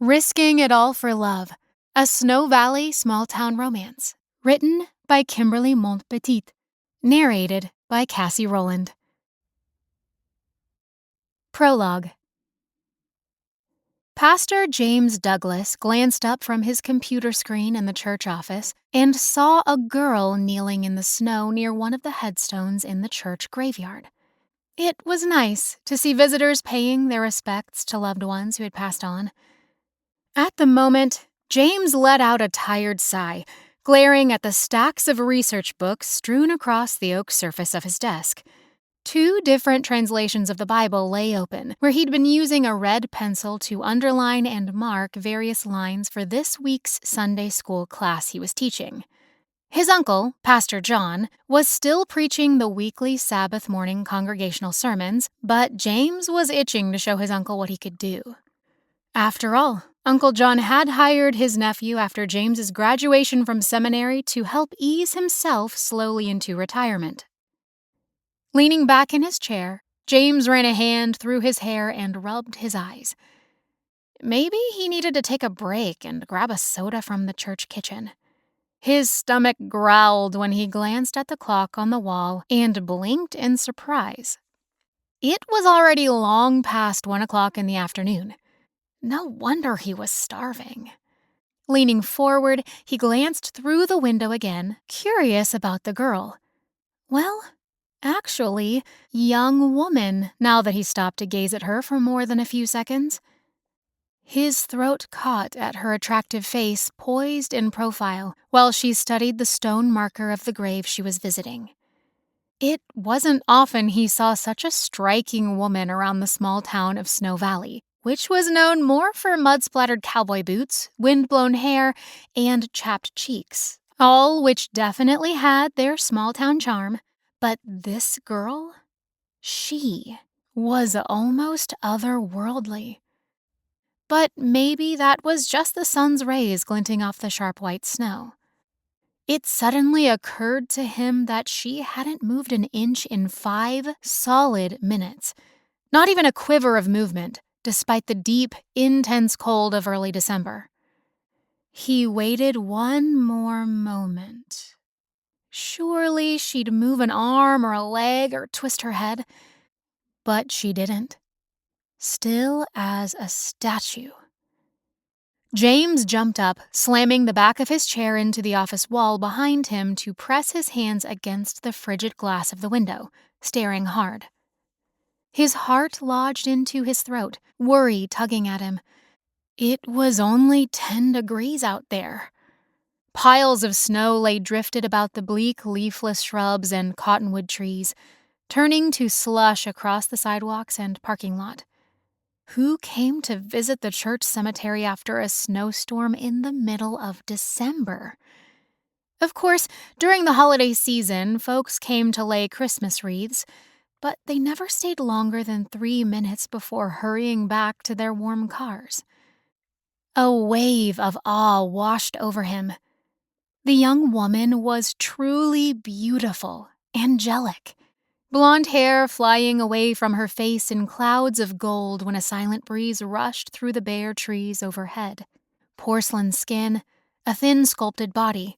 Risking It All for Love, a Snow Valley small-town romance. Written by Kimberly Montpetit. Narrated by Cassie Rowland. Prologue. Pastor James Douglas glanced up from his computer screen in the church office and saw a girl kneeling in the snow near one of the headstones in the church graveyard. It was nice to see visitors paying their respects to loved ones who had passed on. At the moment, James let out a tired sigh, glaring at the stacks of research books strewn across the oak surface of his desk. 2 different translations of the Bible lay open, where he'd been using a red pencil to underline and mark various lines for this week's Sunday school class he was teaching. His uncle, Pastor John, was still preaching the weekly Sabbath morning congregational sermons, but James was itching to show his uncle what he could do. After all, Uncle John had hired his nephew after James's graduation from seminary to help ease himself slowly into retirement. Leaning back in his chair, James ran a hand through his hair and rubbed his eyes. Maybe he needed to take a break and grab a soda from the church kitchen. His stomach growled when he glanced at the clock on the wall and blinked in surprise. It was already long past 1 o'clock in the afternoon. No wonder he was starving. Leaning forward, he glanced through the window again, curious about the girl. Well, actually, young woman, now that he stopped to gaze at her for more than a few seconds. His throat caught at her attractive face poised in profile while she studied the stone marker of the grave she was visiting. It wasn't often he saw such a striking woman around the small town of Snow Valley, which was known more for mud-splattered cowboy boots, wind-blown hair, and chapped cheeks, all which definitely had their small-town charm. But this girl, she was almost otherworldly. But maybe that was just the sun's rays glinting off the sharp white snow. It suddenly occurred to him that she hadn't moved an inch in 5 solid minutes. Not even a quiver of movement, despite the deep, intense cold of early December. He waited one more moment. Surely she'd move an arm or a leg or twist her head. But she didn't. Still as a statue. James jumped up, slamming the back of his chair into the office wall behind him to press his hands against the frigid glass of the window, staring hard. His heart lodged into his throat, worry tugging at him. It was only 10 degrees out there. Piles of snow lay drifted about the bleak, leafless shrubs and cottonwood trees, turning to slush across the sidewalks and parking lot. Who came to visit the church cemetery after a snowstorm in the middle of December? Of course, during the holiday season, folks came to lay Christmas wreaths, but they never stayed longer than 3 minutes before hurrying back to their warm cars. A wave of awe washed over him. The young woman was truly beautiful, angelic. Blonde hair flying away from her face in clouds of gold when a silent breeze rushed through the bare trees overhead. Porcelain skin, a thin sculpted body.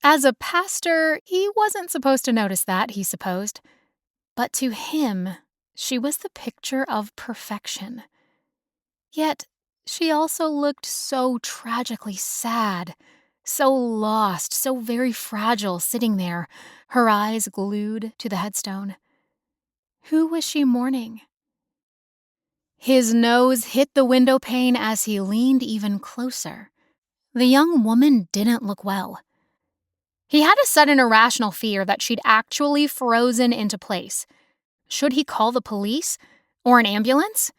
As a pastor, he wasn't supposed to notice that, he supposed. But to him, she was the picture of perfection. Yet, she also looked so tragically sad, so lost, so very fragile sitting there, her eyes glued to the headstone. Who was she mourning? His nose hit the window pane as he leaned even closer. The young woman didn't look well. He had a sudden irrational fear that she'd actually frozen into place. Should he call the police? Or an ambulance?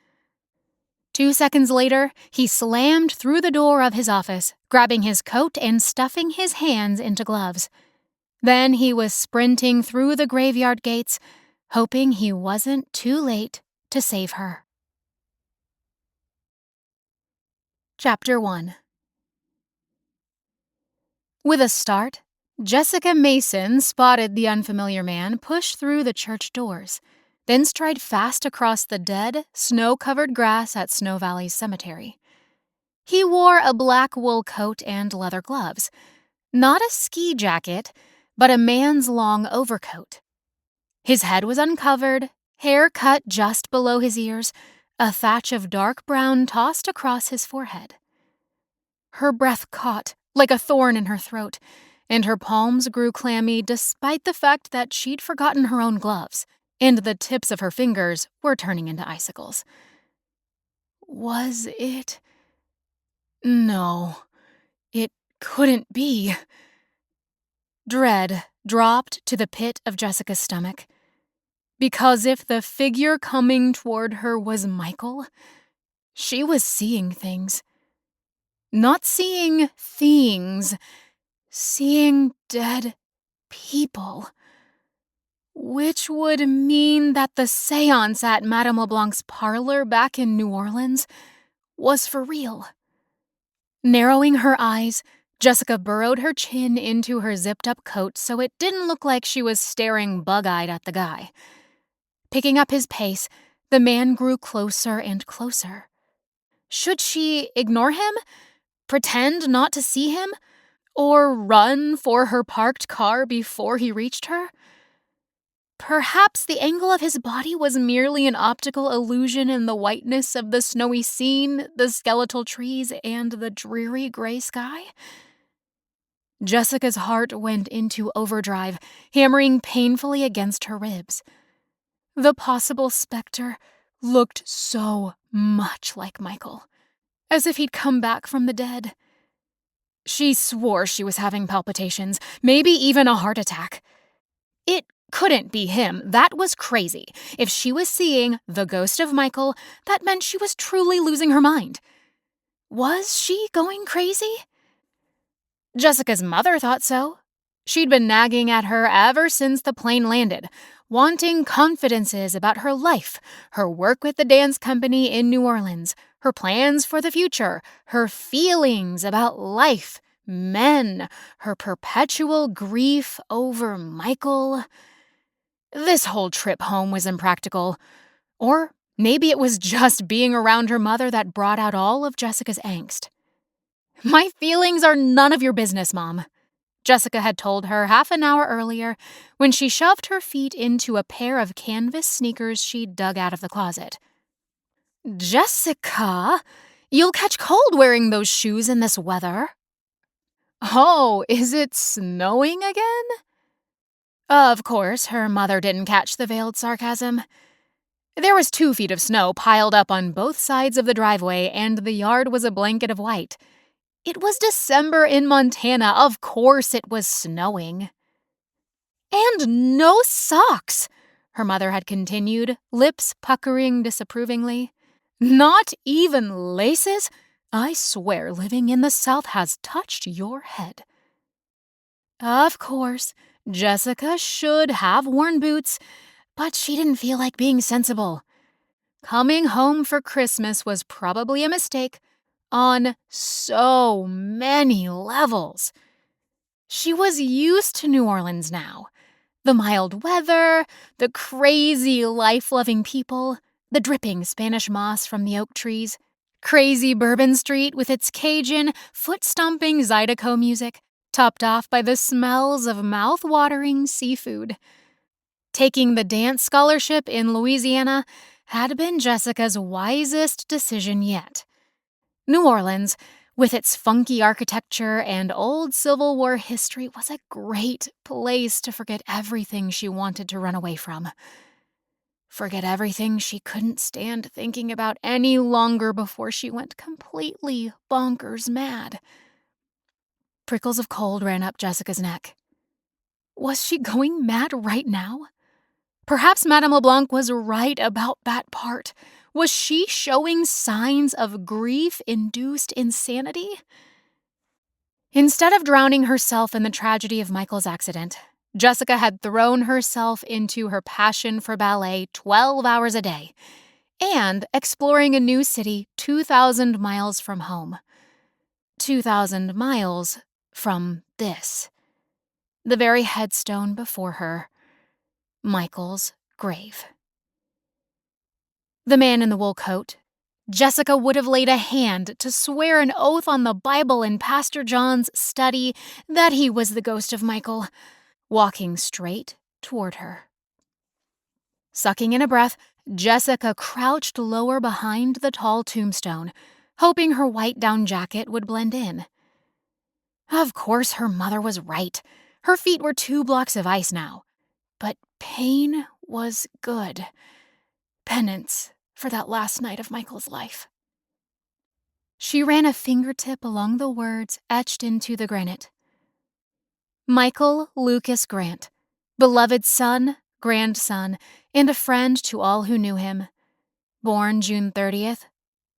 2 seconds later, he slammed through the door of his office, grabbing his coat and stuffing his hands into gloves. Then he was sprinting through the graveyard gates, hoping he wasn't too late to save her. Chapter 1. With a start, Jessica Mason spotted the unfamiliar man push through the church doors, then stride fast across the dead, snow-covered grass at Snow Valley's cemetery. He wore a black wool coat and leather gloves. Not a ski jacket, but a man's long overcoat. His head was uncovered, hair cut just below his ears, a thatch of dark brown tossed across his forehead. Her breath caught like a thorn in her throat, and her palms grew clammy despite the fact that she'd forgotten her own gloves, and the tips of her fingers were turning into icicles. Was it? No, it couldn't be. Dread dropped to the pit of Jessica's stomach. Because if the figure coming toward her was Michael, she was seeing things. Not seeing things, seeing dead people. Which would mean that the seance at Madame LeBlanc's parlor back in New Orleans was for real. Narrowing her eyes, Jessica burrowed her chin into her zipped-up coat so it didn't look like she was staring bug-eyed at the guy. Picking up his pace, the man grew closer and closer. Should she ignore him? Pretend not to see him? Or run for her parked car before he reached her? Perhaps the angle of his body was merely an optical illusion in the whiteness of the snowy scene, the skeletal trees, and the dreary gray sky? Jessica's heart went into overdrive, hammering painfully against her ribs. The possible specter looked so much like Michael, as if he'd come back from the dead. She swore she was having palpitations, maybe even a heart attack. It couldn't be him. That was crazy. If she was seeing the ghost of Michael, that meant she was truly losing her mind. Was she going crazy? Jessica's mother thought so. She'd been nagging at her ever since the plane landed, wanting confidences about her life, her work with the dance company in New Orleans, her plans for the future, her feelings about life, men, her perpetual grief over Michael. This whole trip home was impractical. Or maybe it was just being around her mother that brought out all of Jessica's angst. "My feelings are none of your business, Mom," Jessica had told her half an hour earlier when she shoved her feet into a pair of canvas sneakers she'd dug out of the closet. "Jessica, you'll catch cold wearing those shoes in this weather." "Oh, is it snowing again?" Of course, her mother didn't catch the veiled sarcasm. There was 2 feet of snow piled up on both sides of the driveway, and the yard was a blanket of white. It was December in Montana. Of course it was snowing. "And no socks," her mother had continued, lips puckering disapprovingly. "Not even laces? I swear living in the South has touched your head." Of course, Jessica should have worn boots, but she didn't feel like being sensible. Coming home for Christmas was probably a mistake on so many levels. She was used to New Orleans now. The mild weather, the crazy life-loving people, the dripping Spanish moss from the oak trees, crazy Bourbon Street with its Cajun, foot-stomping Zydeco music, topped off by the smells of mouth-watering seafood. Taking the dance scholarship in Louisiana had been Jessica's wisest decision yet. New Orleans, with its funky architecture and old Civil War history, was a great place to forget everything she wanted to run away from. Forget everything she couldn't stand thinking about any longer before she went completely bonkers mad. Prickles of cold ran up Jessica's neck. Was she going mad right now? Perhaps Madame LeBlanc was right about that part. Was she showing signs of grief-induced insanity? Instead of drowning herself in the tragedy of Michael's accident, Jessica had thrown herself into her passion for ballet 12 hours a day and exploring a new city 2,000 miles from home. 2,000 miles from this. The very headstone before her. Michael's grave. The man in the wool coat, Jessica would have laid a hand to swear an oath on the Bible in Pastor John's study that he was the ghost of Michael, walking straight toward her. Sucking in a breath, Jessica crouched lower behind the tall tombstone, hoping her white down jacket would blend in. Of course, her mother was right. Her feet were 2 blocks of ice now. But pain was good. Penance for that last night of Michael's life. She ran a fingertip along the words etched into the granite. Michael Lucas Grant, beloved son, grandson, and a friend to all who knew him. Born June 30th,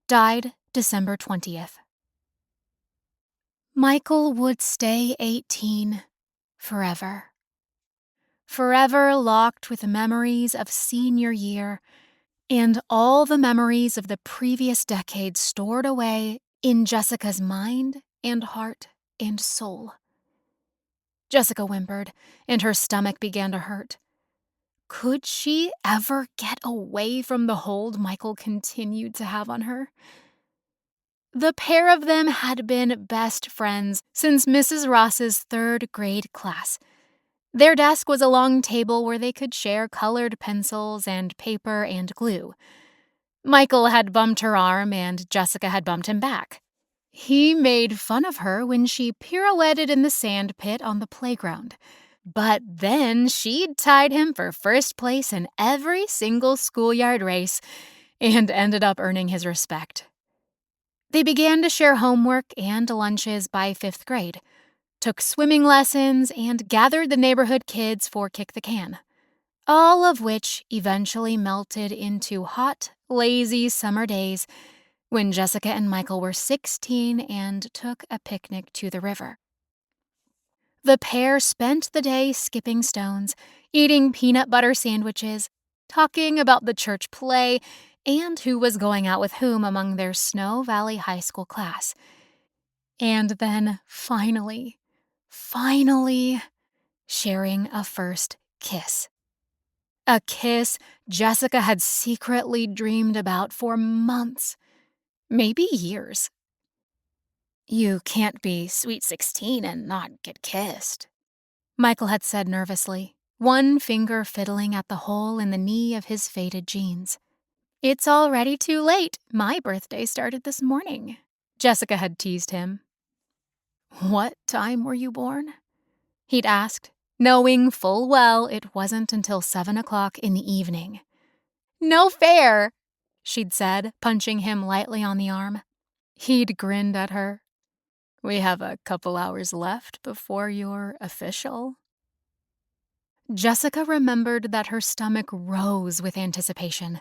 died December 20th. Michael would stay 18 forever. Forever locked with memories of senior year and all the memories of the previous decade stored away in Jessica's mind and heart and soul. Jessica whimpered, and her stomach began to hurt. Could she ever get away from the hold Michael continued to have on her? The pair of them had been best friends since Mrs. Ross's 3rd grade class. Their desk was a long table where they could share colored pencils and paper and glue. Michael had bumped her arm and Jessica had bumped him back. He made fun of her when she pirouetted in the sand pit on the playground. But then she'd tied him for first place in every single schoolyard race and ended up earning his respect. They began to share homework and lunches by 5th grade, took swimming lessons, and gathered the neighborhood kids for Kick the Can, all of which eventually melted into hot, lazy summer days when Jessica and Michael were 16 and took a picnic to the river. The pair spent the day skipping stones, eating peanut butter sandwiches, talking about the church play, and who was going out with whom among their Snow Valley High School class. And then finally, sharing a first kiss. A kiss Jessica had secretly dreamed about for months, maybe years. You can't be sweet 16 and not get kissed, Michael had said nervously, one finger fiddling at the hole in the knee of his faded jeans. It's already too late. My birthday started this morning, Jessica had teased him. What time were you born? He'd asked, knowing full well it wasn't until 7 o'clock in the evening. No fair, she'd said, punching him lightly on the arm. He'd grinned at her. We have a couple hours left before you're official. Jessica remembered that her stomach rose with anticipation.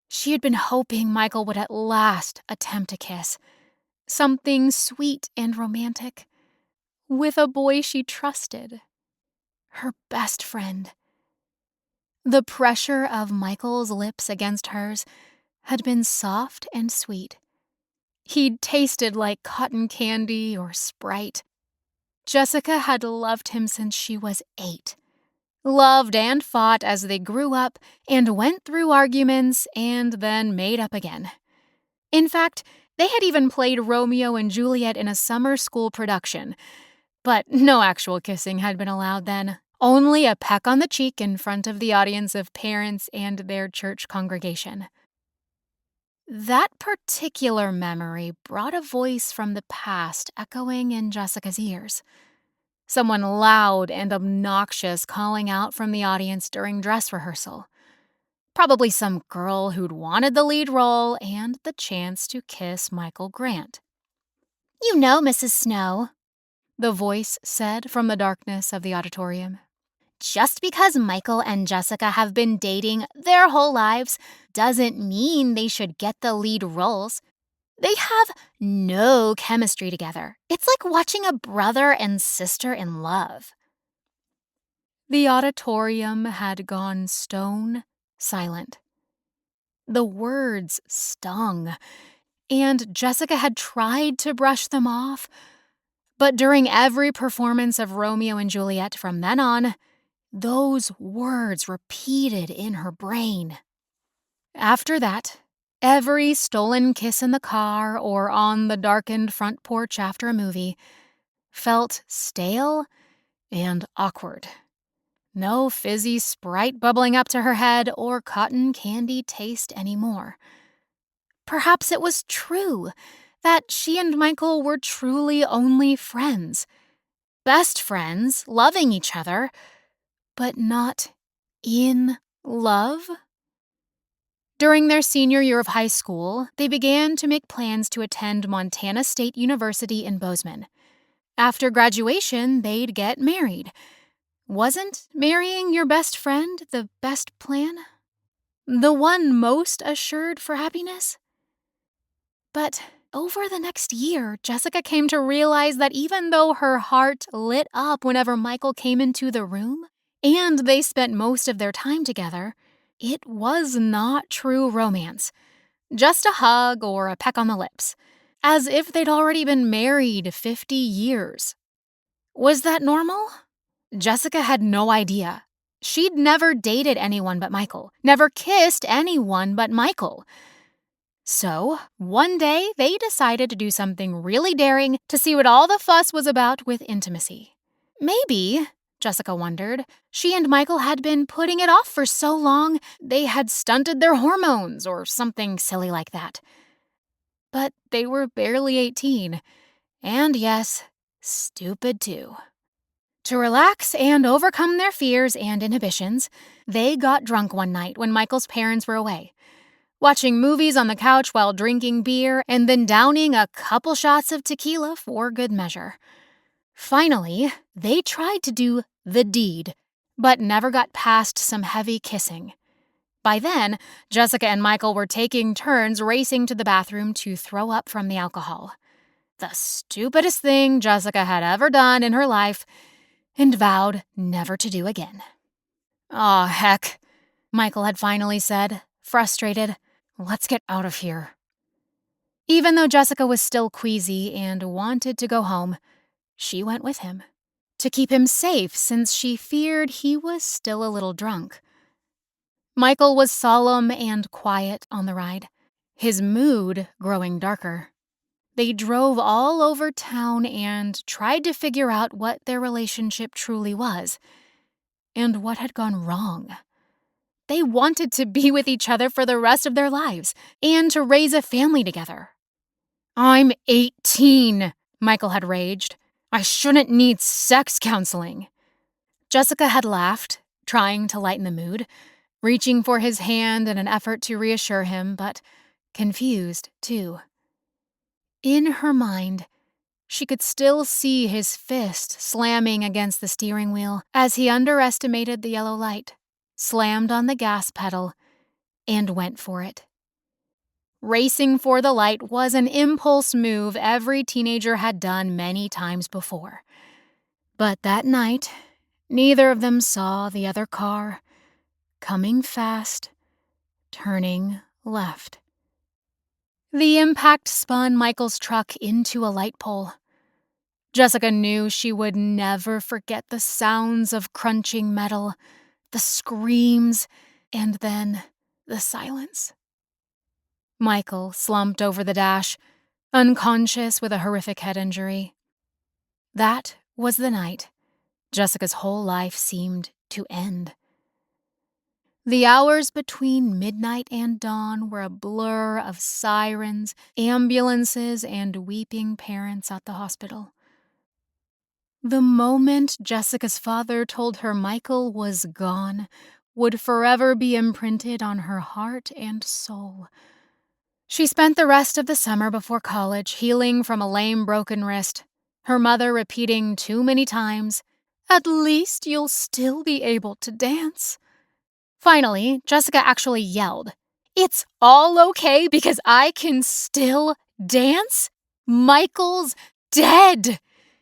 She had been hoping Michael would at last attempt a kiss. Something sweet and romantic. With a boy she trusted. Her best friend. The pressure of Michael's lips against hers had been soft and sweet. He'd tasted like cotton candy or Sprite. Jessica had loved him since she was 8. Loved and fought as they grew up and went through arguments and then made up again. In fact, they had even played Romeo and Juliet in a summer school production. But no actual kissing had been allowed then. Only a peck on the cheek in front of the audience of parents and their church congregation. That particular memory brought a voice from the past echoing in Jessica's ears. Someone loud and obnoxious calling out from the audience during dress rehearsal. Probably some girl who'd wanted the lead role and the chance to kiss Michael Grant. You know, Mrs. Snow, the voice said from the darkness of the auditorium. Just because Michael and Jessica have been dating their whole lives doesn't mean they should get the lead roles. They have no chemistry together. It's like watching a brother and sister in love. The auditorium had gone stone silent. The words stung, and Jessica had tried to brush them off. But during every performance of Romeo and Juliet from then on, those words repeated in her brain. After that, Every stolen kiss in the car or on the darkened front porch after a movie felt stale and awkward. No fizzy Sprite bubbling up to her head or cotton candy taste anymore. Perhaps it was true that she and Michael were truly only friends. Best friends, loving each other, but not in love? During their senior year of high school, they began to make plans to attend Montana State University in Bozeman. After graduation, they'd get married. Wasn't marrying your best friend the best plan? The one most assured for happiness? But over the next year, Jessica came to realize that even though her heart lit up whenever Michael came into the room, and they spent most of their time together, it was not true romance. Just a hug or a peck on the lips, as if they'd already been married 50 years. Was that normal? Jessica had no idea. She'd never dated anyone but Michael, never kissed anyone but Michael. So, one day, they decided to do something really daring to see what all the fuss was about with intimacy. Maybe, Jessica wondered, she and Michael had been putting it off for so long they had stunted their hormones or something silly like that. But they were barely 18, and yes, stupid too. To relax and overcome their fears and inhibitions, they got drunk one night when Michael's parents were away, watching movies on the couch while drinking beer and then downing a couple shots of tequila for good measure. Finally, they tried to do the deed, but never got past some heavy kissing. By then, Jessica and Michael were taking turns racing to the bathroom to throw up from the alcohol. The stupidest thing Jessica had ever done in her life, and vowed never to do again. "Aw, heck," Michael had finally said, frustrated. "Let's get out of here." Even though Jessica was still queasy and wanted to go home, she went with him, to keep him safe since she feared he was still a little drunk. Michael was solemn and quiet on the ride, his mood growing darker. They drove all over town and tried to figure out what their relationship truly was, and what had gone wrong. They wanted to be with each other for the rest of their lives, and to raise a family together. "I'm 18, Michael had raged. "I shouldn't need sex counseling." Jessica had laughed, trying to lighten the mood, reaching for his hand in an effort to reassure him, but confused, too. In her mind, she could still see his fist slamming against the steering wheel as he underestimated the yellow light, slammed on the gas pedal, and went for it. Racing for the light was an impulse move every teenager had done many times before. But that night, neither of them saw the other car, coming fast, turning left. The impact spun Michael's truck into a light pole. Jessica knew she would never forget the sounds of crunching metal, the screams, and then the silence. Michael slumped over the dash, unconscious with a horrific head injury. That was the night Jessica's whole life seemed to end. The hours between midnight and dawn were a blur of sirens, ambulances, and weeping parents at the hospital. The moment Jessica's father told her Michael was gone would forever be imprinted on her heart and soul. She spent the rest of the summer before college healing from a lame broken wrist, her mother repeating too many times, "At least you'll still be able to dance." Finally, Jessica actually yelled, "It's all okay because I can still dance? Michael's dead!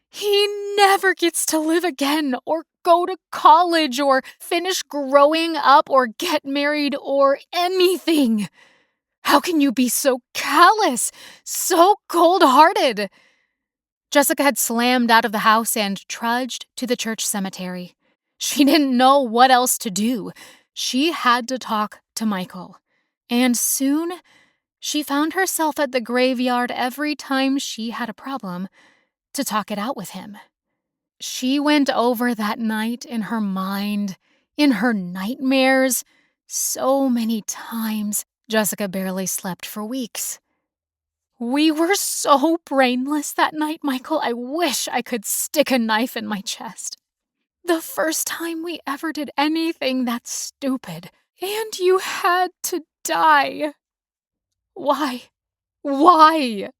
He never gets to live again, or go to college, or finish growing up, or get married, or anything. How can you be so callous, so cold-hearted?" Jessica had slammed out of the house and trudged to the church cemetery. She didn't know what else to do. She had to talk to Michael. And soon, She found herself at the graveyard every time she had a problem to talk it out with him. She went over that night in her mind, in her nightmares, so many times. Jessica barely slept for weeks. We were so brainless that night, Michael. I wish I could stick a knife in my chest. The first time we ever did anything that stupid. And you had to die. Why? Why?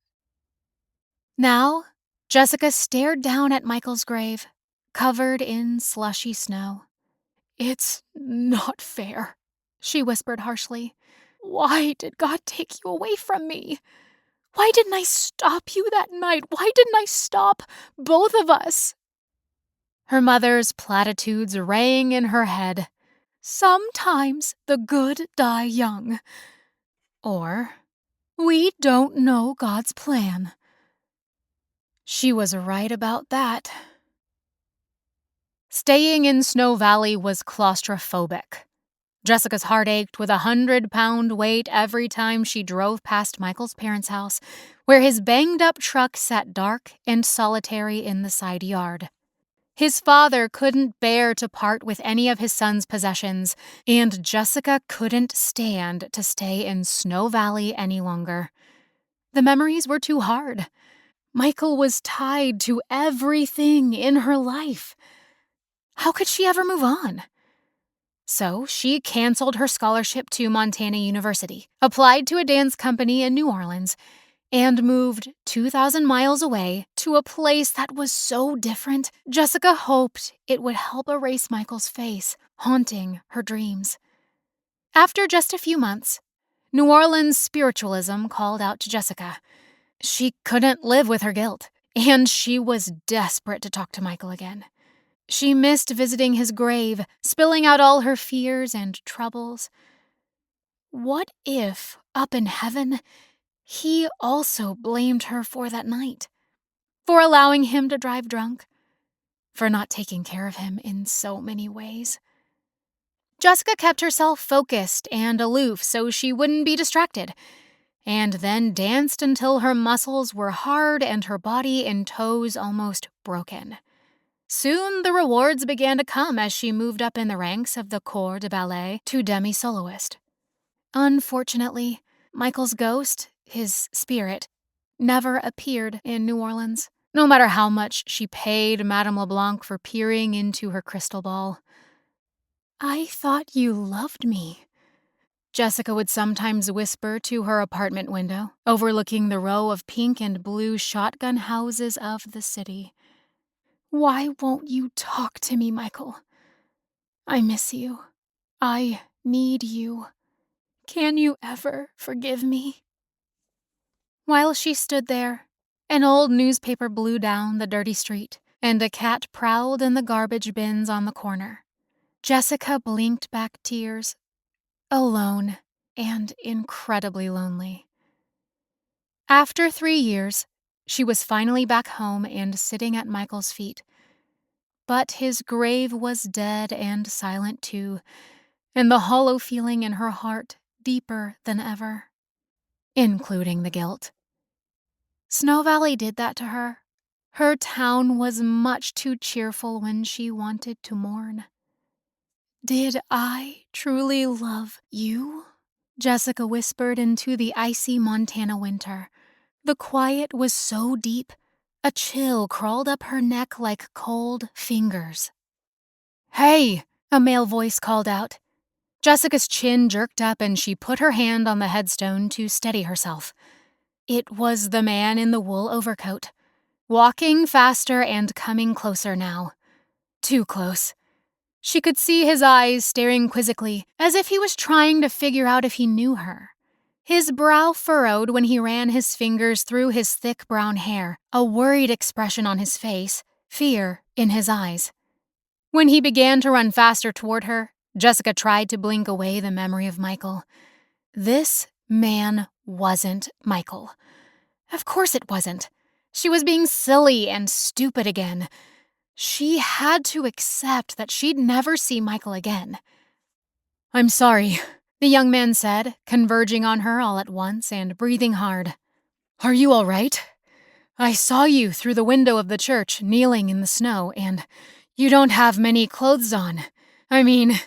Now, Jessica stared down at Michael's grave, covered in slushy snow. It's not fair, she whispered harshly. Why did God take you away from me? Why didn't I stop you that night? Why didn't I stop both of us? Her mother's platitudes rang in her head. Sometimes the good die young. Or, we don't know God's plan. She was right about that. Staying in Snow Valley was claustrophobic. Jessica's heart ached with a 100-pound weight every time she drove past Michael's parents' house, where his banged-up truck sat dark and solitary in the side yard. His father couldn't bear to part with any of his son's possessions, and Jessica couldn't stand to stay in Snow Valley any longer. The memories were too hard. Michael was tied to everything in her life. How could she ever move on? So she canceled her scholarship to Montana University, applied to a dance company in New Orleans, and moved 2,000 miles away to a place that was so different, Jessica hoped it would help erase Michael's face, haunting her dreams. After just a few months, New Orleans spiritualism called out to Jessica. She couldn't live with her guilt, and she was desperate to talk to Michael again. She missed visiting his grave, spilling out all her fears and troubles. What if, up in heaven, he also blamed her for that night? For allowing him to drive drunk? For not taking care of him in so many ways? Jessica kept herself focused and aloof so she wouldn't be distracted, and then danced until her muscles were hard and her body and toes almost broken. Soon the rewards began to come as she moved up in the ranks of the corps de ballet to demi-soloist. Unfortunately, Michael's ghost, his spirit, never appeared in New Orleans, no matter how much she paid Madame LeBlanc for peering into her crystal ball. I thought you loved me, Jessica would sometimes whisper to her apartment window, overlooking the row of pink and blue shotgun houses of the city. Why won't you talk to me, Michael? I miss you. I need you. Can you ever forgive me? While she stood there, an old newspaper blew down the dirty street, and a cat prowled in the garbage bins on the corner. Jessica blinked back tears, alone and incredibly lonely. After 3 years, she was finally back home and sitting at Michael's feet. But his grave was dead and silent too, and the hollow feeling in her heart deeper than ever, including the guilt. Snow Valley did that to her. Her town was much too cheerful when she wanted to mourn. Did I truly love you? Jessica whispered into the icy Montana winter. The quiet was so deep, a chill crawled up her neck like cold fingers. Hey, a male voice called out. Jessica's chin jerked up and she put her hand on the headstone to steady herself. It was the man in the wool overcoat, walking faster and coming closer now. Too close. She could see his eyes staring quizzically, as if he was trying to figure out if he knew her. His brow furrowed when he ran his fingers through his thick brown hair, a worried expression on his face, fear in his eyes. When he began to run faster toward her, Jessica tried to blink away the memory of Michael. This man wasn't Michael. Of course it wasn't. She was being silly and stupid again. She had to accept that she'd never see Michael again. I'm sorry, the young man said, converging on her all at once and breathing hard. "Are you all right? I saw you through the window of the church, kneeling in the snow, and you don't have many clothes on. I mean,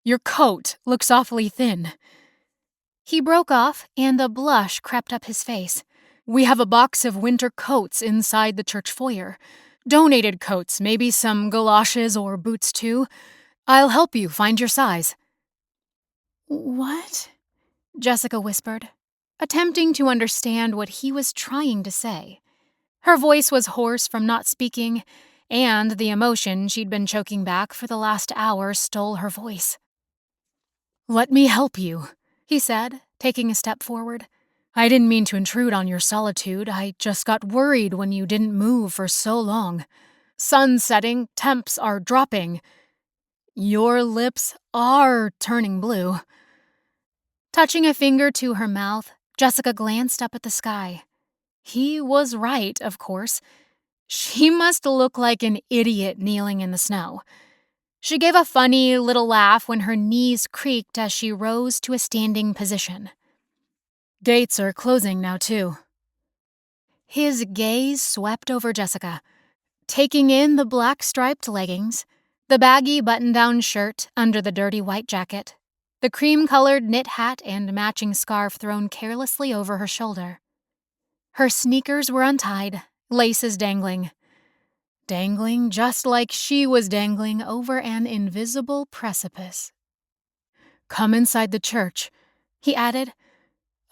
your coat looks awfully thin." He broke off, and a blush crept up his face. "We have a box of winter coats inside the church foyer. Donated coats, maybe some galoshes or boots too. I'll help you find your size." "What?" Jessica whispered, attempting to understand what he was trying to say. Her voice was hoarse from not speaking, and the emotion she'd been choking back for the last hour stole her voice. "Let me help you," he said, taking a step forward. "I didn't mean to intrude on your solitude. I just got worried when you didn't move for so long. Sun's setting, temps are dropping. Your lips are turning blue." Touching a finger to her mouth, Jessica glanced up at the sky. He was right, of course. She must look like an idiot kneeling in the snow. She gave a funny little laugh when her knees creaked as she rose to a standing position. "Gates are closing now, too." His gaze swept over Jessica, taking in the black striped leggings, the baggy button-down shirt under the dirty white jacket, the cream-colored knit hat and matching scarf thrown carelessly over her shoulder. Her sneakers were untied, laces dangling. Dangling just like she was dangling over an invisible precipice. "Come inside the church," he added.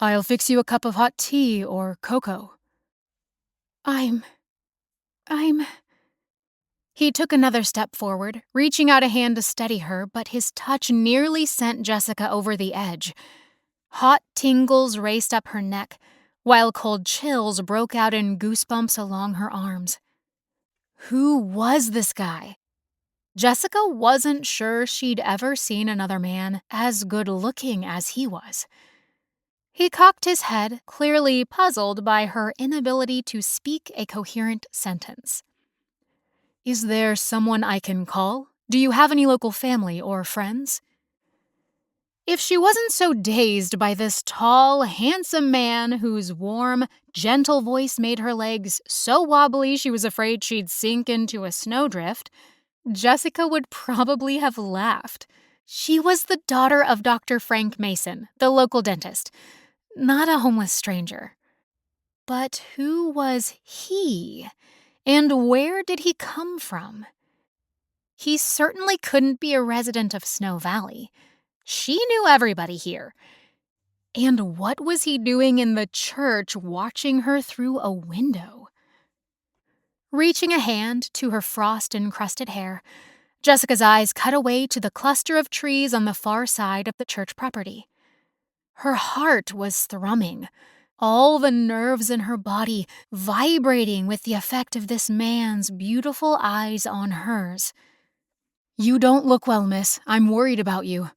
"I'll fix you a cup of hot tea or cocoa." I'm... He took another step forward, reaching out a hand to steady her, but his touch nearly sent Jessica over the edge. Hot tingles raced up her neck, while cold chills broke out in goosebumps along her arms. Who was this guy? Jessica wasn't sure she'd ever seen another man as good-looking as he was. He cocked his head, clearly puzzled by her inability to speak a coherent sentence. "Is there someone I can call? Do you have any local family or friends?" If she wasn't so dazed by this tall, handsome man whose warm, gentle voice made her legs so wobbly she was afraid she'd sink into a snowdrift, Jessica would probably have laughed. She was the daughter of Dr. Frank Mason, the local dentist, not a homeless stranger. But who was he? And where did he come from? He certainly couldn't be a resident of Snow Valley. She knew everybody here. And what was he doing in the church watching her through a window? Reaching a hand to her frost-encrusted hair, Jessica's eyes cut away to the cluster of trees on the far side of the church property. Her heart was thrumming, all the nerves in her body vibrating with the effect of this man's beautiful eyes on hers. "You don't look well, miss. I'm worried about you."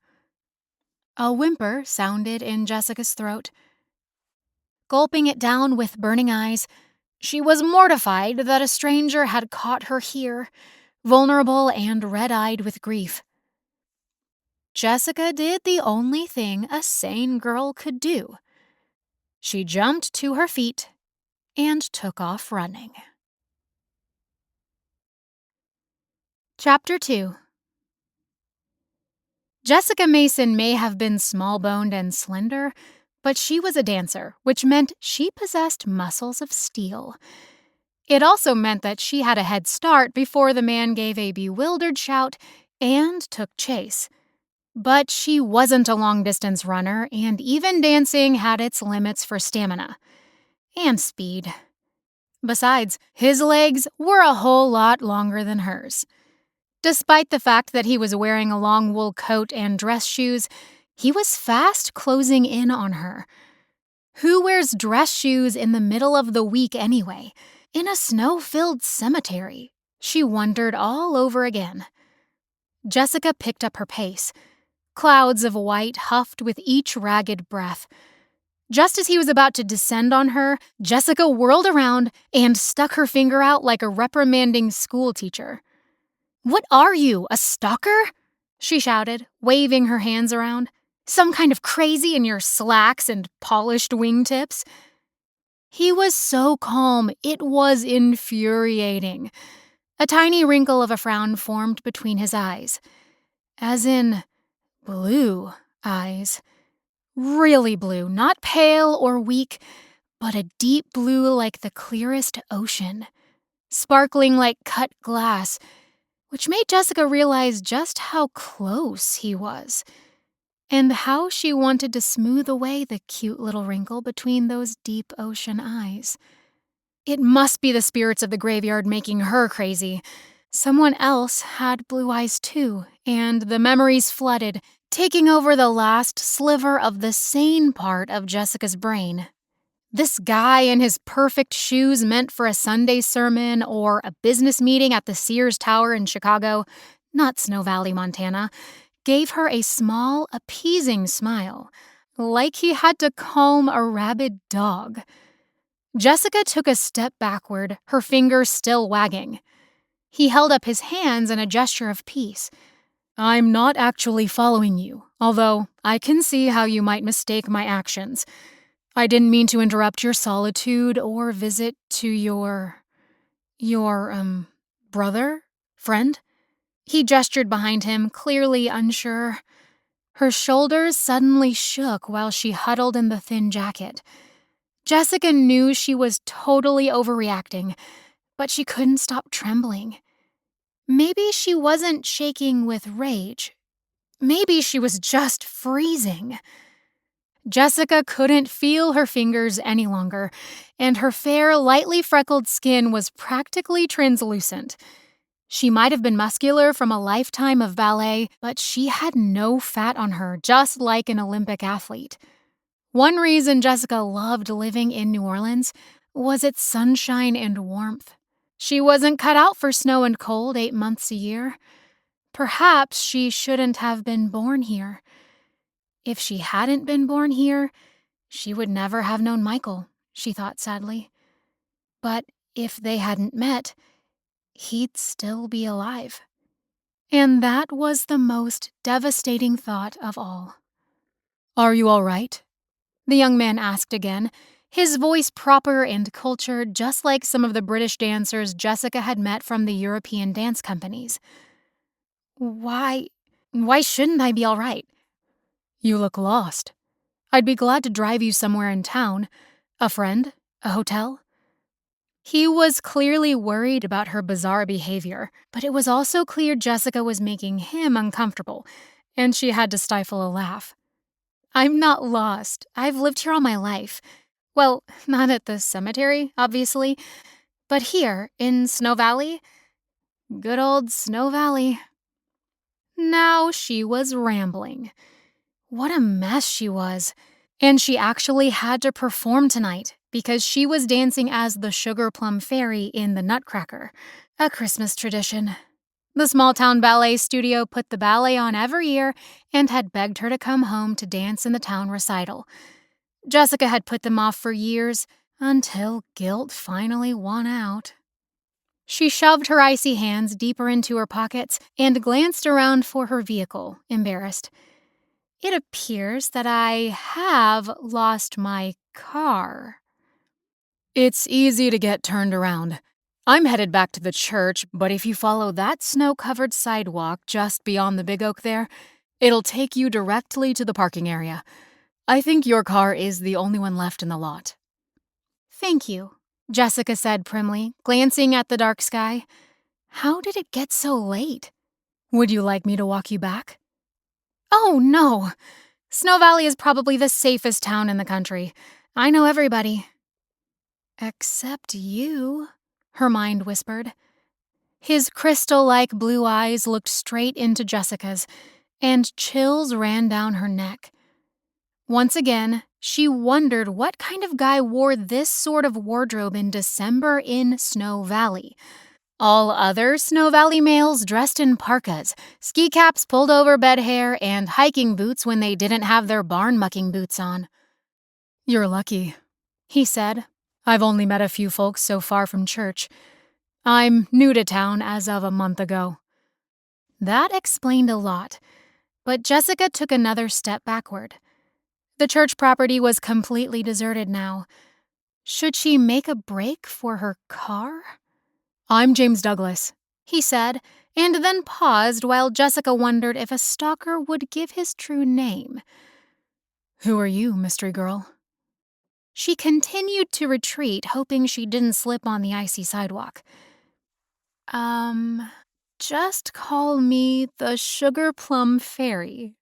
A whimper sounded in Jessica's throat. Gulping it down with burning eyes, she was mortified that a stranger had caught her here, vulnerable and red-eyed with grief. Jessica did the only thing a sane girl could do. She jumped to her feet and took off running. Chapter 2. Jessica Mason may have been small-boned and slender, but she was a dancer, which meant she possessed muscles of steel. It also meant that she had a head start before the man gave a bewildered shout and took chase. But she wasn't a long-distance runner, and even dancing had its limits for stamina. And speed. Besides, his legs were a whole lot longer than hers. Despite the fact that he was wearing a long wool coat and dress shoes, he was fast closing in on her. Who wears dress shoes in the middle of the week anyway? In a snow-filled cemetery? She wondered all over again. Jessica picked up her pace. Clouds of white huffed with each ragged breath. Just as he was about to descend on her, Jessica whirled around and stuck her finger out like a reprimanding schoolteacher. "What are you, a stalker?" she shouted, waving her hands around. Some kind of crazy in your slacks and polished wingtips? He was so calm, it was infuriating. A tiny wrinkle of a frown formed between his eyes. As in, blue eyes. Really blue, not pale or weak, but a deep blue like the clearest ocean. Sparkling like cut glass, which made Jessica realize just how close he was. And how she wanted to smooth away the cute little wrinkle between those deep ocean eyes. It must be the spirits of the graveyard making her crazy. Someone else had blue eyes too, and the memories flooded, taking over the last sliver of the sane part of Jessica's brain. This guy in his perfect shoes meant for a Sunday sermon or a business meeting at the Sears Tower in Chicago, not Snow Valley, Montana, gave her a small, appeasing smile, like he had to calm a rabid dog. Jessica took a step backward, her fingers still wagging. He held up his hands in a gesture of peace. I'm not actually following you, although I can see how you might mistake my actions. I didn't mean to interrupt your solitude or visit to your brother? Friend? He gestured behind him, clearly unsure. Her shoulders suddenly shook while she huddled in the thin jacket. Jessica knew she was totally overreacting, but she couldn't stop trembling. Maybe she wasn't shaking with rage. Maybe she was just freezing. Jessica couldn't feel her fingers any longer, and her fair, lightly freckled skin was practically translucent. She might have been muscular from a lifetime of ballet, but she had no fat on her, just like an Olympic athlete. One reason Jessica loved living in New Orleans was its sunshine and warmth. She wasn't cut out for snow and cold 8 months a year. Perhaps she shouldn't have been born here. If she hadn't been born here, she would never have known Michael, she thought sadly. But if they hadn't met, he'd still be alive. And that was the most devastating thought of all. Are you all right? The young man asked again, his voice proper and cultured, just like some of the British dancers Jessica had met from the European dance companies. Why shouldn't I be all right? You look lost. I'd be glad to drive you somewhere in town. A friend? A hotel? He was clearly worried about her bizarre behavior, but it was also clear Jessica was making him uncomfortable, and she had to stifle a laugh. I'm not lost. I've lived here all my life. Well, not at the cemetery, obviously, but here, in Snow Valley. Good old Snow Valley. Now she was rambling. What a mess she was. And she actually had to perform tonight because she was dancing as the Sugar Plum Fairy in the Nutcracker, a Christmas tradition. The small-town ballet studio put the ballet on every year and had begged her to come home to dance in the town recital. Jessica had put them off for years until guilt finally won out. She shoved her icy hands deeper into her pockets and glanced around for her vehicle, embarrassed. It appears that I have lost my car. It's easy to get turned around. I'm headed back to the church, but if you follow that snow-covered sidewalk just beyond the big oak there, it'll take you directly to the parking area. I think your car is the only one left in the lot. Thank you, Jessica said primly, glancing at the dark sky. How did it get so late? Would you like me to walk you back? Oh, no. Snow Valley is probably the safest town in the country. I know everybody. Except you, her mind whispered. His crystal-like blue eyes looked straight into Jessica's, and chills ran down her neck. Once again, she wondered what kind of guy wore this sort of wardrobe in December in Snow Valley. All other Snow Valley males dressed in parkas, ski caps pulled over bed hair, and hiking boots when they didn't have their barn-mucking boots on. You're lucky, he said. I've only met a few folks so far from church. I'm new to town as of a month ago. That explained a lot, but Jessica took another step backward. The church property was completely deserted now. Should she make a break for her car? "I'm James Douglas," he said, and then paused while Jessica wondered if a stalker would give his true name. "Who are you, mystery girl?" She continued to retreat, hoping she didn't slip on the icy sidewalk. Just call me the Sugar Plum Fairy."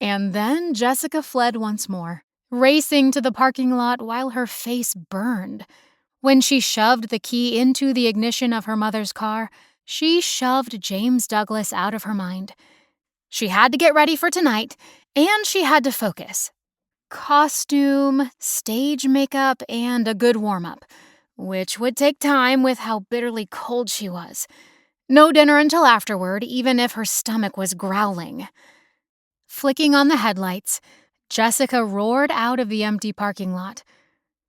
And then Jessica fled once more, racing to the parking lot while her face burned. When she shoved the key into the ignition of her mother's car, she shoved James Douglas out of her mind. She had to get ready for tonight, and she had to focus. Costume, stage makeup, and a good warm-up, which would take time with how bitterly cold she was. No dinner until afterward, even if her stomach was growling. Flicking on the headlights, Jessica roared out of the empty parking lot.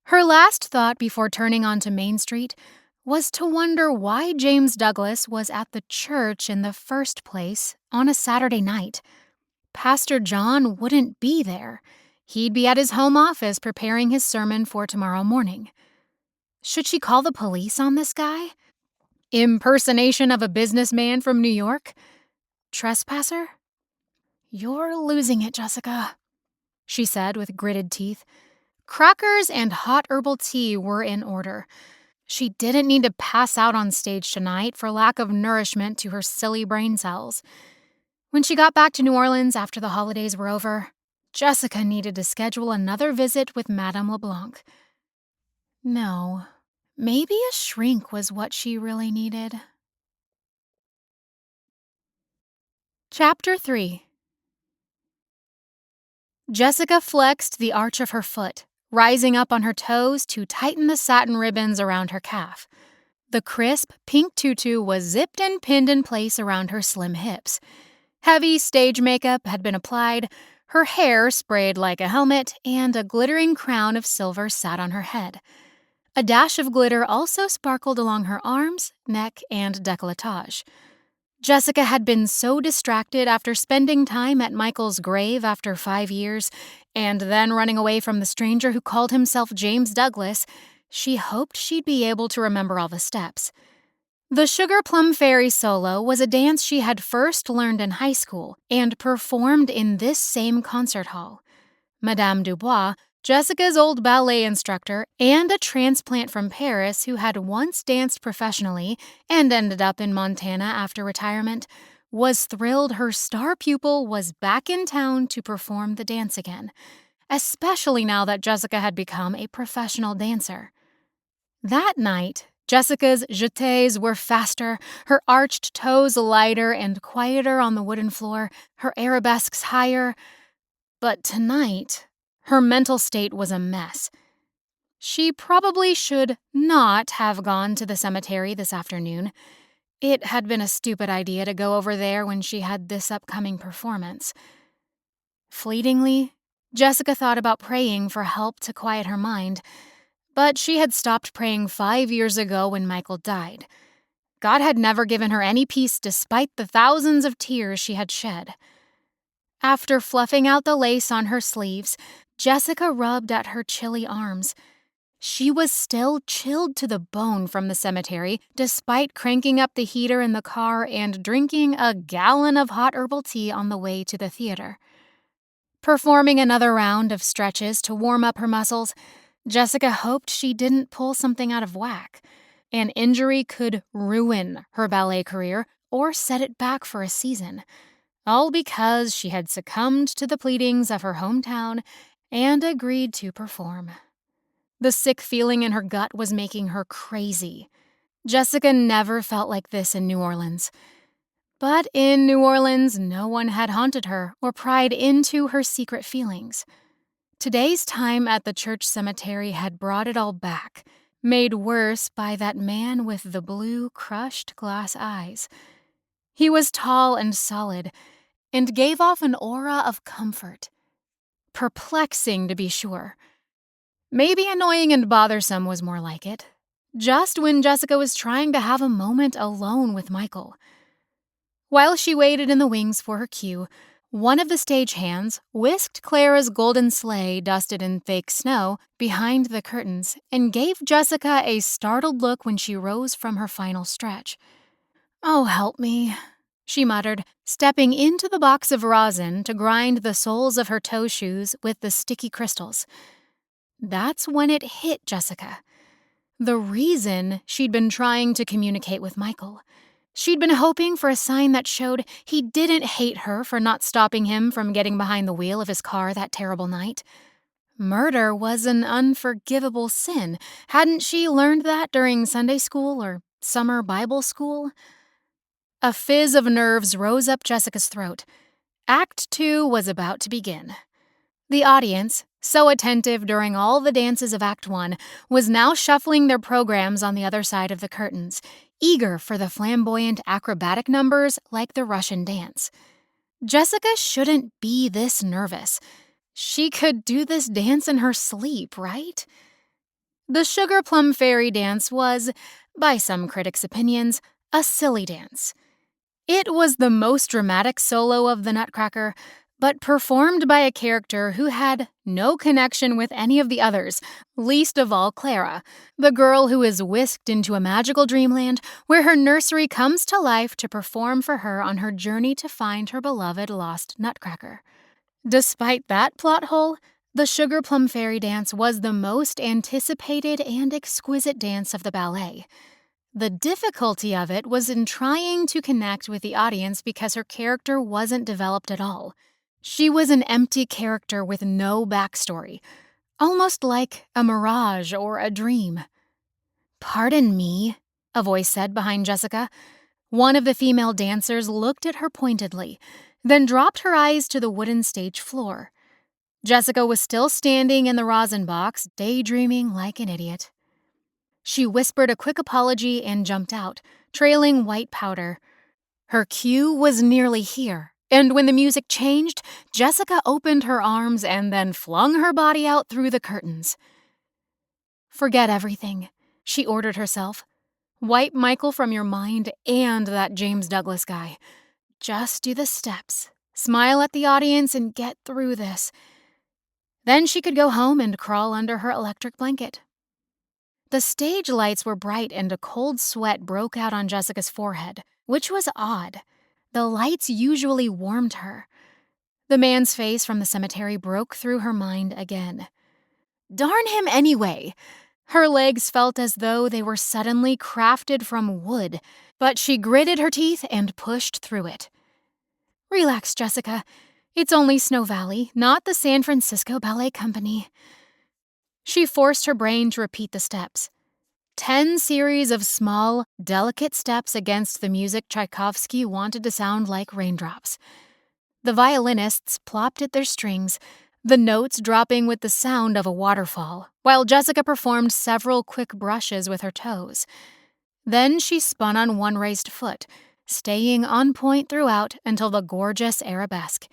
Her last thought before turning onto Main Street was to wonder why James Douglas was at the church in the first place on a Saturday night. Pastor John wouldn't be there. He'd be at his home office preparing his sermon for tomorrow morning. Should she call the police on this guy? Impersonation of a businessman from New York? Trespasser? "You're losing it, Jessica," she said with gritted teeth. Crackers and hot herbal tea were in order. She didn't need to pass out on stage tonight for lack of nourishment to her silly brain cells. When she got back to New Orleans after the holidays were over, Jessica needed to schedule another visit with Madame LeBlanc. No, maybe a shrink was what she really needed. Chapter 3. Jessica flexed the arch of her foot, rising up on her toes to tighten the satin ribbons around her calf. The crisp, pink tutu was zipped and pinned in place around her slim hips. Heavy stage makeup had been applied, her hair sprayed like a helmet, and a glittering crown of silver sat on her head. A dash of glitter also sparkled along her arms, neck, and décolletage. Jessica had been so distracted after spending time at Michael's grave after 5 years, and then running away from the stranger who called himself James Douglas, she hoped she'd be able to remember all the steps. The Sugar Plum Fairy solo was a dance she had first learned in high school and performed in this same concert hall. Madame Dubois, Jessica's old ballet instructor and a transplant from Paris who had once danced professionally and ended up in Montana after retirement, was thrilled her star pupil was back in town to perform the dance again, especially now that Jessica had become a professional dancer. That night, Jessica's jetés were faster, her arched toes lighter and quieter on the wooden floor, her arabesques higher. But tonight, her mental state was a mess. She probably should not have gone to the cemetery this afternoon. It had been a stupid idea to go over there when she had this upcoming performance. Fleetingly, Jessica thought about praying for help to quiet her mind, but she had stopped praying 5 years ago when Michael died. God had never given her any peace despite the thousands of tears she had shed. After fluffing out the lace on her sleeves, Jessica rubbed at her chilly arms. She was still chilled to the bone from the cemetery, despite cranking up the heater in the car and drinking a gallon of hot herbal tea on the way to the theater. Performing another round of stretches to warm up her muscles, Jessica hoped she didn't pull something out of whack. An injury could ruin her ballet career or set it back for a season, all because she had succumbed to the pleadings of her hometown and agreed to perform. The sick feeling in her gut was making her crazy. Jessica never felt like this in New Orleans. But in New Orleans, no one had haunted her or pried into her secret feelings. Today's time at the church cemetery had brought it all back, made worse by that man with the blue, crushed glass eyes. He was tall and solid, and gave off an aura of comfort. Perplexing, to be sure. Maybe annoying and bothersome was more like it. Just when Jessica was trying to have a moment alone with Michael. While she waited in the wings for her cue, One of the stagehands whisked Clara's golden sleigh dusted in fake snow behind the curtains and gave Jessica a startled look when she rose from her final stretch. "Oh, help me," she muttered, stepping into the box of rosin to grind the soles of her toe shoes with the sticky crystals. That's when it hit Jessica. The reason she'd been trying to communicate with Michael. She'd been hoping for a sign that showed he didn't hate her for not stopping him from getting behind the wheel of his car that terrible night. Murder was an unforgivable sin. Hadn't she learned that during Sunday school or summer Bible school? A fizz of nerves rose up Jessica's throat. Act 2 was about to begin. The audience, so attentive during all the dances of Act 1, was now shuffling their programs on the other side of the curtains, eager for the flamboyant acrobatic numbers like the Russian dance. Jessica shouldn't be this nervous. She could do this dance in her sleep, right? The Sugar Plum Fairy dance was, by some critics' opinions, a silly dance. It was the most dramatic solo of the Nutcracker, but performed by a character who had no connection with any of the others, least of all Clara, the girl who is whisked into a magical dreamland where her nursery comes to life to perform for her on her journey to find her beloved lost Nutcracker. Despite that plot hole, the Sugar Plum Fairy dance was the most anticipated and exquisite dance of the ballet. The difficulty of it was in trying to connect with the audience because her character wasn't developed at all. She was an empty character with no backstory, almost like a mirage or a dream. "Pardon me," a voice said behind Jessica. One of the female dancers looked at her pointedly, then dropped her eyes to the wooden stage floor. Jessica was still standing in the rosin box, daydreaming like an idiot. She whispered a quick apology and jumped out, trailing white powder. Her cue was nearly here, and when the music changed, Jessica opened her arms and then flung her body out through the curtains. "Forget everything," she ordered herself. "Wipe Michael from your mind and that James Douglas guy. Just do the steps, smile at the audience, and get through this." Then she could go home and crawl under her electric blanket. The stage lights were bright and a cold sweat broke out on Jessica's forehead, which was odd. The lights usually warmed her. The man's face from the cemetery broke through her mind again. Darn him anyway! Her legs felt as though they were suddenly crafted from wood, but she gritted her teeth and pushed through it. "Relax, Jessica. It's only Snow Valley, not the San Francisco Ballet Company." She forced her brain to repeat the steps. 10 series of small, delicate steps against the music Tchaikovsky wanted to sound like raindrops. The violinists plopped at their strings, the notes dropping with the sound of a waterfall, while Jessica performed several quick brushes with her toes. Then she spun on one raised foot, staying on point throughout until the gorgeous arabesque.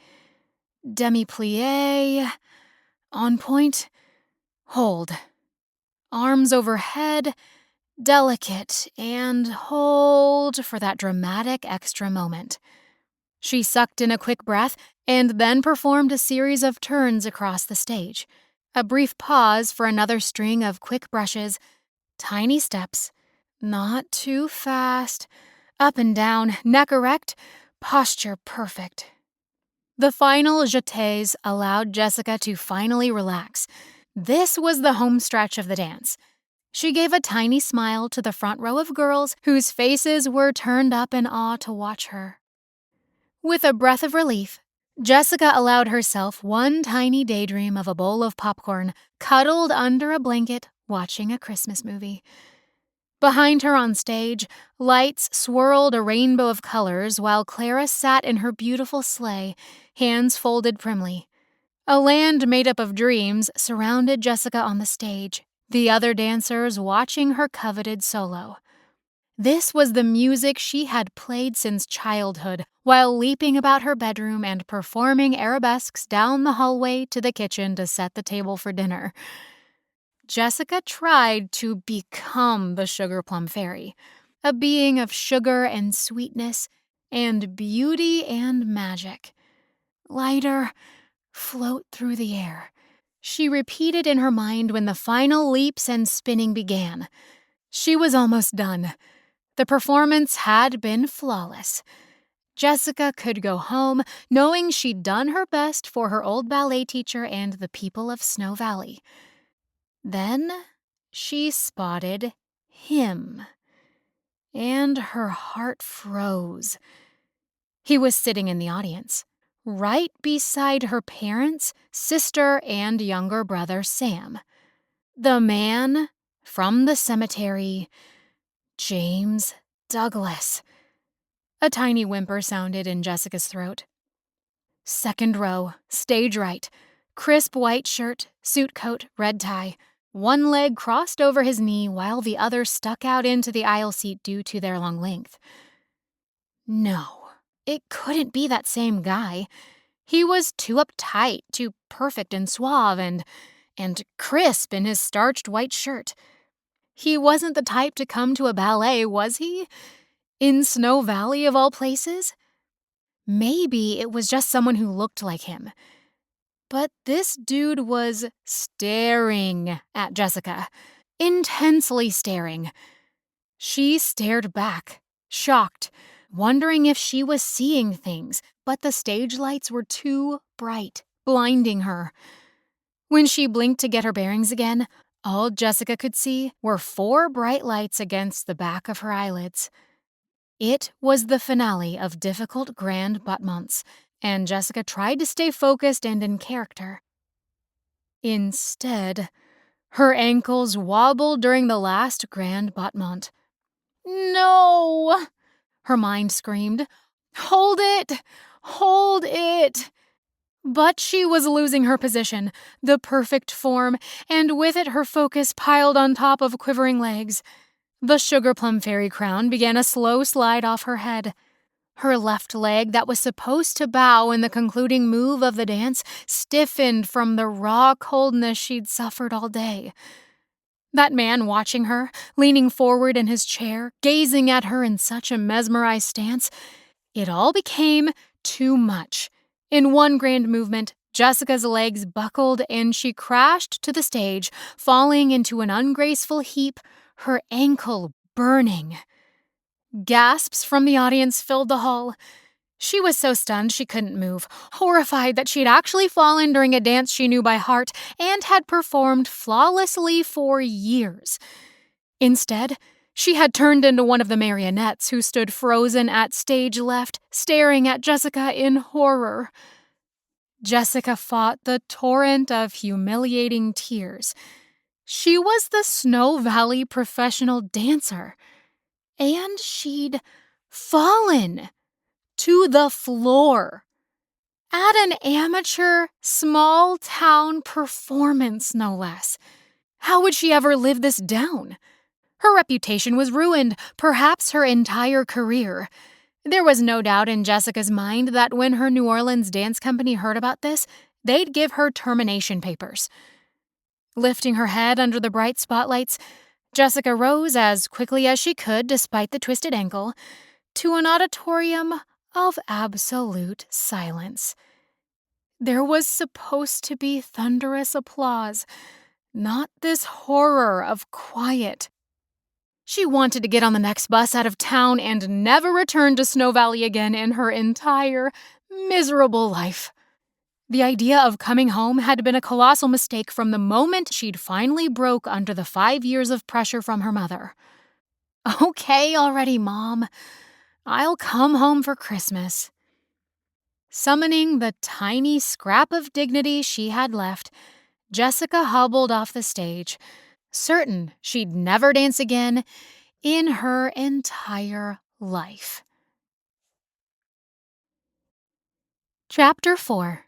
Demi-plie, on point, hold. Arms overhead, delicate, and hold for that dramatic extra moment. She sucked in a quick breath and then performed a series of turns across the stage. A brief pause for another string of quick brushes, tiny steps, not too fast, up and down, neck erect, posture perfect. The final jetés allowed Jessica to finally relax. This was the home stretch of the dance. She gave a tiny smile to the front row of girls whose faces were turned up in awe to watch her. With a breath of relief, Jessica allowed herself one tiny daydream of a bowl of popcorn, cuddled under a blanket, watching a Christmas movie. Behind her on stage, lights swirled a rainbow of colors while Clara sat in her beautiful sleigh, hands folded primly. A land made up of dreams surrounded Jessica on the stage, the other dancers watching her coveted solo. This was the music she had played since childhood, while leaping about her bedroom and performing arabesques down the hallway to the kitchen to set the table for dinner. Jessica tried to become the Sugar Plum Fairy, a being of sugar and sweetness and beauty and magic. lighter, float through the air. She repeated in her mind when the final leaps and spinning began. She was almost done. The performance had been flawless. Jessica could go home knowing she'd done her best for her old ballet teacher and the people of Snow Valley. Then she spotted him, and her heart froze. He was sitting in the audience, right beside her parents, sister, and younger brother Sam. The man from the cemetery, James Douglas. A tiny whimper sounded in Jessica's throat. Second row, stage right. Crisp white shirt, suit coat, red tie. One leg crossed over his knee while the other stuck out into the aisle seat due to their long length. No, it couldn't be that same guy. He was too uptight, too perfect and suave, and crisp in his starched white shirt. He wasn't the type to come to a ballet, was he? In Snow Valley, of all places? Maybe it was just someone who looked like him. But this dude was staring at Jessica. Intensely staring. She stared back, shocked, wondering if she was seeing things, but the stage lights were too bright, blinding her. When she blinked to get her bearings again, all Jessica could see were 4 bright lights against the back of her eyelids. It was the finale of difficult grand battements, and Jessica tried to stay focused and in character. Instead, her ankles wobbled during the last grand battement. "No!" her mind screamed. "Hold it! Hold it!" But she was losing her position, the perfect form, and with it her focus piled on top of quivering legs. The sugar plum fairy crown began a slow slide off her head. Her left leg that was supposed to bow in the concluding move of the dance stiffened from the raw coldness she'd suffered all day. That man watching her, leaning forward in his chair, gazing at her in such a mesmerized stance, it all became too much. In one grand movement, Jessica's legs buckled and she crashed to the stage, falling into an ungraceful heap, her ankle burning. Gasps from the audience filled the hall. She was so stunned she couldn't move, horrified that she'd actually fallen during a dance she knew by heart and had performed flawlessly for years. Instead, she had turned into one of the marionettes who stood frozen at stage left, staring at Jessica in horror. Jessica fought the torrent of humiliating tears. She was the Snow Valley professional dancer, and she'd fallen to the floor at an amateur, small-town performance, no less. How would she ever live this down? Her reputation was ruined, perhaps her entire career. There was no doubt in Jessica's mind that when her New Orleans dance company heard about this, they'd give her termination papers. Lifting her head under the bright spotlights, Jessica rose as quickly as she could despite the twisted ankle, to an auditorium of absolute silence. There was supposed to be thunderous applause, not this horror of quiet. She wanted to get on the next bus out of town and never return to Snow Valley again in her entire miserable life. The idea of coming home had been a colossal mistake from the moment she'd finally broke under the 5 years of pressure from her mother. "Okay already, Mom. I'll come home for Christmas." Summoning the tiny scrap of dignity she had left, Jessica hobbled off the stage, certain she'd never dance again in her entire life. Chapter 4.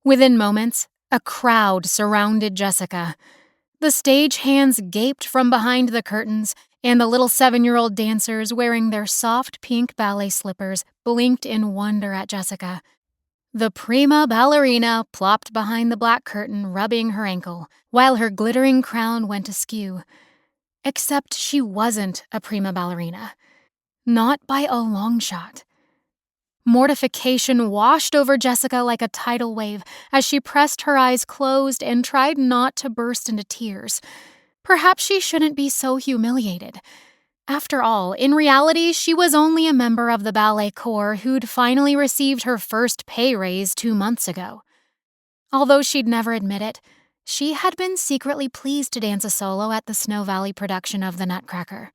Within moments, a crowd surrounded Jessica. The stage hands gaped from behind the curtains, and the little 7-year-old dancers wearing their soft pink ballet slippers blinked in wonder at Jessica. The prima ballerina plopped behind the black curtain, rubbing her ankle, while her glittering crown went askew. Except she wasn't a prima ballerina. Not by a long shot. Mortification washed over Jessica like a tidal wave as she pressed her eyes closed and tried not to burst into tears. Perhaps she shouldn't be so humiliated. After all, in reality, she was only a member of the ballet corps who'd finally received her first pay raise 2 months ago. Although she'd never admit it, she had been secretly pleased to dance a solo at the Snow Valley production of The Nutcracker.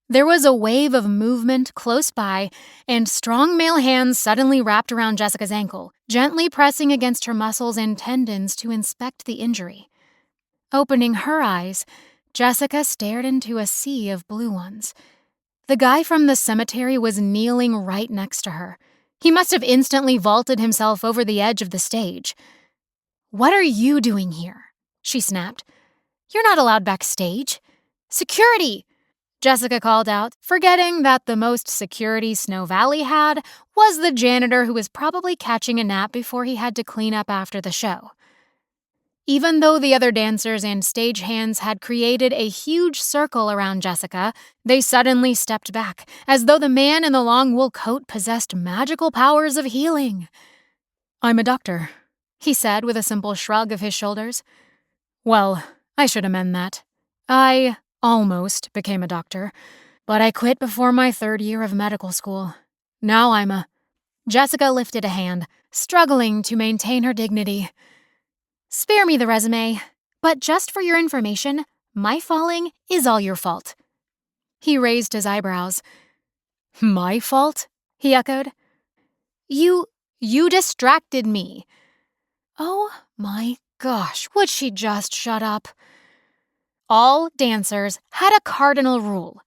There was a wave of movement close by, and strong male hands suddenly wrapped around Jessica's ankle, gently pressing against her muscles and tendons to inspect the injury. Opening her eyes, Jessica stared into a sea of blue ones. The guy from the cemetery was kneeling right next to her. He must have instantly vaulted himself over the edge of the stage. "What are you doing here?" she snapped. "You're not allowed backstage." "Security!" Jessica called out, forgetting that the most security Snow Valley had was the janitor who was probably catching a nap before he had to clean up after the show. Even though the other dancers and stagehands had created a huge circle around Jessica, they suddenly stepped back, as though the man in the long wool coat possessed magical powers of healing. "I'm a doctor," he said with a simple shrug of his shoulders. "Well, I should amend that. I almost became a doctor, but I quit before my 3rd year of medical school. Now I'm a—" Jessica lifted a hand, struggling to maintain her dignity. "Spare me the resume, but just for your information, my falling is all your fault." He raised his eyebrows. "My fault?" he echoed. You distracted me." Oh my gosh, would she just shut up? All dancers had a cardinal rule.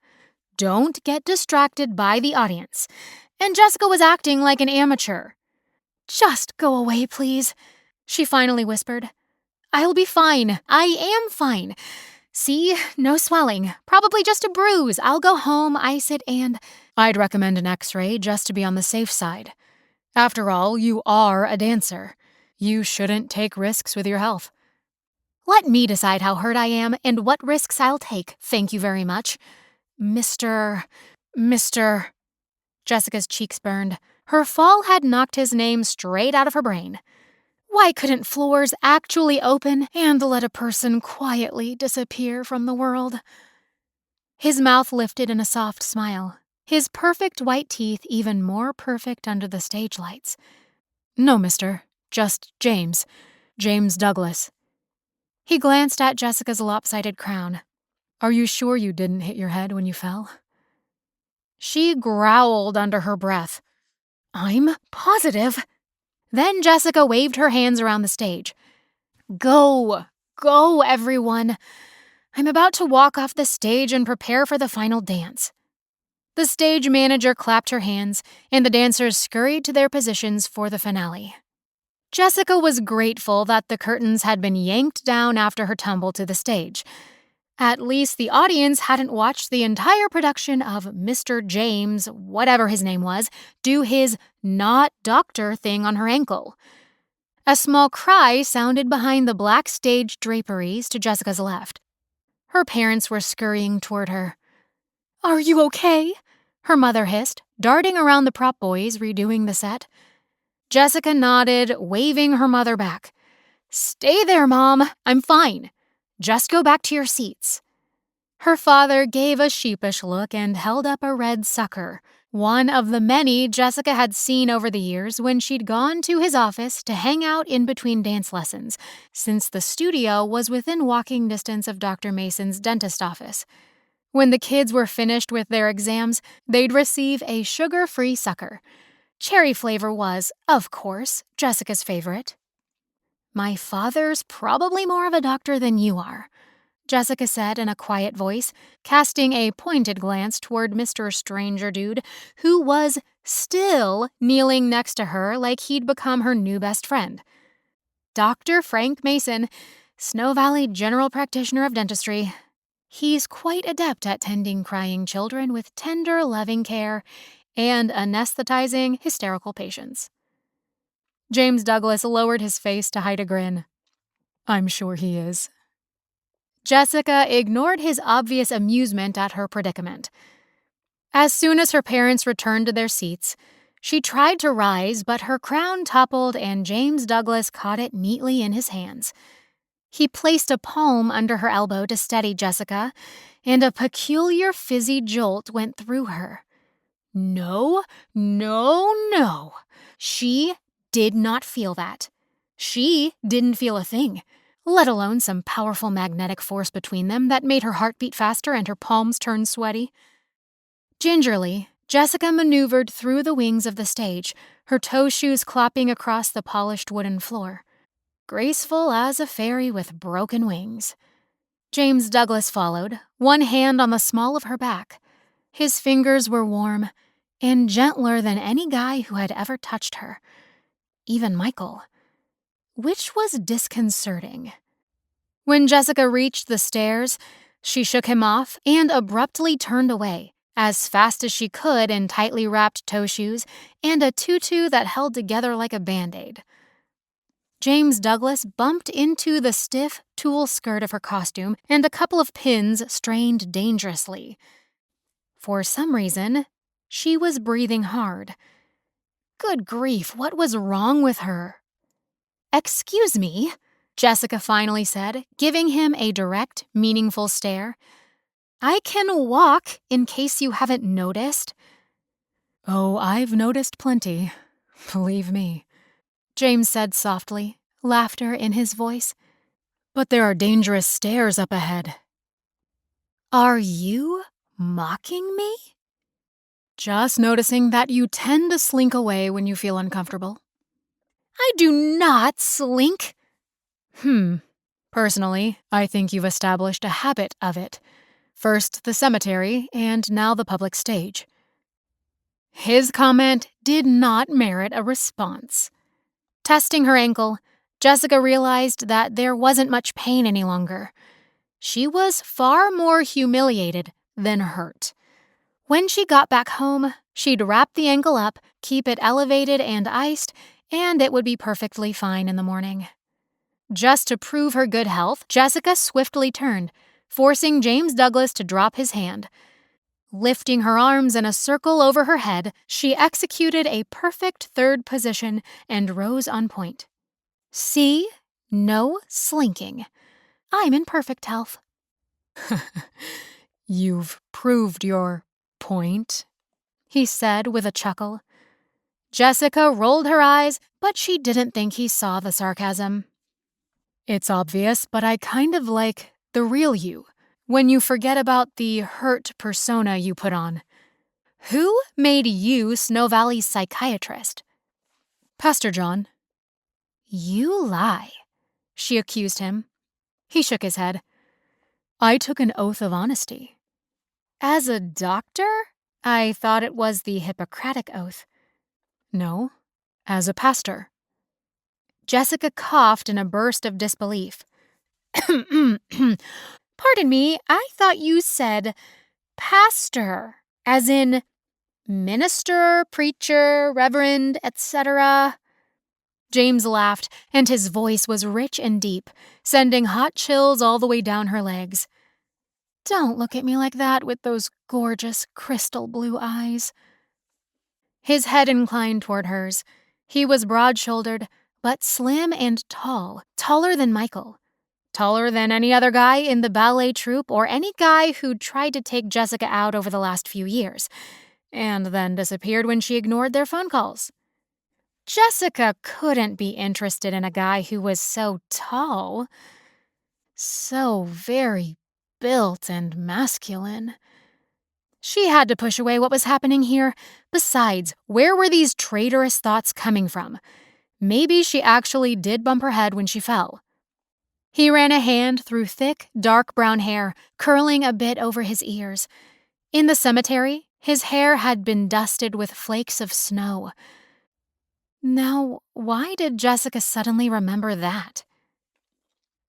Don't get distracted by the audience. And Jessica was acting like an amateur. "Just go away, please," she finally whispered. "I'll be fine. I am fine. See, no swelling. Probably just a bruise. I'll go home, ice it, and—" "I'd recommend an x-ray just to be on the safe side. After all, you are a dancer. You shouldn't take risks with your health." "Let me decide how hurt I am and what risks I'll take, thank you very much. Mr. Jessica's cheeks burned. Her fall had knocked his name straight out of her brain. Why couldn't floors actually open and let a person quietly disappear from the world? His mouth lifted in a soft smile, his perfect white teeth even more perfect under the stage lights. "No, mister. Just James. James Douglas." He glanced at Jessica's lopsided crown. "Are you sure you didn't hit your head when you fell?" She growled under her breath. "I'm positive." Then Jessica waved her hands around the stage. Go, everyone. I'm about to walk off the stage and prepare for the final dance." The stage manager clapped her hands, and the dancers scurried to their positions for the finale. Jessica was grateful that the curtains had been yanked down after her tumble to the stage. At least the audience hadn't watched the entire production of Mr. James, whatever his name was, do his not doctor thing on her ankle. A small cry sounded behind the black stage draperies to Jessica's left. Her parents were scurrying toward her. "Are you okay?" her mother hissed, darting around the prop boys redoing the set. Jessica nodded, waving her mother back. "Stay there, Mom. I'm fine. Just go back to your seats." Her father gave a sheepish look and held up a red sucker, one of the many Jessica had seen over the years when she'd gone to his office to hang out in between dance lessons, since the studio was within walking distance of Dr. Mason's dentist office. When the kids were finished with their exams, they'd receive a sugar-free sucker. Cherry flavor was, of course, Jessica's favorite. "My father's probably more of a doctor than you are," Jessica said in a quiet voice, casting a pointed glance toward Mr. Stranger Dude, who was still kneeling next to her like he'd become her new best friend. "Dr. Frank Mason, Snow Valley General Practitioner of Dentistry. He's quite adept at tending crying children with tender, loving care and anesthetizing hysterical patients." James Douglas lowered his face to hide a grin. "I'm sure he is." Jessica ignored his obvious amusement at her predicament. As soon as her parents returned to their seats, She tried to rise, but her crown toppled and James Douglas caught it neatly in his hands. He placed a palm under her elbow to steady Jessica, and a peculiar fizzy jolt went through her. No, no, no. She did not feel that. She didn't feel a thing, let alone some powerful magnetic force between them that made her heart beat faster and her palms turn sweaty. Gingerly, Jessica maneuvered through the wings of the stage, her toe shoes clopping across the polished wooden floor. Graceful as a fairy with broken wings. James Douglas followed, one hand on the small of her back. His fingers were warm and gentler than any guy who had ever touched her, even Michael, which was disconcerting. When Jessica reached the stairs, she shook him off and abruptly turned away, as fast as she could in tightly wrapped toe shoes and a tutu that held together like a Band-Aid. James Douglas bumped into the stiff tulle skirt of her costume, and a couple of pins strained dangerously. For some reason, she was breathing hard. Good grief, what was wrong with her? "Excuse me," Jessica finally said, giving him a direct, meaningful stare. "I can walk, in case you haven't noticed." "Oh, I've noticed plenty, believe me," James said softly, laughter in his voice. "But there are dangerous stairs up ahead." "Are you mocking me?" "Just noticing that you tend to slink away when you feel uncomfortable." "I do not slink." Personally, I think you've established a habit of it. First the cemetery, and now the public stage." His comment did not merit a response. Testing her ankle, Jessica realized that there wasn't much pain any longer. She was far more humiliated than hurt. When she got back home, she'd wrap the ankle up, keep it elevated and iced, and it would be perfectly fine in the morning. Just to prove her good health, Jessica swiftly turned, forcing James Douglas to drop his hand. Lifting her arms in a circle over her head, she executed a perfect third position and rose on point. "See? No slinking. I'm in perfect health." "You've proved your point," he said with a chuckle. Jessica rolled her eyes, but she didn't think he saw the sarcasm. "It's obvious, but I kind of like the real you, when you forget about the hurt persona you put on." "Who made you Snow Valley's psychiatrist?" "Pastor John." "You lie," she accused him. He shook his head. "I took an oath of honesty." "As a doctor? I thought it was the Hippocratic Oath." "No, as a pastor." Jessica coughed in a burst of disbelief. "Pardon me, I thought you said pastor, as in minister, preacher, reverend, etc." James laughed, and his voice was rich and deep, sending hot chills all the way down her legs. "Don't look at me like that with those gorgeous crystal blue eyes." His head inclined toward hers. He was broad-shouldered, but slim and tall, taller than Michael. Taller than any other guy in the ballet troupe or any guy who'd tried to take Jessica out over the last few years, and then disappeared when she ignored their phone calls. Jessica couldn't be interested in a guy who was so tall. So very built and masculine. She had to push away what was happening here. Besides, where were these traitorous thoughts coming from? Maybe she actually did bump her head when she fell. He ran a hand through thick, dark brown hair, curling a bit over his ears. In the cemetery, his hair had been dusted with flakes of snow. Now, why did Jessica suddenly remember that?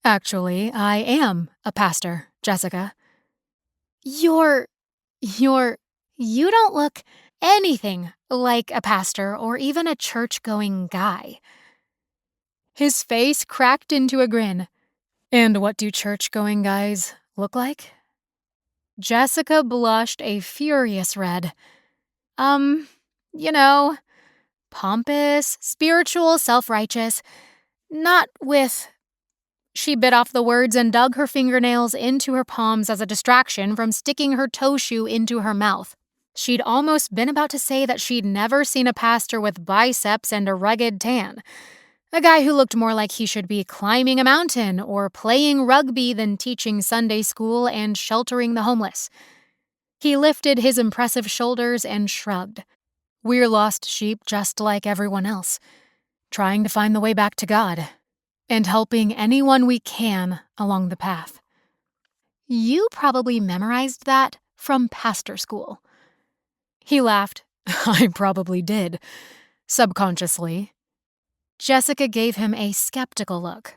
"Actually, I am a pastor, Jessica." You don't look anything like a pastor or even a church-going guy." His face cracked into a grin. "And what do church-going guys look like?" Jessica blushed a furious red. You know, Pompous, spiritual, self-righteous. Not with... She bit off the words and dug her fingernails into her palms as a distraction from sticking her toe shoe into her mouth. She'd almost been about to say that she'd never seen a pastor with biceps and a rugged tan. A guy who looked more like he should be climbing a mountain or playing rugby than teaching Sunday school and sheltering the homeless. He lifted his impressive shoulders and shrugged. We're lost sheep just like everyone else, trying to find the way back to God, and helping anyone we can along the path. You probably memorized that from pastor school. He laughed. I probably did, subconsciously. Jessica gave him a skeptical look.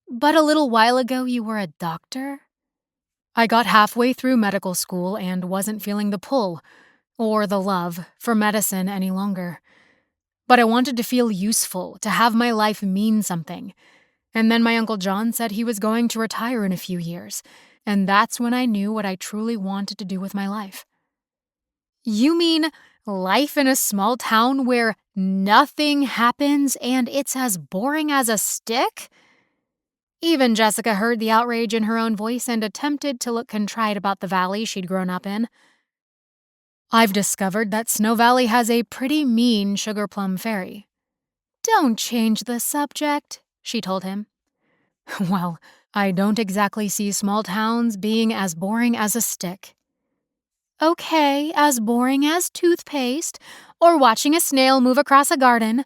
But a little while ago you were a doctor? I got halfway through medical school and wasn't feeling the pull, or the love, for medicine any longer. But I wanted to feel useful, to have my life mean something. And then my Uncle John said he was going to retire in a few years, and that's when I knew what I truly wanted to do with my life. You mean life in a small town where nothing happens and it's as boring as a stick? Even Jessica heard the outrage in her own voice and attempted to look contrite about the valley she'd grown up in. I've discovered that Snow Valley has a pretty mean sugar plum fairy. Don't change the subject, she told him. Well, I don't exactly see small towns being as boring as a stick. Okay, as boring as toothpaste, or watching a snail move across a garden.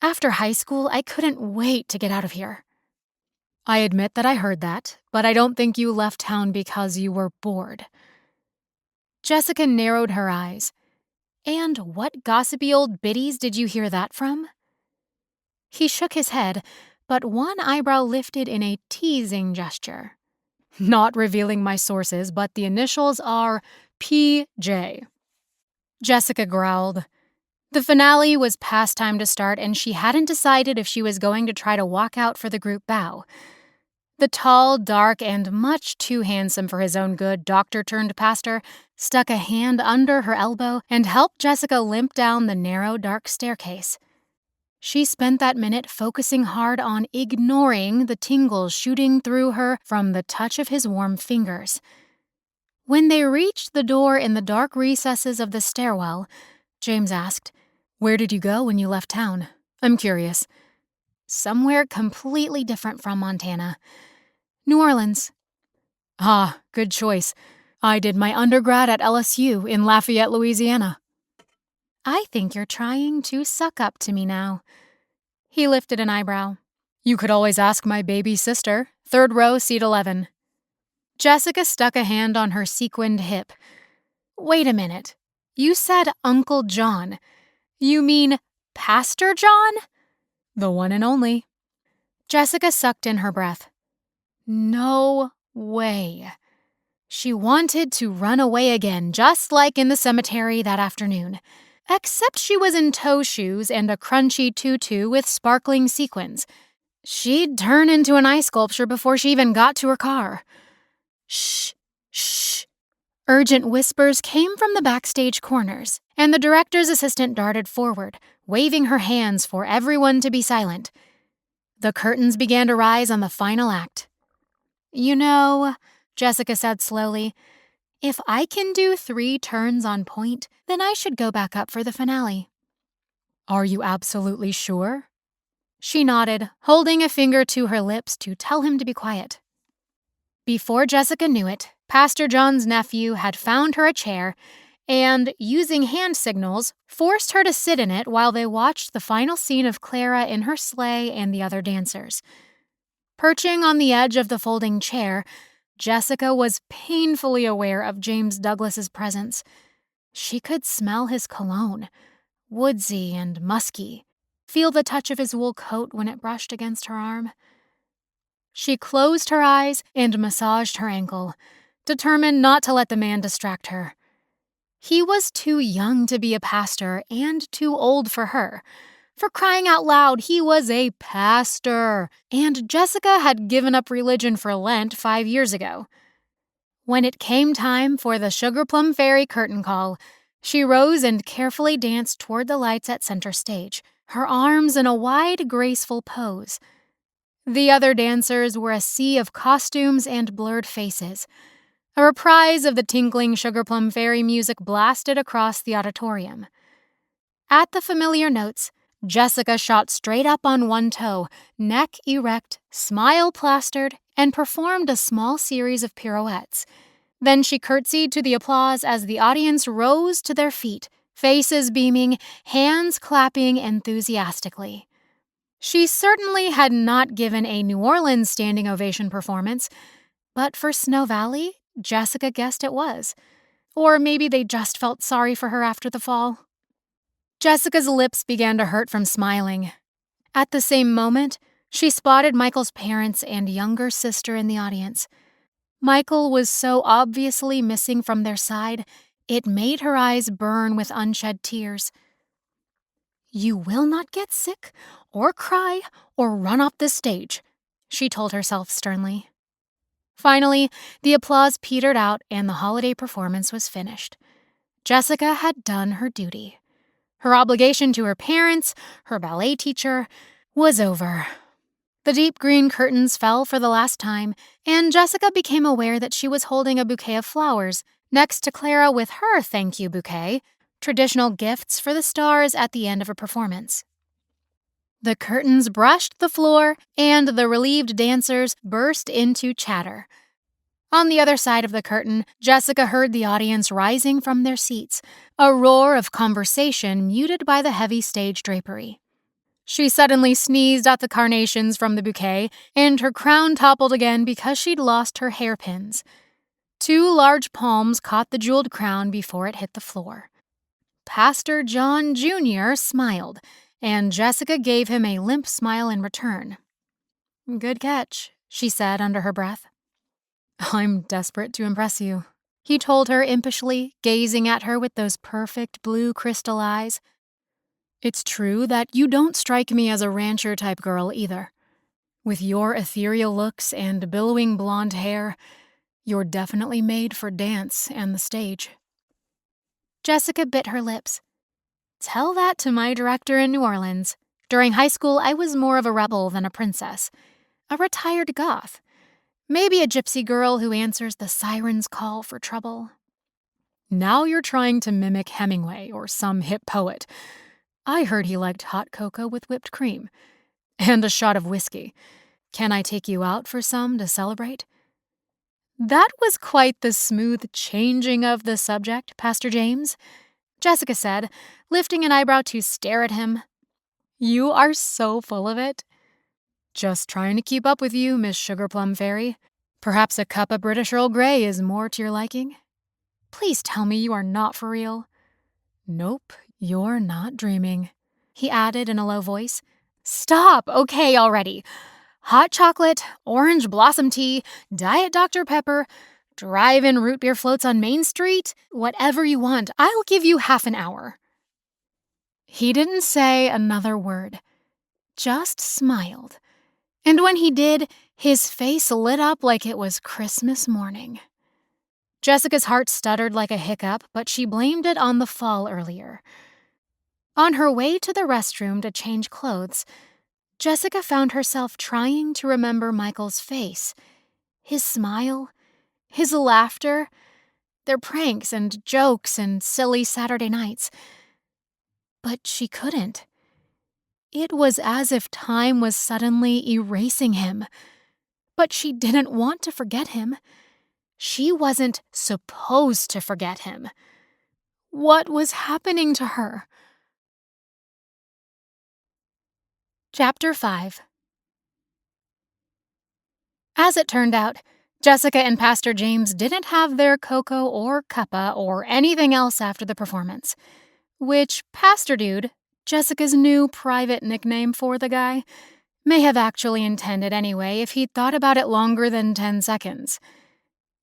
After high school, I couldn't wait to get out of here. I admit that I heard that, but I don't think you left town because you were bored. Jessica narrowed her eyes. And what gossipy old biddies did you hear that from? He shook his head, but one eyebrow lifted in a teasing gesture. Not revealing my sources, but the initials are PJ. Jessica growled. The finale was past time to start, and she hadn't decided if she was going to try to walk out for the group bow. The tall, dark, and much too handsome for his own good doctor-turned-pastor stuck a hand under her elbow and helped Jessica limp down the narrow, dark staircase. She spent that minute focusing hard on ignoring the tingles shooting through her from the touch of his warm fingers. When they reached the door in the dark recesses of the stairwell, James asked, "Where did you go when you left town? I'm curious." "Somewhere completely different from Montana. New Orleans." "Ah, good choice. I did my undergrad at LSU in Lafayette, Louisiana." "I think you're trying to suck up to me now." He lifted an eyebrow. "You could always ask my baby sister, 3rd row, seat 11. Jessica stuck a hand on her sequined hip. "Wait a minute. You said Uncle John. You mean Pastor John?" "The one and only." Jessica sucked in her breath. No way. She wanted to run away again, just like in the cemetery that afternoon. Except she was in toe shoes and a crunchy tutu with sparkling sequins. She'd turn into an ice sculpture before she even got to her car. Shh, shh. Urgent whispers came from the backstage corners, and the director's assistant darted forward, waving her hands for everyone to be silent. The curtains began to rise on the final act. "You know," Jessica said slowly, "if I can do 3 turns on point, then I should go back up for the finale." "Are you absolutely sure?" She nodded, holding a finger to her lips to tell him to be quiet. Before Jessica knew it, Pastor John's nephew had found her a chair and, using hand signals, forced her to sit in it while they watched the final scene of Clara in her sleigh and the other dancers. Perching on the edge of the folding chair, Jessica was painfully aware of James Douglas's presence. She could smell his cologne, woodsy and musky, feel the touch of his wool coat when it brushed against her arm. She closed her eyes and massaged her ankle, determined not to let the man distract her. He was too young to be a pastor and too old for her. For crying out loud, he was a pastor, and Jessica had given up religion for Lent 5 years ago. When it came time for the Sugar Plum Fairy curtain call, She rose and carefully danced toward the lights at center stage, her arms in a wide, graceful pose. The other dancers were a sea of costumes and blurred faces. A reprise of the tinkling Sugar Plum Fairy music blasted across the auditorium. At the familiar notes, Jessica shot straight up on one toe, neck erect, smile plastered, and performed a small series of pirouettes. Then she curtsied to the applause as the audience rose to their feet, faces beaming, hands clapping enthusiastically. She certainly had not given a New Orleans standing ovation performance, but for Snow Valley, Jessica guessed it was. Or maybe they just felt sorry for her after the fall. Jessica's lips began to hurt from smiling. At the same moment, she spotted Michael's parents and younger sister in the audience. Michael was so obviously missing from their side, it made her eyes burn with unshed tears. "You will not get sick, or cry, or run off this stage," she told herself sternly. Finally, the applause petered out and the holiday performance was finished. Jessica had done her duty. Her obligation to her parents, her ballet teacher, was over. The deep green curtains fell for the last time, and Jessica became aware that she was holding a bouquet of flowers next to Clara with her thank you bouquet, traditional gifts for the stars at the end of a performance. The curtains brushed the floor, and the relieved dancers burst into chatter. On the other side of the curtain, Jessica heard the audience rising from their seats, a roar of conversation muted by the heavy stage drapery. She suddenly sneezed at the carnations from the bouquet, and her crown toppled again because she'd lost her hairpins. 2 large palms caught the jeweled crown before it hit the floor. Pastor John Jr. smiled, and Jessica gave him a limp smile in return. "Good catch," she said under her breath. "I'm desperate to impress you," he told her impishly, gazing at her with those perfect blue crystal eyes. "It's true that you don't strike me as a rancher-type girl either. With your ethereal looks and billowing blonde hair, you're definitely made for dance and the stage." Jessica bit her lips. "Tell that to my director in New Orleans. During high school, I was more of a rebel than a princess. A retired goth. Maybe a gypsy girl who answers the siren's call for trouble." "Now you're trying to mimic Hemingway or some hip poet. I heard he liked hot cocoa with whipped cream. And a shot of whiskey. Can I take you out for some to celebrate?" "That was quite the smooth changing of the subject, Pastor James," Jessica said, lifting an eyebrow to stare at him. "You are so full of it." "Just trying to keep up with you, Miss Sugar Plum Fairy. Perhaps a cup of British Earl Grey is more to your liking?" "Please tell me you are not for real." "Nope, you're not dreaming," he added in a low voice. "Stop, okay, already. Hot chocolate, orange blossom tea, Diet Dr. Pepper, drive-in root beer floats on Main Street, whatever you want. I'll give you half an hour." He didn't say another word, just smiled. And when he did, his face lit up like it was Christmas morning. Jessica's heart stuttered like a hiccup, but she blamed it on the fall earlier. On her way to the restroom to change clothes, Jessica found herself trying to remember Michael's face, his smile, his laughter, their pranks and jokes and silly Saturday nights. But she couldn't. It was as if time was suddenly erasing him. But she didn't want to forget him. She wasn't supposed to forget him. What was happening to her? Chapter 5. As it turned out, Jessica and Pastor James didn't have their cocoa or cuppa or anything else after the performance, which Pastor Dude, Jessica's new private nickname for the guy, may have actually intended anyway if he'd thought about it longer than 10 seconds.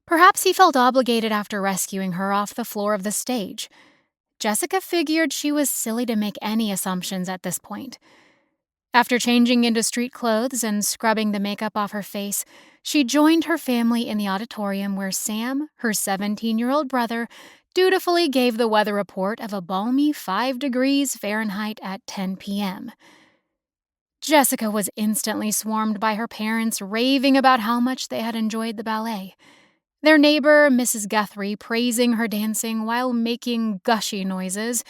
Perhaps he felt obligated after rescuing her off the floor of the stage. Jessica figured she was silly to make any assumptions at this point. After changing into street clothes and scrubbing the makeup off her face, she joined her family in the auditorium where Sam, her 17-year-old brother, dutifully gave the weather report of a balmy 5 degrees Fahrenheit at 10 p.m. Jessica was instantly swarmed by her parents raving about how much they had enjoyed the ballet. Their neighbor, Mrs. Guthrie, praising her dancing while making gushy noises,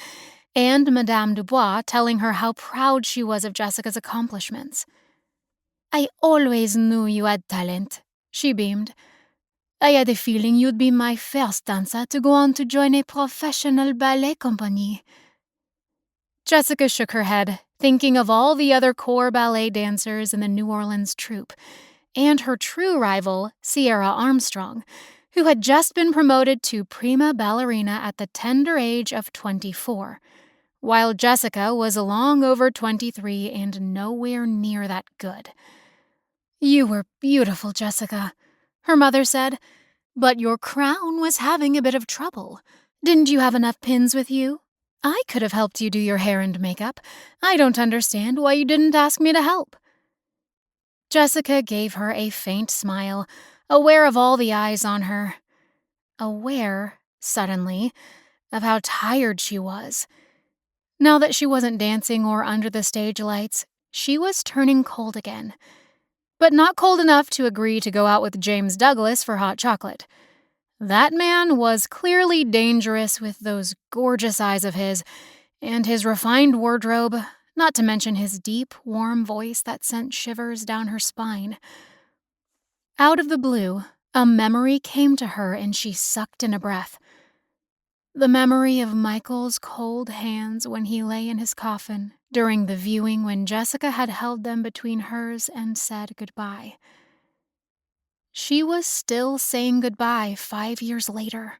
and Madame Dubois telling her how proud she was of Jessica's accomplishments. "I always knew you had talent," she beamed. "I had a feeling you'd be my first dancer to go on to join a professional ballet company." Jessica shook her head, thinking of all the other core ballet dancers in the New Orleans troupe, and her true rival, Sierra Armstrong, who had just been promoted to prima ballerina at the tender age of 24, while Jessica was long over 23 and nowhere near that good. "You were beautiful, Jessica," her mother said, "but your crown was having a bit of trouble. Didn't you have enough pins with you? I could have helped you do your hair and makeup. I don't understand why you didn't ask me to help." Jessica gave her a faint smile, aware of all the eyes on her. Aware, suddenly, of how tired she was. Now that she wasn't dancing or under the stage lights, she was turning cold again. But not cold enough to agree to go out with James Douglas for hot chocolate. That man was clearly dangerous with those gorgeous eyes of his, and his refined wardrobe, not to mention his deep, warm voice that sent shivers down her spine. Out of the blue, a memory came to her and she sucked in a breath. The memory of Michael's cold hands when he lay in his coffin during the viewing when Jessica had held them between hers and said goodbye. She was still saying goodbye 5 years later.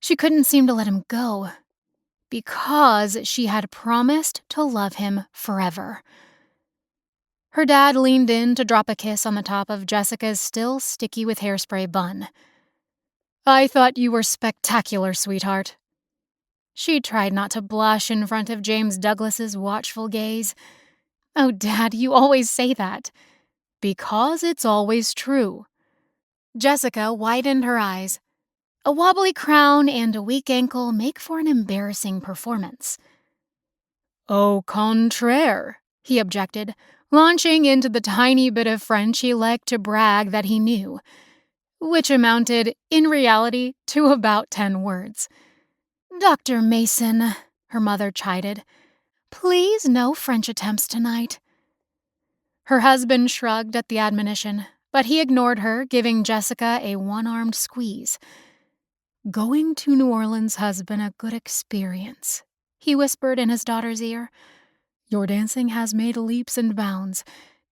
She couldn't seem to let him go, because she had promised to love him forever. Her dad leaned in to drop a kiss on the top of Jessica's still sticky with hairspray bun. "I thought you were spectacular, sweetheart." She tried not to blush in front of James Douglas's watchful gaze. "Oh, Dad, you always say that." "Because it's always true." Jessica widened her eyes. A wobbly crown and a weak ankle make for an embarrassing performance. "Au contraire," he objected, launching into the tiny bit of French he liked to brag that he knew, which amounted, in reality, to about 10 words. "Dr. Mason," her mother chided, "please no French attempts tonight." Her husband shrugged at the admonition, but he ignored her, giving Jessica a one-armed squeeze. "Going to New Orleans has been a good experience," he whispered in his daughter's ear. "Your dancing has made leaps and bounds.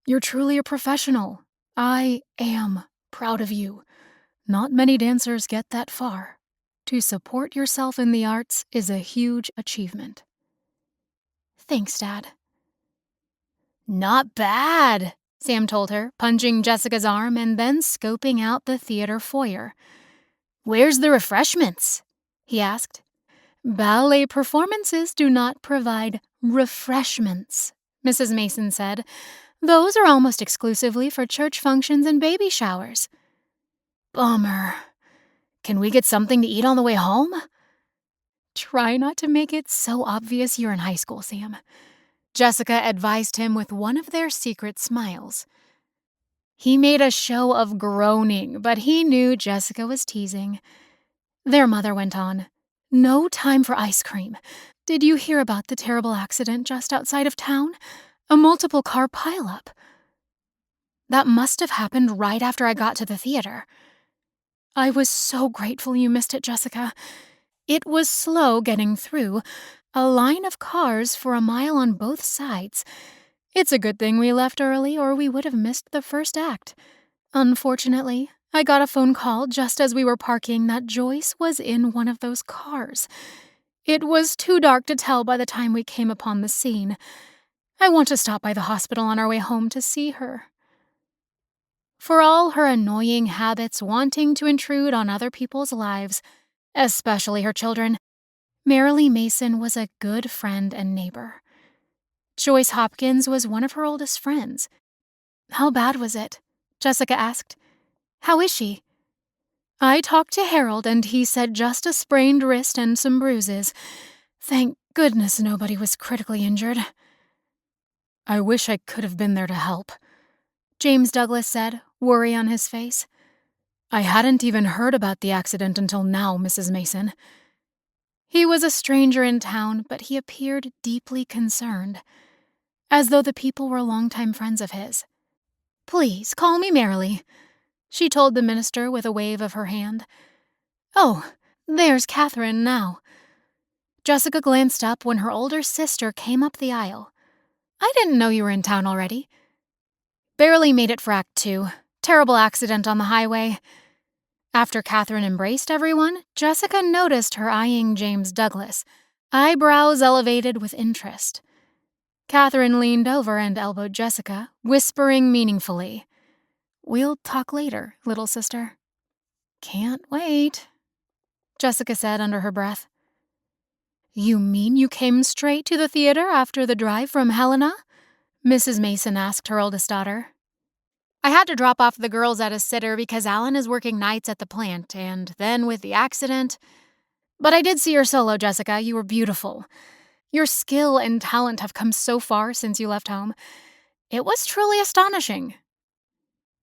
You're truly a professional. I am proud of you. Not many dancers get that far. To support yourself in the arts is a huge achievement." "Thanks, Dad." "Not bad," Sam told her, punching Jessica's arm and then scoping out the theater foyer. "Where's the refreshments?" he asked. "Ballet performances do not provide refreshments," Mrs. Mason said. "Those are almost exclusively for church functions and baby showers." "Bummer. Can we get something to eat on the way home?" "Try not to make it so obvious you're in high school, Sam," Jessica advised him with one of their secret smiles. He made a show of groaning, but he knew Jessica was teasing. Their mother went on. "No time for ice cream. Did you hear about the terrible accident just outside of town? A multiple-car pileup." "That must have happened right after I got to the theater." "I was so grateful you missed it, Jessica. It was slow getting through. A line of cars for a mile on both sides. It's a good thing we left early or we would have missed the first act. Unfortunately, I got a phone call just as we were parking that Joyce was in one of those cars. It was too dark to tell by the time we came upon the scene. I want to stop by the hospital on our way home to see her." For all her annoying habits wanting to intrude on other people's lives, especially her children, Marilee Mason was a good friend and neighbor. Joyce Hopkins was one of her oldest friends. "How bad was it?" Jessica asked. "How is she?" I talked to Harold, and he said just a sprained wrist and some bruises. Thank goodness nobody was critically injured. I wish I could have been there to help, James Douglas said, worry on his face. I hadn't even heard about the accident until now, Mrs. Mason. He was a stranger in town, but he appeared deeply concerned, as though the people were longtime friends of his. Please, call me Merrily, she told the minister with a wave of her hand. Oh, there's Catherine now. Jessica glanced up when her older sister came up the aisle. I didn't know you were in town already. Barely made it for Act 2. Terrible accident on the highway. After Catherine embraced everyone, Jessica noticed her eyeing James Douglas, eyebrows elevated with interest. Catherine leaned over and elbowed Jessica, whispering meaningfully, We'll talk later, little sister. Can't wait, Jessica said under her breath. You mean you came straight to the theater after the drive from Helena? Mrs. Mason asked her oldest daughter. I had to drop off the girls at a sitter because Alan is working nights at the plant, and then with the accident. But I did see your solo, Jessica. You were beautiful. Your skill and talent have come so far since you left home. It was truly astonishing.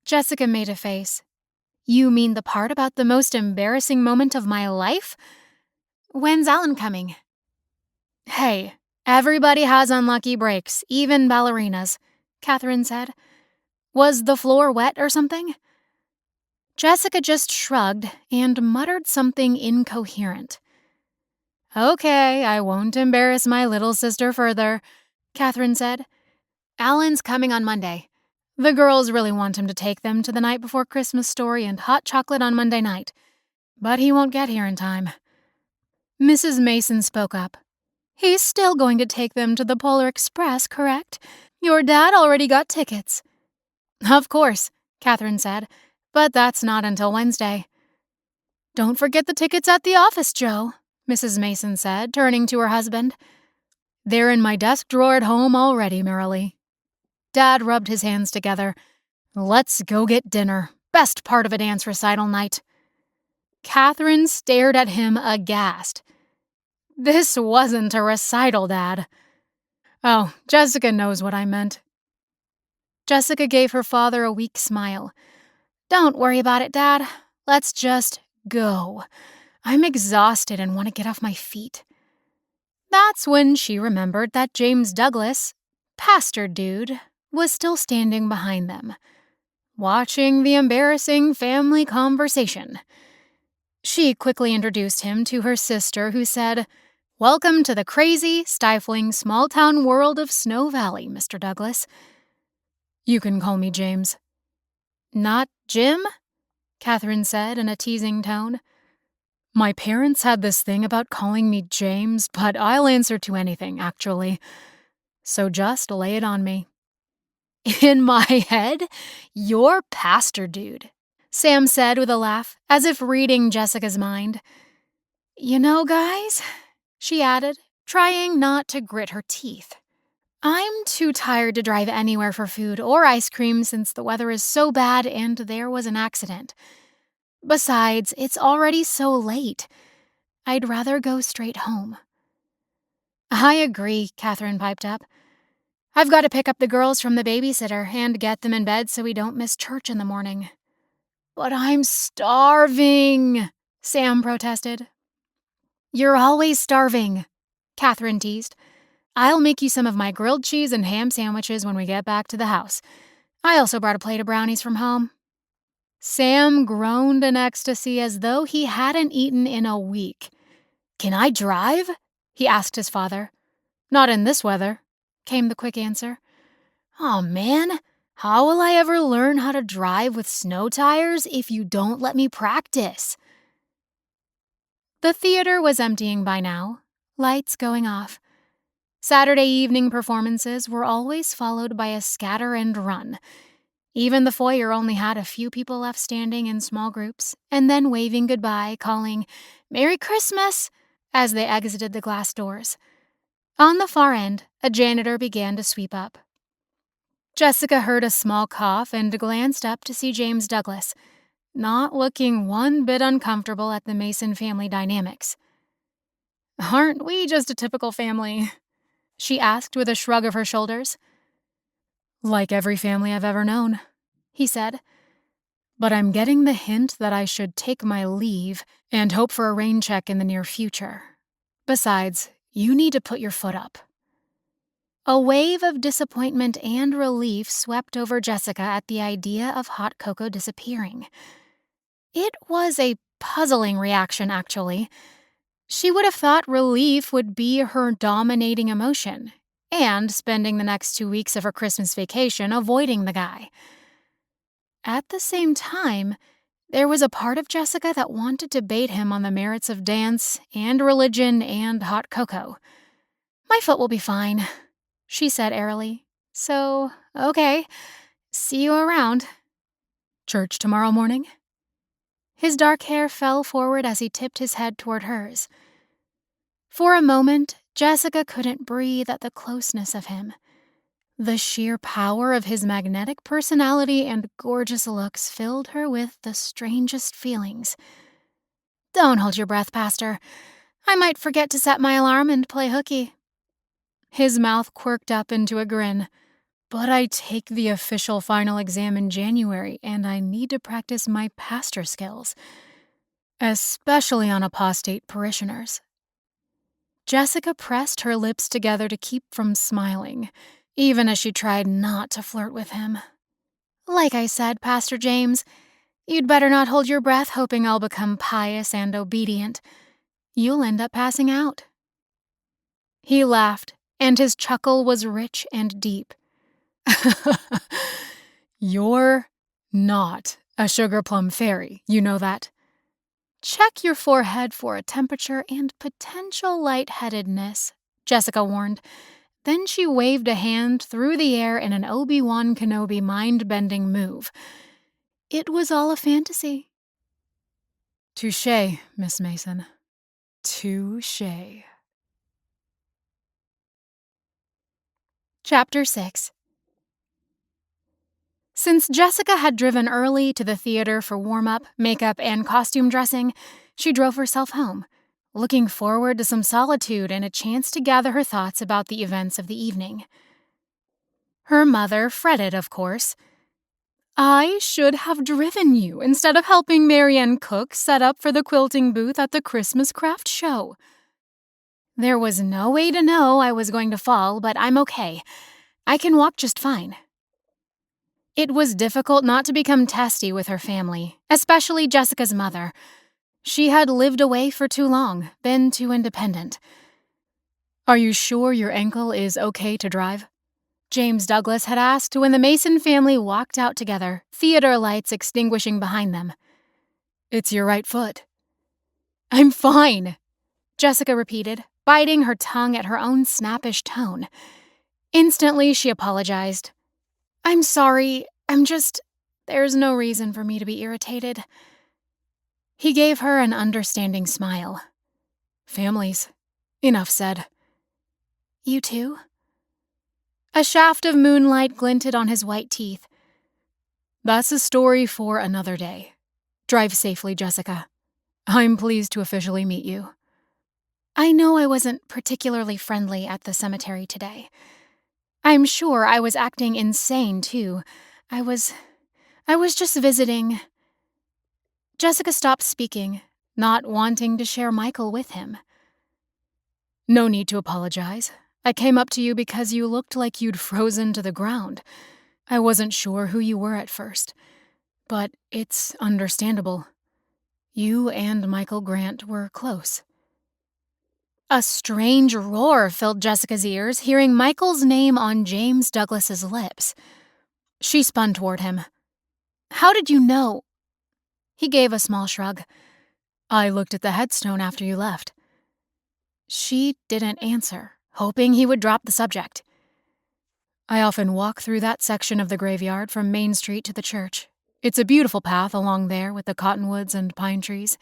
Jessica made a face. You mean the part about the most embarrassing moment of my life? When's Alan coming? Hey, everybody has unlucky breaks, even ballerinas, Catherine said. Was the floor wet or something? Jessica just shrugged and muttered something incoherent. Okay, I won't embarrass my little sister further, Catherine said. Alan's coming on Monday. The girls really want him to take them to the Night Before Christmas Story and hot chocolate on Monday night. But he won't get here in time. Mrs. Mason spoke up. He's still going to take them to the Polar Express, correct? Your dad already got tickets. Of course, Catherine said, but that's not until Wednesday. Don't forget the tickets at the office, Joe, Mrs. Mason said, turning to her husband. They're in my desk drawer at home already, Merrily. Dad rubbed his hands together. Let's go get dinner. Best part of a dance recital night. Catherine stared at him aghast. This wasn't a recital, Dad. Oh, Jessica knows what I meant. Jessica gave her father a weak smile. Don't worry about it, Dad. Let's just go. I'm exhausted and want to get off my feet. That's when she remembered that James Douglas, pastor dude, was still standing behind them, watching the embarrassing family conversation. She quickly introduced him to her sister, who said, Welcome to the crazy, stifling, small-town world of Snow Valley, Mr. Douglas. You can call me James. Not Jim? Catherine said in a teasing tone. My parents had this thing about calling me James, but I'll answer to anything, actually. So just lay it on me. In my head, you're pastor dude, Sam said with a laugh, as if reading Jessica's mind. You know, guys, she added, trying not to grit her teeth. I'm too tired to drive anywhere for food or ice cream since the weather is so bad and there was an accident. Besides, it's already so late. I'd rather go straight home. I agree, Catherine piped up. I've got to pick up the girls from the babysitter and get them in bed so we don't miss church in the morning. But I'm starving, Sam protested. You're always starving, Catherine teased. I'll make you some of my grilled cheese and ham sandwiches when we get back to the house. I also brought a plate of brownies from home. Sam groaned in ecstasy as though he hadn't eaten in a week. Can I drive? He asked his father. Not in this weather, came the quick answer. Oh, man, how will I ever learn how to drive with snow tires if you don't let me practice? The theater was emptying by now, lights going off. Saturday evening performances were always followed by a scatter and run. Even the foyer only had a few people left standing in small groups, and then waving goodbye, calling, Merry Christmas, as they exited the glass doors. On the far end, a janitor began to sweep up. Jessica heard a small cough and glanced up to see James Douglas. not looking one bit uncomfortable at the Mason family dynamics. "Aren't we just a typical family?" she asked with a shrug of her shoulders. "Like every family I've ever known," he said. "But I'm getting the hint that I should take my leave and hope for a rain check in the near future. Besides, you need to put your foot up." A wave of disappointment and relief swept over Jessica at the idea of hot cocoa disappearing. It was a puzzling reaction, actually. She would have thought relief would be her dominating emotion, and spending the next 2 weeks of her Christmas vacation avoiding the guy. At the same time, there was a part of Jessica that wanted to bait him on the merits of dance and religion and hot cocoa. "My foot will be fine," she said airily. "So, okay, see you around." "Church tomorrow morning?" His dark hair fell forward as he tipped his head toward hers. For a moment, Jessica couldn't breathe at the closeness of him. The sheer power of his magnetic personality and gorgeous looks filled her with the strangest feelings. "Don't hold your breath, Pastor. I might forget to set my alarm and play hooky." His mouth quirked up into a grin. "But I take the official final exam in January, and I need to practice my pastor skills, especially on apostate parishioners." Jessica pressed her lips together to keep from smiling, even as she tried not to flirt with him. "Like I said, Pastor James, you'd better not hold your breath hoping I'll become pious and obedient. You'll end up passing out." He laughed, and his chuckle was rich and deep. "You're not a sugar plum fairy, you know that. Check your forehead for a temperature and potential lightheadedness," Jessica warned. Then she waved a hand through the air in an Obi-Wan Kenobi mind-bending move. It was all a fantasy. "Touché, Miss Mason. Touché." Chapter 6. Since Jessica had driven early to the theater for warm-up, makeup, and costume dressing, she drove herself home, looking forward to some solitude and a chance to gather her thoughts about the events of the evening. Her mother fretted, of course. "I should have driven you instead of helping Marianne Cook set up for the quilting booth at the Christmas craft show." "There was no way to know I was going to fall, but I'm okay. I can walk just fine." It was difficult not to become testy with her family, especially Jessica's mother. She had lived away for too long, been too independent. "Are you sure your ankle is okay to drive?" James Douglas had asked when the Mason family walked out together, theater lights extinguishing behind them. "It's your right foot." "I'm fine," Jessica repeated, biting her tongue at her own snappish tone. Instantly, she apologized. "I'm sorry, there's no reason for me to be irritated." He gave her an understanding smile. "Families. Enough said." "You too?" A shaft of moonlight glinted on his white teeth. "That's a story for another day. Drive safely, Jessica. I'm pleased to officially meet you." "I know I wasn't particularly friendly at the cemetery today. I'm sure I was acting insane, too. I was just visiting." Jessica stopped speaking, not wanting to share Michael with him. "No need to apologize. I came up to you because you looked like you'd frozen to the ground. I wasn't sure who you were at first, but it's understandable. You and Michael Grant were close." A strange roar filled Jessica's ears, hearing Michael's name on James Douglas's lips. She spun toward him. "How did you know?" He gave a small shrug. "I looked at the headstone after you left." She didn't answer, hoping he would drop the subject. "I often walk through that section of the graveyard from Main Street to the church. It's a beautiful path along there with the cottonwoods and pine trees."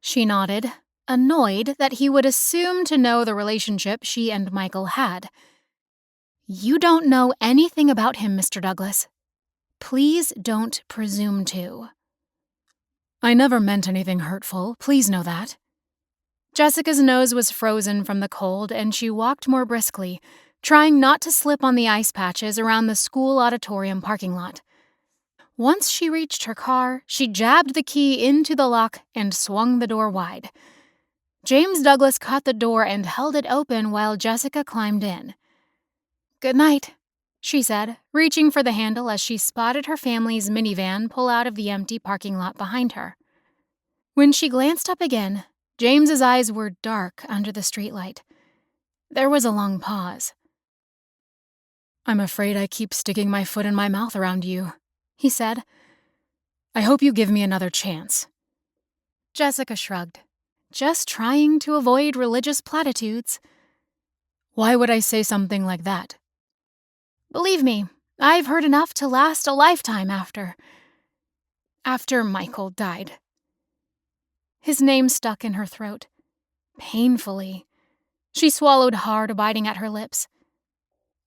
She nodded, annoyed that he would assume to know the relationship she and Michael had. "You don't know anything about him, Mr. Douglas. Please don't presume to." I never meant anything hurtful, please know that. Jessica's nose was frozen from the cold, and she walked more briskly, trying not to slip on the ice patches around the school auditorium parking lot. Once she reached her car, she jabbed the key into the lock and swung the door wide. James Douglas caught the door and held it open while Jessica climbed in. "Good night," she said, reaching for the handle as she spotted her family's minivan pull out of the empty parking lot behind her. When she glanced up again, James's eyes were dark under the streetlight. There was a long pause. "I'm afraid I keep sticking my foot in my mouth around you," he said. "I hope you give me another chance." Jessica shrugged. "Just trying to avoid religious platitudes." "Why would I say something like that?" "Believe me, I've heard enough to last a lifetime after Michael died." His name stuck in her throat. Painfully. She swallowed hard, biting at her lips.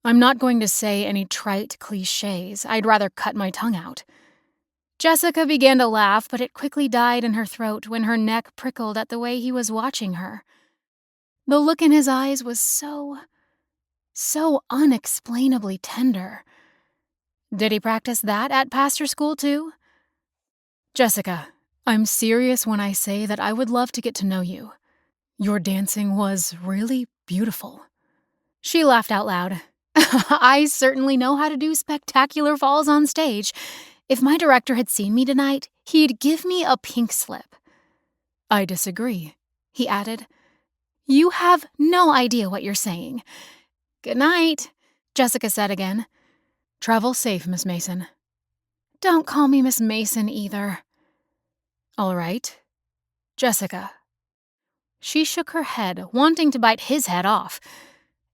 "I'm not going to say any trite cliches. I'd rather cut my tongue out." Jessica began to laugh, but it quickly died in her throat when her neck prickled at the way he was watching her. The look in his eyes was so unexplainably tender. Did he practice that at pastor school too? "Jessica, I'm serious when I say that I would love to get to know you. Your dancing was really beautiful." She laughed out loud. "I certainly know how to do spectacular falls on stage. If my director had seen me tonight, he'd give me a pink slip." "I disagree," he added. "You have no idea what you're saying." "Good night," Jessica said again. "Travel safe, Miss Mason." "Don't call me Miss Mason either." "All right. Jessica." She shook her head, wanting to bite his head off.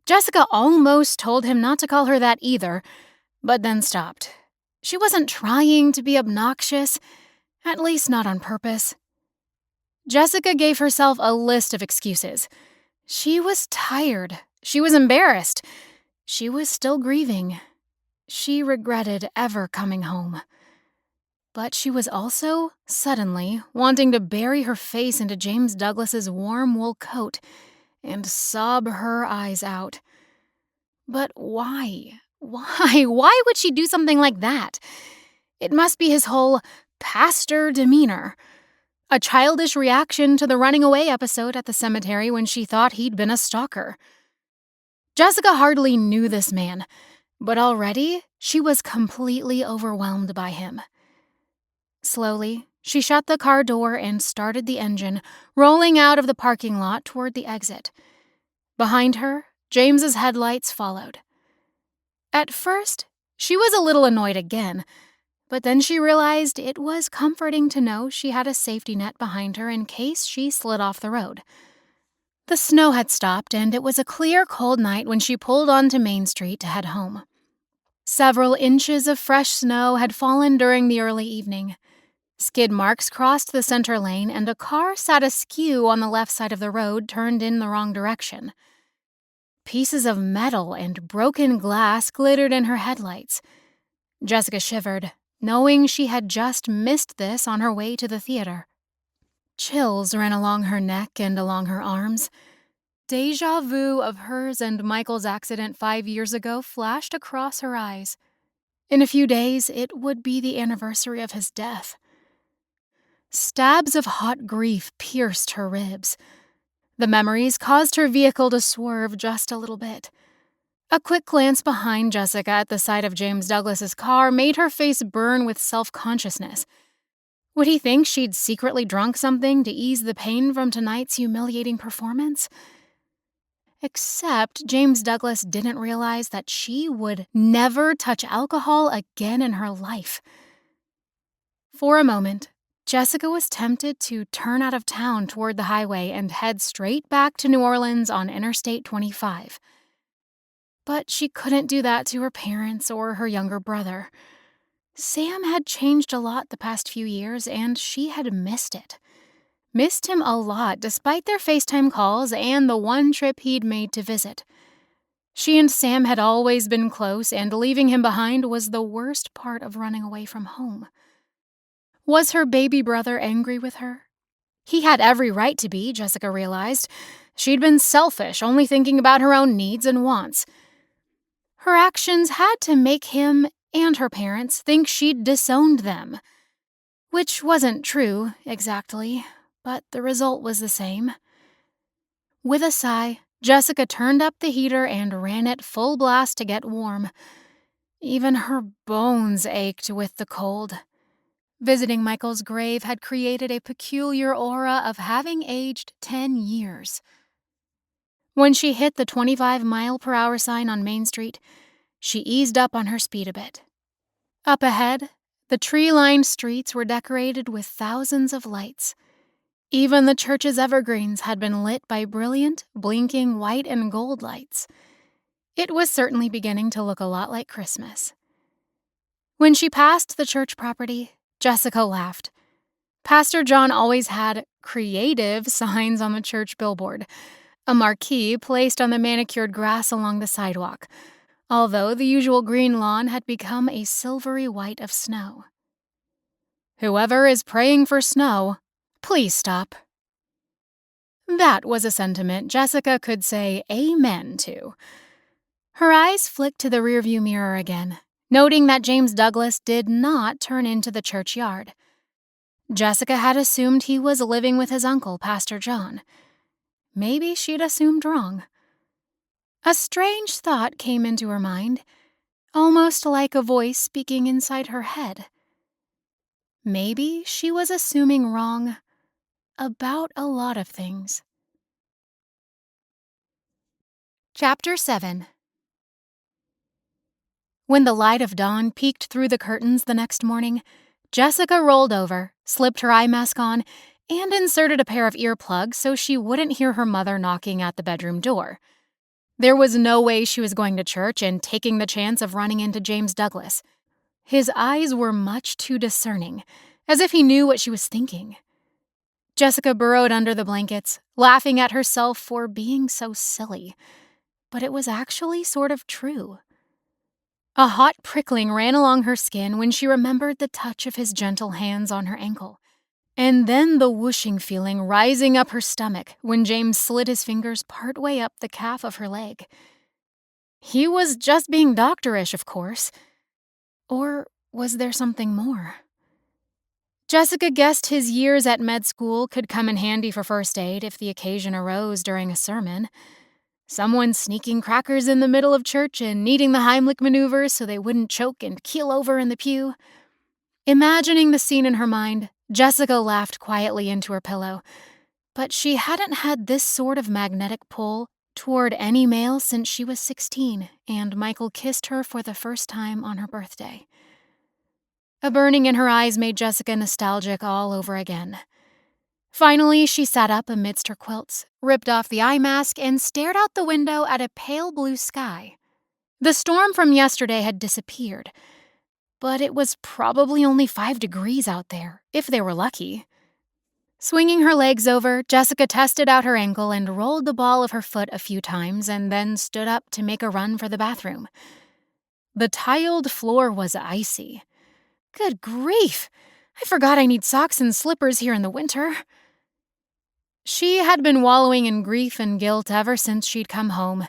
Jessica almost told him not to call her that either, but then stopped. She wasn't trying to be obnoxious, at least not on purpose. Jessica gave herself a list of excuses. She was tired. She was embarrassed. She was still grieving. She regretted ever coming home. But she was also, suddenly, wanting to bury her face into James Douglas's warm wool coat and sob her eyes out. But why? Why would she do something like that? It must be his whole pastor demeanor. A childish reaction to the running away episode at the cemetery when she thought he'd been a stalker. Jessica hardly knew this man, but already she was completely overwhelmed by him. Slowly, she shut the car door and started the engine, rolling out of the parking lot toward the exit. Behind her, James's headlights followed. At first, she was a little annoyed again, but then she realized it was comforting to know she had a safety net behind her in case she slid off the road. The snow had stopped, and it was a clear, cold night when she pulled onto Main Street to head home. Several inches of fresh snow had fallen during the early evening. Skid marks crossed the center lane, and a car sat askew on the left side of the road, turned in the wrong direction. Pieces of metal and broken glass glittered in her headlights. Jessica shivered, knowing she had just missed this on her way to the theater. Chills ran along her neck and along her arms. Deja vu of hers and Michael's accident 5 years ago flashed across her eyes. In a few days, it would be the anniversary of his death. Stabs of hot grief pierced her ribs. The memories caused her vehicle to swerve just a little bit. A quick glance behind Jessica at the sight of James Douglas's car made her face burn with self-consciousness. Would he think she'd secretly drunk something to ease the pain from tonight's humiliating performance? Except James Douglas didn't realize that she would never touch alcohol again in her life. For a moment, Jessica was tempted to turn out of town toward the highway and head straight back to New Orleans on Interstate 25. But she couldn't do that to her parents or her younger brother. Sam had changed a lot the past few years, and she had missed it. Missed him a lot, despite their FaceTime calls and the one trip he'd made to visit. She and Sam had always been close, and leaving him behind was the worst part of running away from home. Was her baby brother angry with her? He had every right to be, Jessica realized. She'd been selfish, only thinking about her own needs and wants. Her actions had to make him and her parents think she'd disowned them. Which wasn't true, exactly, but the result was the same. With a sigh, Jessica turned up the heater and ran it full blast to get warm. Even her bones ached with the cold. Visiting Michael's grave had created a peculiar aura of having aged 10 years. When she hit the 25-mile-per-hour sign on Main Street, she eased up on her speed a bit. Up ahead, the tree-lined streets were decorated with thousands of lights. Even the church's evergreens had been lit by brilliant, blinking white and gold lights. It was certainly beginning to look a lot like Christmas. When she passed the church property, Jessica laughed. Pastor John always had creative signs on the church billboard, a marquee placed on the manicured grass along the sidewalk, although the usual green lawn had become a silvery white of snow. "Whoever is praying for snow, please stop." That was a sentiment Jessica could say amen to. Her eyes flicked to the rearview mirror again, noting that James Douglas did not turn into the churchyard. Jessica had assumed he was living with his uncle, Pastor John. Maybe she'd assumed wrong. A strange thought came into her mind, almost like a voice speaking inside her head. Maybe she was assuming wrong about a lot of things. Chapter 7. When the light of dawn peeked through the curtains the next morning, Jessica rolled over, slipped her eye mask on, and inserted a pair of earplugs so she wouldn't hear her mother knocking at the bedroom door. There was no way she was going to church and taking the chance of running into James Douglas. His eyes were much too discerning, as if he knew what she was thinking. Jessica burrowed under the blankets, laughing at herself for being so silly. But it was actually sort of true. A hot prickling ran along her skin when she remembered the touch of his gentle hands on her ankle, and then the whooshing feeling rising up her stomach when James slid his fingers partway up the calf of her leg. He was just being doctorish, of course. Or was there something more? Jessica guessed his years at med school could come in handy for first aid if the occasion arose during a sermon. Someone sneaking crackers in the middle of church and needing the Heimlich maneuvers so they wouldn't choke and keel over in the pew. Imagining the scene in her mind, Jessica laughed quietly into her pillow. But she hadn't had this sort of magnetic pull toward any male since she was 16 and Michael kissed her for the first time on her birthday. A burning in her eyes made Jessica nostalgic all over again. Finally, she sat up amidst her quilts, ripped off the eye mask, and stared out the window at a pale blue sky. The storm from yesterday had disappeared, but it was probably only 5 degrees out there, if they were lucky. Swinging her legs over, Jessica tested out her ankle and rolled the ball of her foot a few times and then stood up to make a run for the bathroom. The tiled floor was icy. Good grief! I forgot I need socks and slippers here in the winter. She had been wallowing in grief and guilt ever since she'd come home,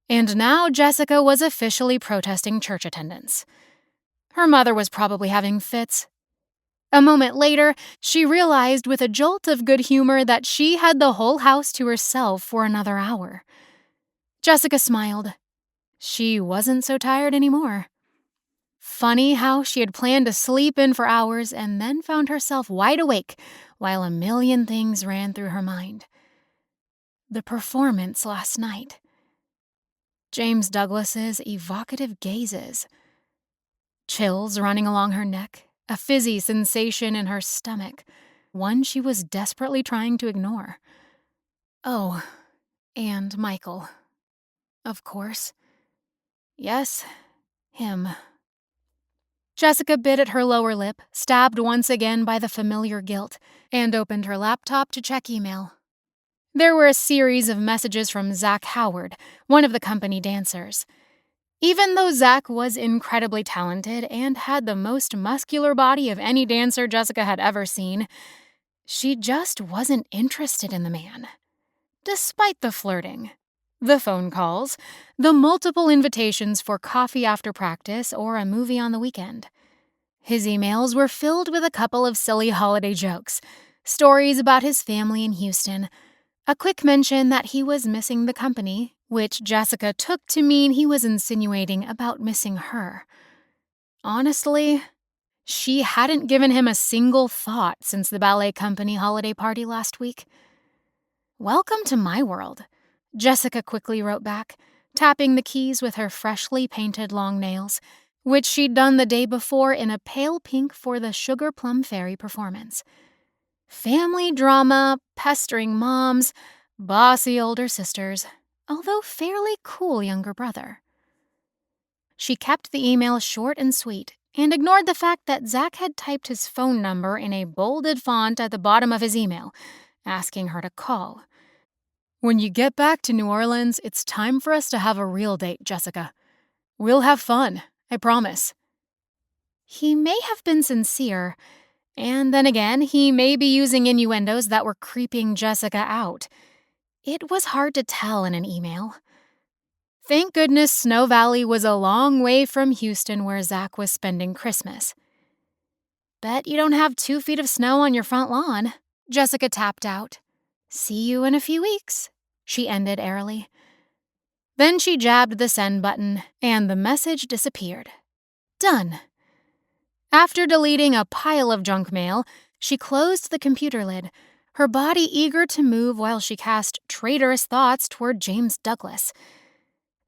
and now Jessica was officially protesting church attendance. Her mother was probably having fits. A moment later, she realized with a jolt of good humor that she had the whole house to herself for another hour. Jessica smiled. She wasn't so tired anymore. Funny how she had planned to sleep in for hours and then found herself wide awake while a million things ran through her mind. The performance last night. James Douglas's evocative gazes. Chills running along her neck, a fizzy sensation in her stomach, one she was desperately trying to ignore. Oh, and Michael. Of course. Yes, him. Jessica bit at her lower lip, stabbed once again by the familiar guilt, and opened her laptop to check email. There were a series of messages from Zach Howard, one of the company dancers. Even though Zach was incredibly talented and had the most muscular body of any dancer Jessica had ever seen, she just wasn't interested in the man. Despite the flirting, the phone calls, the multiple invitations for coffee after practice or a movie on the weekend. His emails were filled with a couple of silly holiday jokes, stories about his family in Houston, a quick mention that he was missing the company, which Jessica took to mean he was insinuating about missing her. Honestly, she hadn't given him a single thought since the ballet company holiday party last week. "Welcome to my world," Jessica quickly wrote back, tapping the keys with her freshly painted long nails, which she'd done the day before in a pale pink for the Sugar Plum Fairy performance. Family drama, pestering moms, bossy older sisters, although fairly cool younger brother. She kept the email short and sweet and ignored the fact that Zach had typed his phone number in a bolded font at the bottom of his email, asking her to call. "When you get back to New Orleans, it's time for us to have a real date, Jessica. We'll have fun, I promise." He may have been sincere, and then again, he may be using innuendos that were creeping Jessica out. It was hard to tell in an email. Thank goodness Snow Valley was a long way from Houston where Zach was spending Christmas. "Bet you don't have 2 feet of snow on your front lawn," Jessica tapped out. "See you in a few weeks," she ended airily. Then she jabbed the send button, and the message disappeared. Done. After deleting a pile of junk mail, she closed the computer lid, her body eager to move while she cast traitorous thoughts toward James Douglas.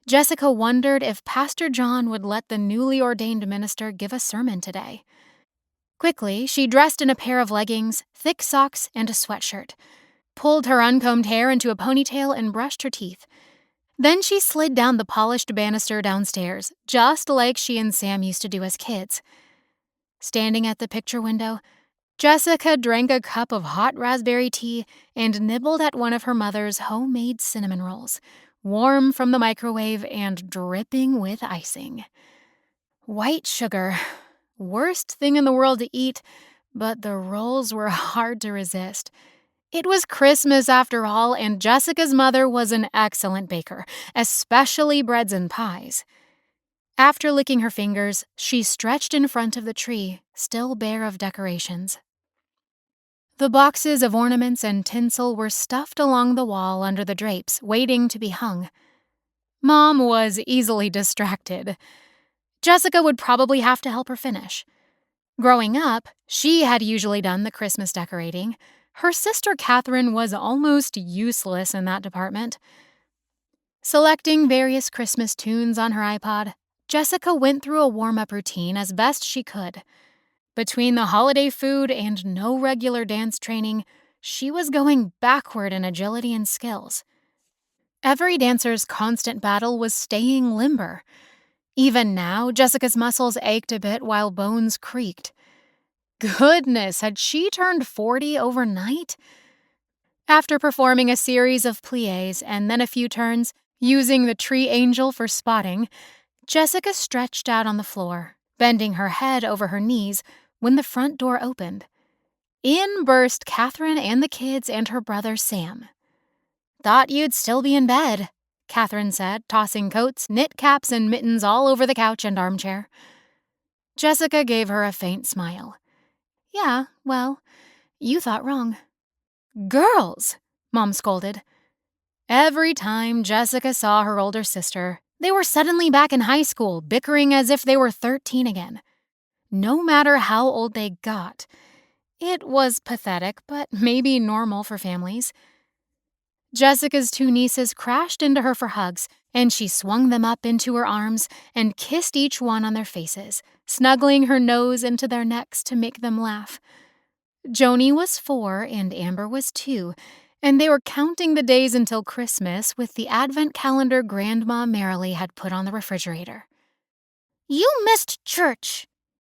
Jessica wondered if Pastor John would let the newly ordained minister give a sermon today. Quickly, she dressed in a pair of leggings, thick socks, and a sweatshirt, pulled her uncombed hair into a ponytail, and brushed her teeth. Then she slid down the polished banister downstairs, just like she and Sam used to do as kids. Standing at the picture window, Jessica drank a cup of hot raspberry tea and nibbled at one of her mother's homemade cinnamon rolls, warm from the microwave and dripping with icing. White sugar. Worst thing in the world to eat, but the rolls were hard to resist. It was Christmas after all, and Jessica's mother was an excellent baker, especially breads and pies. After licking her fingers, she stretched in front of the tree, still bare of decorations. The boxes of ornaments and tinsel were stuffed along the wall under the drapes, waiting to be hung. Mom was easily distracted. Jessica would probably have to help her finish. Growing up, she had usually done the Christmas decorating. Her sister Catherine was almost useless in that department. Selecting various Christmas tunes on her iPod, Jessica went through a warm-up routine as best she could. Between the holiday food and no regular dance training, she was going backward in agility and skills. Every dancer's constant battle was staying limber. Even now, Jessica's muscles ached a bit while bones creaked. Goodness, had she turned 40 overnight? After performing a series of pliés and then a few turns, using the tree angel for spotting, Jessica stretched out on the floor, bending her head over her knees when the front door opened. In burst Catherine and the kids and her brother Sam. "Thought you'd still be in bed," Catherine said, tossing coats, knit caps, and mittens all over the couch and armchair. Jessica gave her a faint smile. "Yeah, well, you thought wrong." "Girls!" Mom scolded. Every time Jessica saw her older sister, they were suddenly back in high school, bickering as if they were 13 again. No matter how old they got. It was pathetic, but maybe normal for families. Jessica's 2 nieces crashed into her for hugs, and she swung them up into her arms and kissed each one on their faces, snuggling her nose into their necks to make them laugh. Joni was 4 and Amber was 2, and they were counting the days until Christmas with the advent calendar Grandma Merrily had put on the refrigerator. "You missed church!"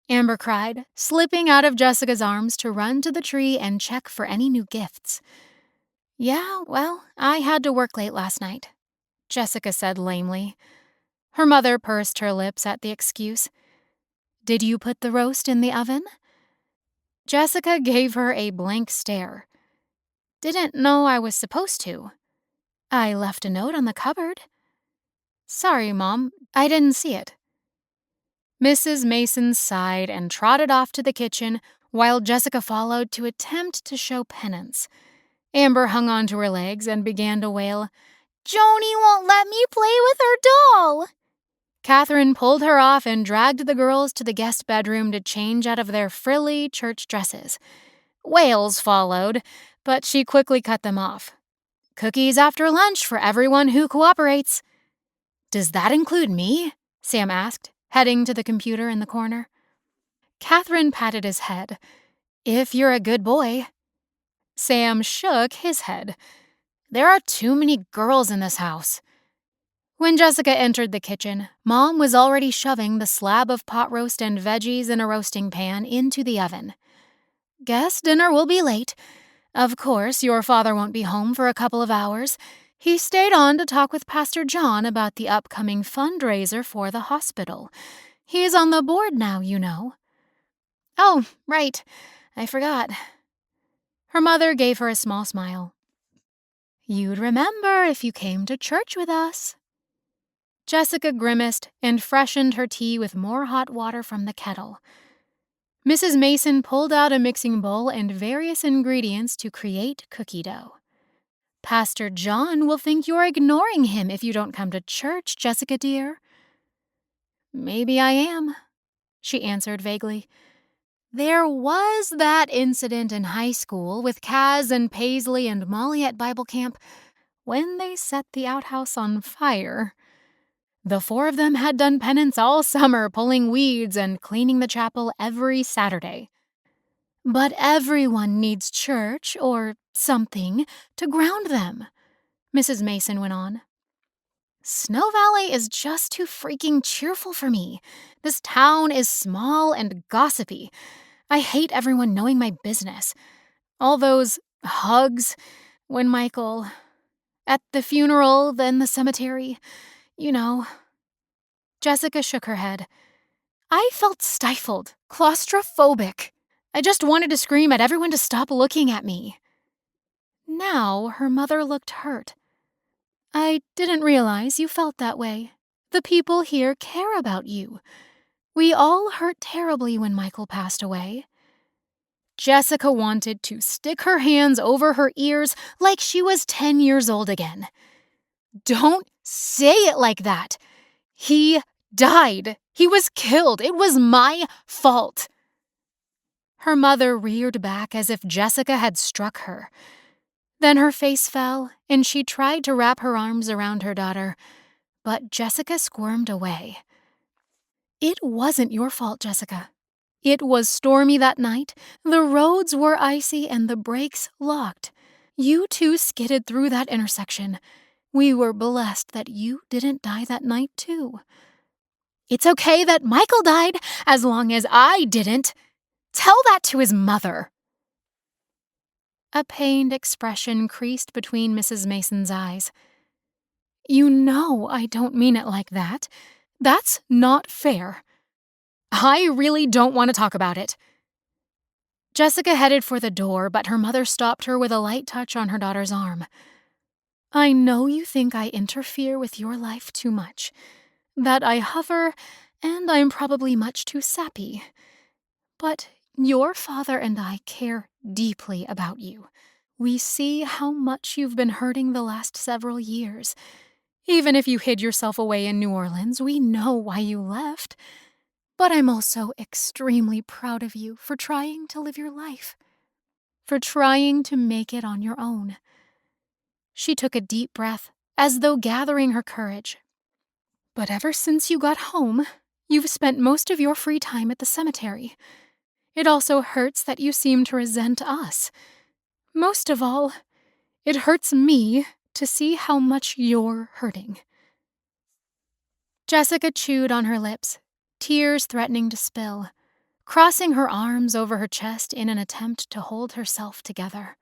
Amber cried, slipping out of Jessica's arms to run to the tree and check for any new gifts. "Yeah, well, I had to work late last night," Jessica said lamely. Her mother pursed her lips at the excuse. Did you put the roast in the oven? Jessica gave her a blank stare. Didn't know I was supposed to. I left a note on the cupboard. Sorry, Mom, I didn't see it. Mrs. Mason sighed and trotted off to the kitchen while Jessica followed to attempt to show penance. Amber hung onto her legs and began to wail, Joni won't let me play with her doll. Catherine pulled her off and dragged the girls to the guest bedroom to change out of their frilly church dresses. Wails followed, but she quickly cut them off. Cookies after lunch for everyone who cooperates. Does that include me? Sam asked, heading to the computer in the corner. Catherine patted his head. If you're a good boy. Sam shook his head. There are too many girls in this house. When Jessica entered the kitchen, Mom was already shoving the slab of pot roast and veggies in a roasting pan into the oven. Guess dinner will be late. Of course, your father won't be home for a couple of hours. He stayed on to talk with Pastor John about the upcoming fundraiser for the hospital. He's on the board now, you know. Oh, right. I forgot. Her mother gave her a small smile. You'd remember if you came to church with us. Jessica grimaced and freshened her tea with more hot water from the kettle. Mrs. Mason pulled out a mixing bowl and various ingredients to create cookie dough. Pastor John will think you're ignoring him if you don't come to church, Jessica dear. Maybe I am, she answered vaguely. There was that incident in high school with Kaz and Paisley and Molly at Bible camp when they set the outhouse on fire. The four of them had done penance all summer, pulling weeds and cleaning the chapel every Saturday. But everyone needs church or something to ground them, Mrs. Mason went on. Snow Valley is just too freaking cheerful for me. This town is small and gossipy. I hate everyone knowing my business. All those hugs when Michael... At the funeral, then the cemetery. You know. Jessica shook her head. I felt stifled, claustrophobic. I just wanted to scream at everyone to stop looking at me. Now her mother looked hurt. I didn't realize you felt that way. The people here care about you. We all hurt terribly when Michael passed away. Jessica wanted to stick her hands over her ears like she was 10 years old again. Don't say it like that. He died. He was killed. It was my fault. Her mother reared back as if Jessica had struck her. Then her face fell, and she tried to wrap her arms around her daughter, but Jessica squirmed away. It wasn't your fault, Jessica. It was stormy that night, the roads were icy, and the brakes locked. You two skidded through that intersection. We were blessed that you didn't die that night, too. It's okay that Michael died, as long as I didn't. Tell that to his mother. A pained expression creased between Mrs. Mason's eyes. You know I don't mean it like that. That's not fair. I really don't want to talk about it. Jessica headed for the door, but her mother stopped her with a light touch on her daughter's arm. I know you think I interfere with your life too much, that I hover, and I'm probably much too sappy. But your father and I care deeply about you. We see how much you've been hurting the last several years. Even if you hid yourself away in New Orleans, we know why you left. But I'm also extremely proud of you for trying to live your life, for trying to make it on your own. She took a deep breath, as though gathering her courage. But ever since you got home, you've spent most of your free time at the cemetery. It also hurts that you seem to resent us. Most of all, it hurts me to see how much you're hurting. Jessica chewed on her lips, tears threatening to spill, crossing her arms over her chest in an attempt to hold herself together.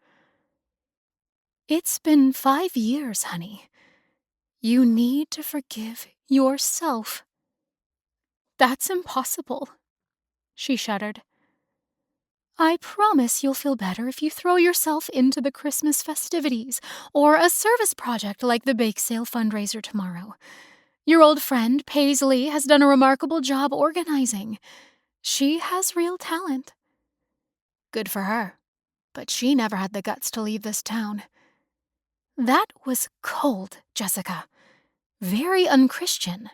It's been 5 years, honey. You need to forgive Yourself. That's impossible, she shuddered. I promise you'll feel better if you throw yourself into the Christmas festivities or a service project like the bake sale fundraiser tomorrow. Your old friend, Paisley, has done a remarkable job organizing. She has real talent. Good for her, but she never had the guts to leave this town. That was cold, Jessica. Very unchristian.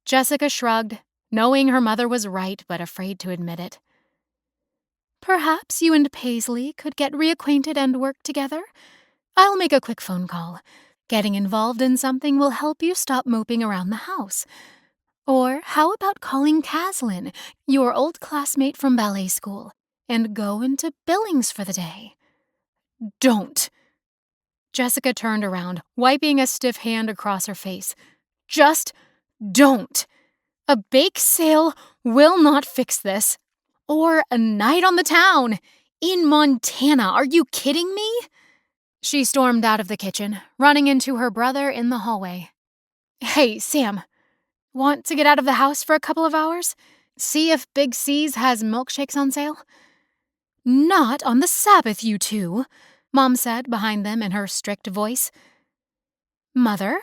Jessica shrugged, knowing her mother was right but afraid to admit it. Perhaps you and Paisley could get reacquainted and work together? I'll make a quick phone call. Getting involved in something will help you stop moping around the house. Or how about calling Caslin, your old classmate from ballet school, and go into Billings for the day? Don't. Jessica turned around, wiping a stiff hand across her face. Just don't. A bake sale will not fix this. Or a night on the town. In Montana, are you kidding me? She stormed out of the kitchen, running into her brother in the hallway. Hey, Sam. Want to get out of the house for a couple of hours? See if Big C's has milkshakes on sale? Not on the Sabbath, you two, Mom said behind them in her strict voice. Mother,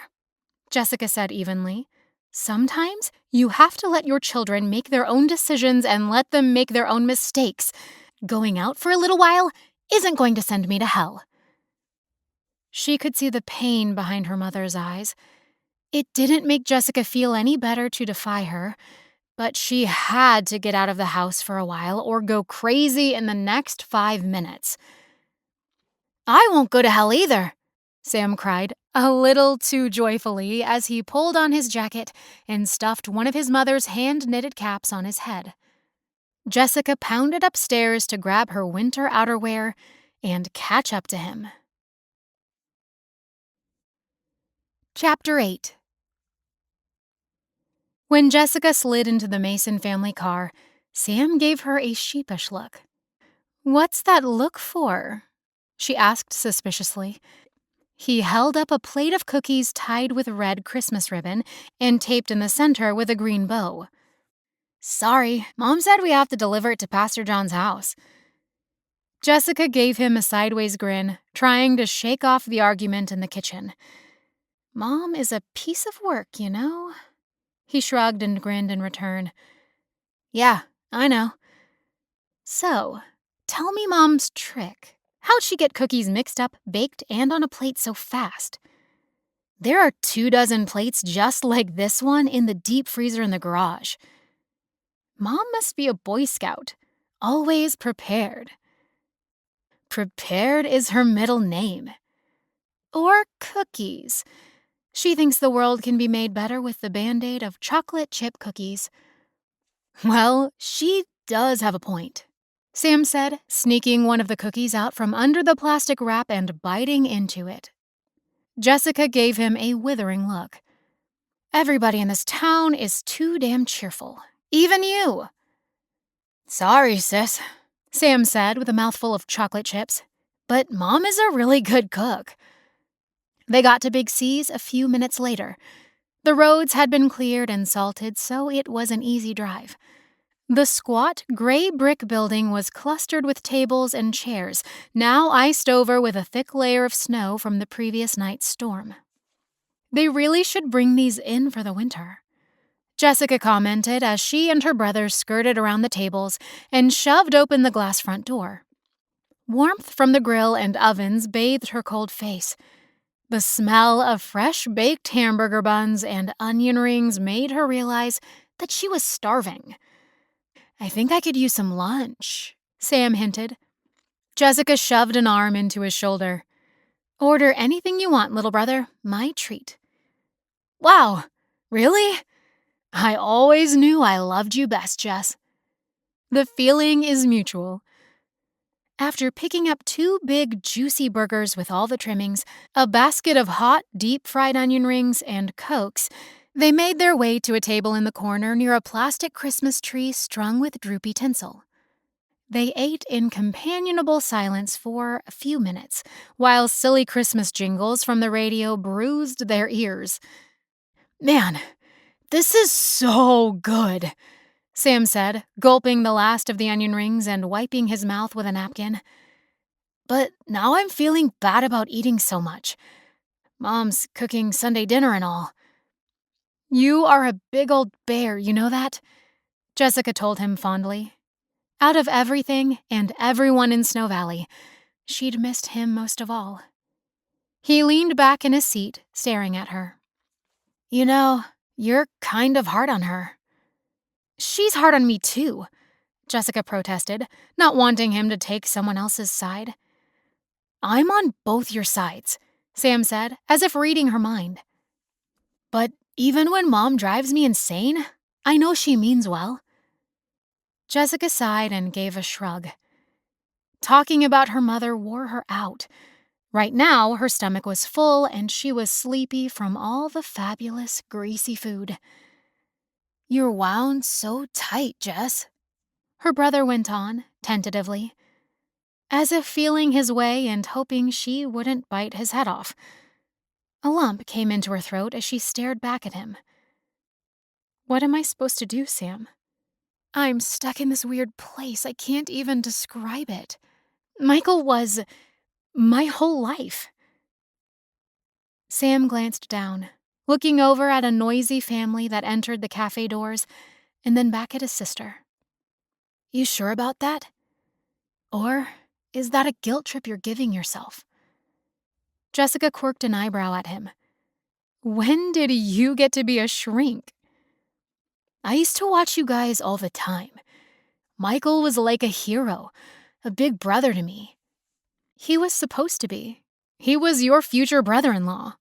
Jessica said evenly, sometimes you have to let your children make their own decisions and let them make their own mistakes. Going out for a little while isn't going to send me to hell. She could see the pain behind her mother's eyes. It didn't make Jessica feel any better to defy her, but she had to get out of the house for a while or go crazy in the next 5 minutes. I won't go to hell either, Sam cried, a little too joyfully as he pulled on his jacket and stuffed one of his mother's hand-knitted caps on his head. Jessica pounded upstairs to grab her winter outerwear and catch up to him. Chapter 8. When Jessica slid into the Mason family car, Sam gave her a sheepish look. What's that look for? She asked suspiciously. He held up a plate of cookies tied with red Christmas ribbon and taped in the center with a green bow. Sorry, Mom said we have to deliver it to Pastor John's house. Jessica gave him a sideways grin, trying to shake off the argument in the kitchen. Mom is a piece of work, you know? He shrugged and grinned in return. Yeah, I know. So, tell me Mom's trick. How'd she get cookies mixed up, baked, and on a plate so fast? There are 24 plates just like this one in the deep freezer in the garage. Mom must be a Boy Scout. Always prepared. Prepared is her middle name. Or cookies. She thinks the world can be made better with the Band-Aid of chocolate chip cookies. Well, she does have a point, Sam said, sneaking one of the cookies out from under the plastic wrap and biting into it. Jessica gave him a withering look. Everybody in this town is too damn cheerful. Even you. Sorry, sis, Sam said with a mouthful of chocolate chips. But Mom is a really good cook. They got to Big C's a few minutes later. The roads had been cleared and salted, so it was an easy drive. The squat, gray brick building was clustered with tables and chairs, now iced over with a thick layer of snow from the previous night's storm. They really should bring these in for the winter, Jessica commented as she and her brother skirted around the tables and shoved open the glass front door. Warmth from the grill and ovens bathed her cold face. The smell of fresh-baked hamburger buns and onion rings made her realize that she was starving. I think I could use some lunch, Sam hinted. Jessica shoved an arm into his shoulder. Order anything you want, little brother. My treat. Wow, really? I always knew I loved you best, Jess. The feeling is mutual. After picking up 2 big, juicy burgers with all the trimmings, a basket of hot, deep-fried onion rings, and Cokes, they made their way to a table in the corner near a plastic Christmas tree strung with droopy tinsel. They ate in companionable silence for a few minutes, while silly Christmas jingles from the radio bruised their ears. Man, this is so good, Sam said, gulping the last of the onion rings and wiping his mouth with a napkin. But now I'm feeling bad about eating so much. Mom's cooking Sunday dinner and all. You are a big old bear, you know that? Jessica told him fondly. Out of everything and everyone in Snow Valley, she'd missed him most of all. He leaned back in his seat, staring at her. You know, you're kind of hard on her. She's hard on me too, Jessica protested, not wanting him to take someone else's side. I'm on both your sides, Sam said, as if reading her mind. But even when Mom drives me insane, I know she means well. Jessica sighed and gave a shrug. Talking about her mother wore her out. Right now, her stomach was full and she was sleepy from all the fabulous, greasy food. You're wound so tight, Jess, her brother went on, tentatively, as if feeling his way and hoping she wouldn't bite his head off. A lump came into her throat as she stared back at him. What am I supposed to do, Sam? I'm stuck in this weird place. I can't even describe it. Michael was my whole life. Sam glanced down, looking over at a noisy family that entered the cafe doors, and then back at his sister. You sure about that? Or is that a guilt trip you're giving yourself? Jessica quirked an eyebrow at him. When did you get to be a shrink? I used to watch you guys all the time. Michael was like a hero, a big brother to me. He was supposed to be. He was your future brother-in-law.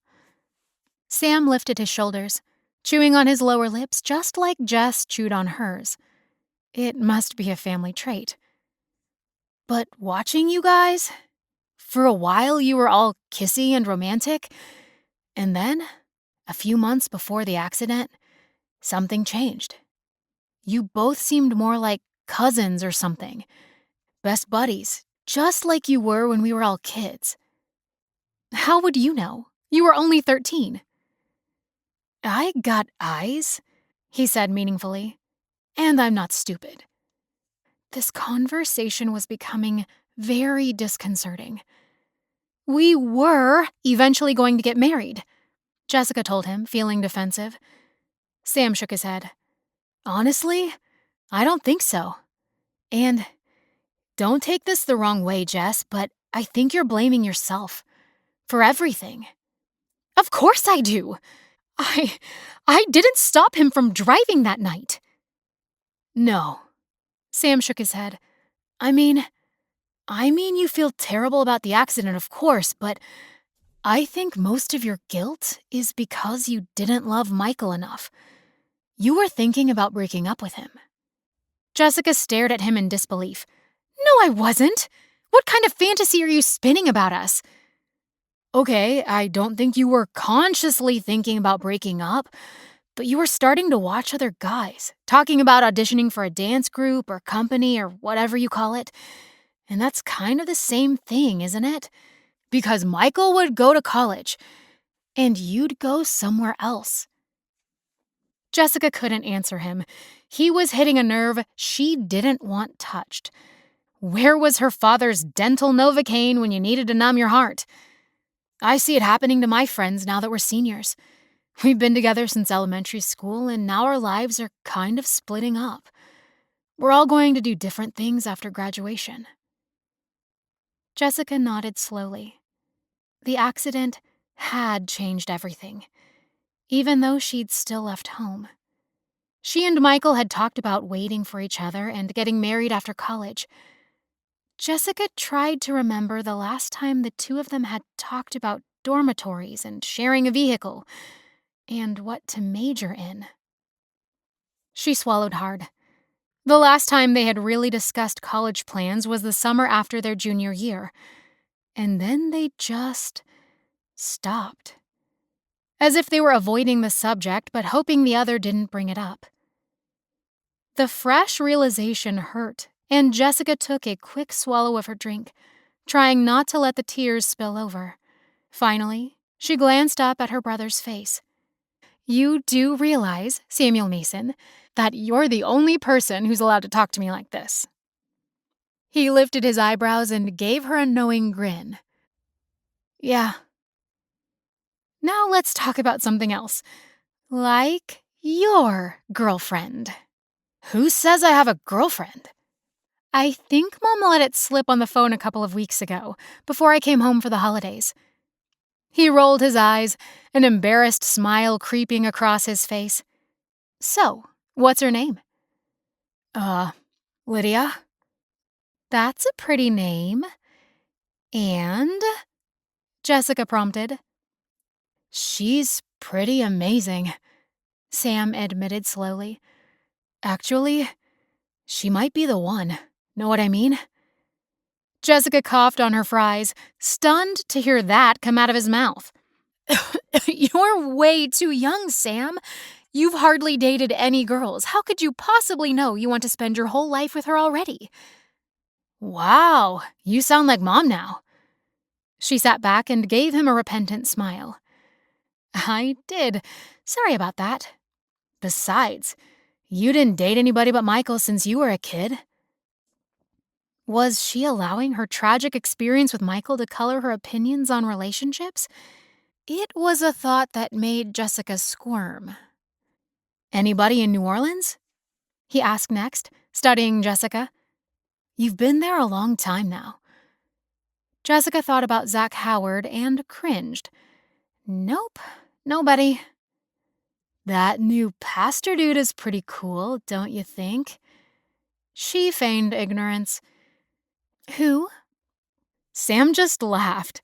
Sam lifted his shoulders, chewing on his lower lips just like Jess chewed on hers. It must be a family trait. But watching you guys, for a while you were all kissy and romantic, and then, a few months before the accident, something changed. You both seemed more like cousins or something. Best buddies, just like you were when we were all kids. How would you know? You were only 13. I got eyes, he said meaningfully, and I'm not stupid. This conversation was becoming very disconcerting. We were eventually going to get married, Jessica told him, feeling defensive. Sam shook his head. Honestly, I don't think so. And don't take this the wrong way, Jess, but I think you're blaming yourself for everything. Of course I do. I didn't stop him from driving that night. No. Sam shook his head. I mean you feel terrible about the accident, of course, but I think most of your guilt is because you didn't love Michael enough. You were thinking about breaking up with him. Jessica stared at him in disbelief. No, I wasn't. What kind of fantasy are you spinning about us? Okay, I don't think you were consciously thinking about breaking up, but you were starting to watch other guys, talking about auditioning for a dance group or company or whatever you call it. And that's kind of the same thing, isn't it? Because Michael would go to college, and you'd go somewhere else. Jessica couldn't answer him. He was hitting a nerve she didn't want touched. Where was her father's dental Novocaine when you needed to numb your heart? I see it happening to my friends now that we're seniors. We've been together since elementary school, and now our lives are kind of splitting up. We're all going to do different things after graduation. Jessica nodded slowly. The accident had changed everything, even though she'd still left home. She and Michael had talked about waiting for each other and getting married after college. Jessica tried to remember the last time the two of them had talked about dormitories and sharing a vehicle, and what to major in. She swallowed hard. The last time they had really discussed college plans was the summer after their junior year, and then they just stopped. As if they were avoiding the subject but hoping the other didn't bring it up. The fresh realization hurt, and Jessica took a quick swallow of her drink, trying not to let the tears spill over. Finally, she glanced up at her brother's face. You do realize, Samuel Mason, that you're the only person who's allowed to talk to me like this. He lifted his eyebrows and gave her a knowing grin. Yeah. Now let's talk about something else. Like your girlfriend. Who says I have a girlfriend? I think Mom let it slip on the phone a couple of weeks ago, before I came home for the holidays. He rolled his eyes, an embarrassed smile creeping across his face. So, what's her name? Lydia? That's a pretty name. And? Jessica prompted. She's pretty amazing, Sam admitted slowly. Actually, she might be the one. Know what I mean? Jessica coughed on her fries, stunned to hear that come out of his mouth. You're way too young, Sam. You've hardly dated any girls. How could you possibly know you want to spend your whole life with her already? Wow, you sound like Mom now. She sat back and gave him a repentant smile. I did. Sorry about that. Besides, you didn't date anybody but Michael since you were a kid. Was she allowing her tragic experience with Michael to color her opinions on relationships? It was a thought that made Jessica squirm. Anybody in New Orleans? He asked next, studying Jessica. You've been there a long time now. Jessica thought about Zach Howard and cringed. Nope, nobody. That new pastor dude is pretty cool, don't you think? She feigned ignorance. Who? Sam just laughed.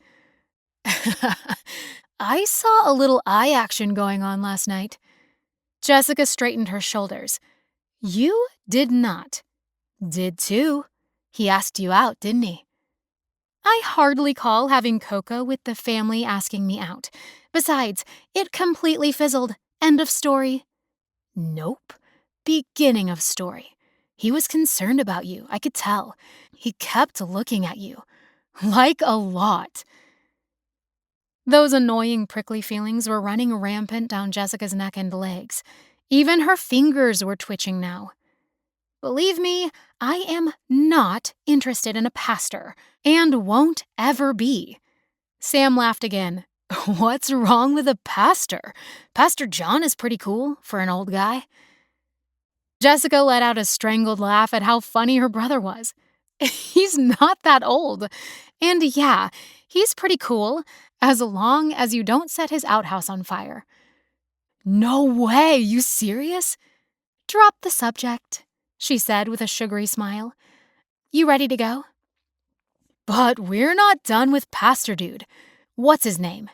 I saw a little eye action going on last night. Jessica straightened her shoulders. You did not. Did too. He asked you out, didn't he? I hardly call having cocoa with the family asking me out. Besides, it completely fizzled. End of story. Nope. Beginning of story. He was concerned about you, I could tell. He kept looking at you. Like a lot. Those annoying prickly feelings were running rampant down Jessica's neck and legs. Even her fingers were twitching now. Believe me, I am not interested in a pastor, and won't ever be. Sam laughed again. What's wrong with a pastor? Pastor John is pretty cool for an old guy. Jessica let out a strangled laugh at how funny her brother was. He's not that old. And yeah, he's pretty cool, as long as you don't set his outhouse on fire. No way, you serious? Drop the subject, she said with a sugary smile. You ready to go? But we're not done with Pastor Dude. What's his name?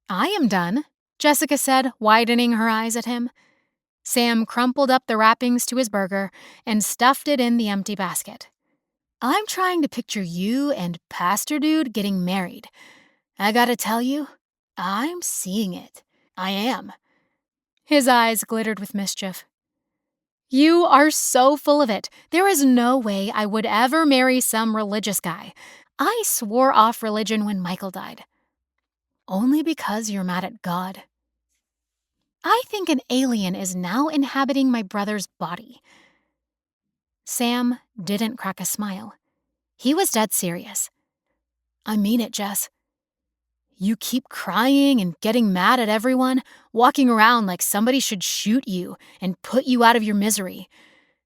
I am done, Jessica said, widening her eyes at him. Sam crumpled up the wrappings to his burger and stuffed it in the empty basket. I'm trying to picture you and Pastor Dude getting married. I gotta tell you, I'm seeing it. I am. His eyes glittered with mischief. You are so full of it. There is no way I would ever marry some religious guy. I swore off religion when Michael died. Only because you're mad at God. I think an alien is now inhabiting my brother's body. Sam didn't crack a smile. He was dead serious. I mean it, Jess. You keep crying and getting mad at everyone, walking around like somebody should shoot you and put you out of your misery.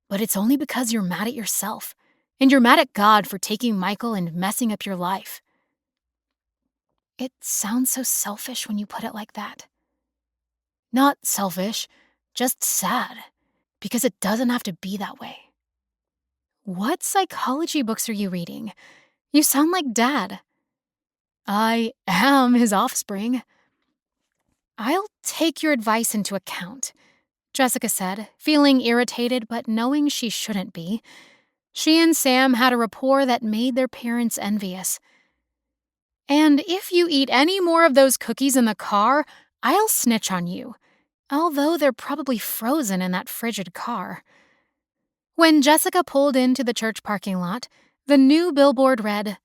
But it's only because you're mad at yourself, and you're mad at God for taking Michael and messing up your life. It sounds so selfish when you put it like that. Not selfish, just sad, because it doesn't have to be that way. What psychology books are you reading? You sound like Dad. I am his offspring. I'll take your advice into account, Jessica said, feeling irritated but knowing she shouldn't be. She and Sam had a rapport that made their parents envious. And if you eat any more of those cookies in the car, I'll snitch on you. Although they're probably frozen in that frigid car. When Jessica pulled into the church parking lot, the new billboard read,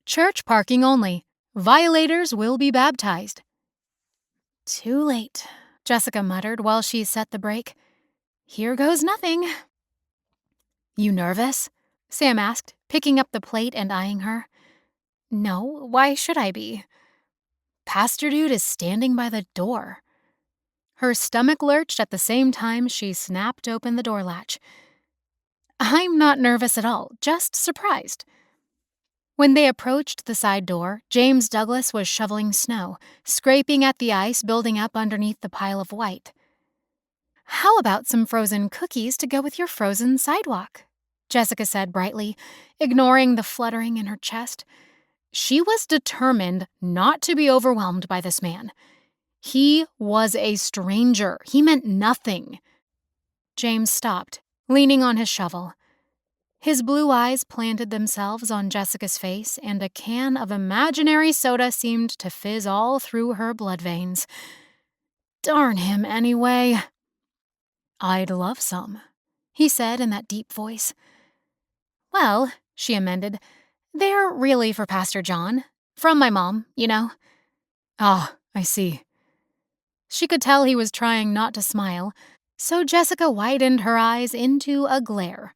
Church parking only. Violators will be baptized. Too late. Jessica muttered while she set the brake. "Here goes nothing." "You nervous?" Sam asked, picking up the plate and eyeing her. "No, why should I be?" "Pastor Dude is standing by the door." Her stomach lurched at the same time she snapped open the door latch. "I'm not nervous at all, just surprised." When they approached the side door, James Douglas was shoveling snow, scraping at the ice building up underneath the pile of white. "How about some frozen cookies to go with your frozen sidewalk?" Jessica said brightly, ignoring the fluttering in her chest. She was determined not to be overwhelmed by this man. He was a stranger. He meant nothing. James stopped, leaning on his shovel. His blue eyes planted themselves on Jessica's face, and a can of imaginary soda seemed to fizz all through her blood veins. "Darn him, anyway." "I'd love some," he said in that deep voice. "Well," she amended, "they're really for Pastor John. From my mom, you know." "Ah, I see." She could tell he was trying not to smile, so Jessica widened her eyes into a glare.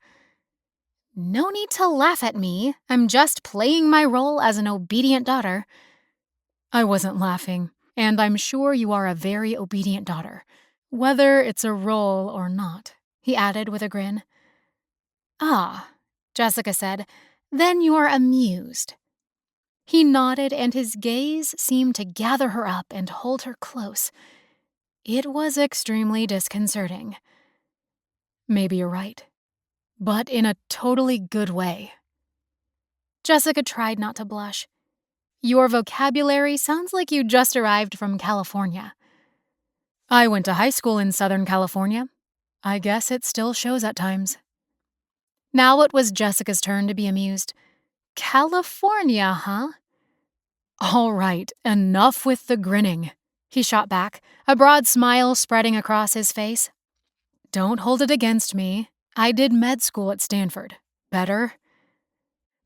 "No need to laugh at me. I'm just playing my role as an obedient daughter." "I wasn't laughing, and I'm sure you are a very obedient daughter, whether it's a role or not," he added with a grin. "Ah," Jessica said, "then you're amused." He nodded, and his gaze seemed to gather her up and hold her close. It was extremely disconcerting. "Maybe you're right, but in a totally good way." Jessica tried not to blush. "Your vocabulary sounds like you just arrived from California." "I went to high school in Southern California. I guess it still shows at times." Now it was Jessica's turn to be amused. "California, huh?" "All right, enough with the grinning," he shot back, a broad smile spreading across his face. "Don't hold it against me. I did med school at Stanford. Better?"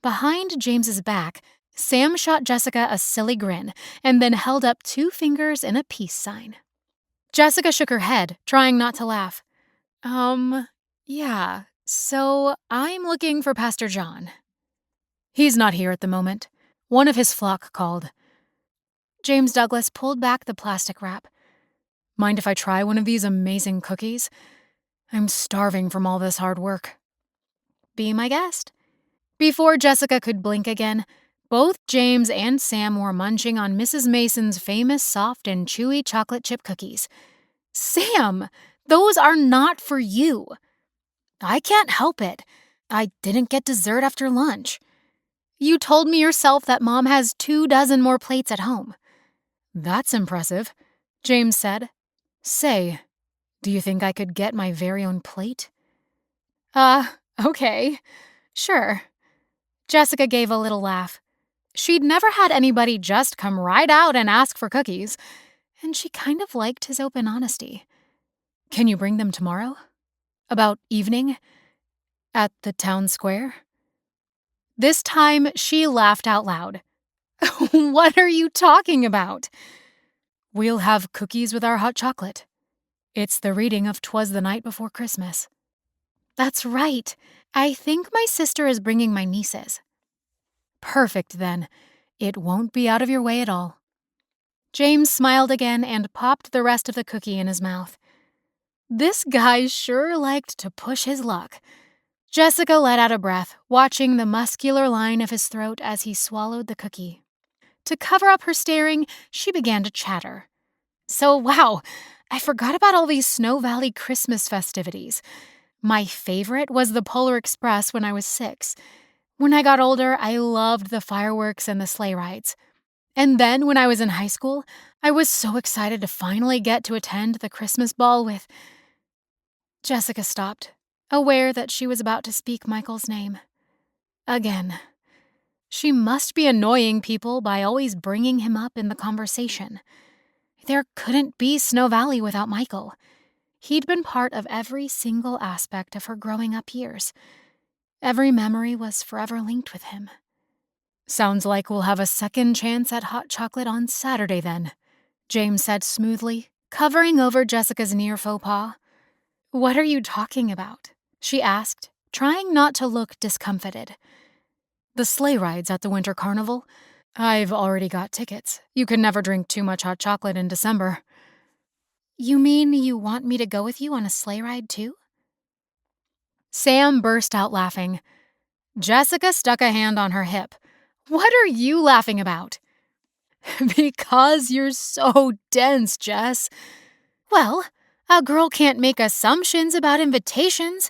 Behind James's back, Sam shot Jessica a silly grin and then held up 2 fingers in a peace sign. Jessica shook her head, trying not to laugh. Yeah, so I'm looking for Pastor John." "He's not here at the moment. One of his flock called." James Douglas pulled back the plastic wrap. "Mind if I try one of these amazing cookies? I'm starving from all this hard work." "Be my guest." Before Jessica could blink again, both James and Sam were munching on Mrs. Mason's famous soft and chewy chocolate chip cookies. "Sam, those are not for you." "I can't help it. I didn't get dessert after lunch." "You told me yourself that Mom has 24 more plates at home." "That's impressive," James said. "Say, do you think I could get my very own plate?" Okay. Sure." Jessica gave a little laugh. She'd never had anybody just come right out and ask for cookies, and she kind of liked his open honesty. "Can you bring them tomorrow? About evening? At the town square?" This time, she laughed out loud. "What are you talking about?" "We'll have cookies with our hot chocolate. It's the reading of 'Twas the Night Before Christmas." "That's right. I think my sister is bringing my nieces." "Perfect, then. It won't be out of your way at all." James smiled again and popped the rest of the cookie in his mouth. This guy sure liked to push his luck. Jessica let out a breath, watching the muscular line of his throat as he swallowed the cookie. To cover up her staring, she began to chatter. "So, wow, I forgot about all these Snow Valley Christmas festivities. My favorite was the Polar Express when I was 6. When I got older, I loved the fireworks and the sleigh rides. And then when I was in high school, I was so excited to finally get to attend the Christmas ball with—" Jessica stopped, aware that she was about to speak Michael's name. Again. She must be annoying people by always bringing him up in the conversation. There couldn't be Snow Valley without Michael. He'd been part of every single aspect of her growing up years. Every memory was forever linked with him. "Sounds like we'll have a second chance at hot chocolate on Saturday then," James said smoothly, covering over Jessica's near faux pas. "What are you talking about?" she asked, trying not to look discomfited. "The sleigh rides at the winter carnival. I've already got tickets. You can never drink too much hot chocolate in December." "You mean you want me to go with you on a sleigh ride, too?" Sam burst out laughing. Jessica stuck a hand on her hip. "What are you laughing about?" "Because you're so dense, Jess." "Well, a girl can't make assumptions about invitations."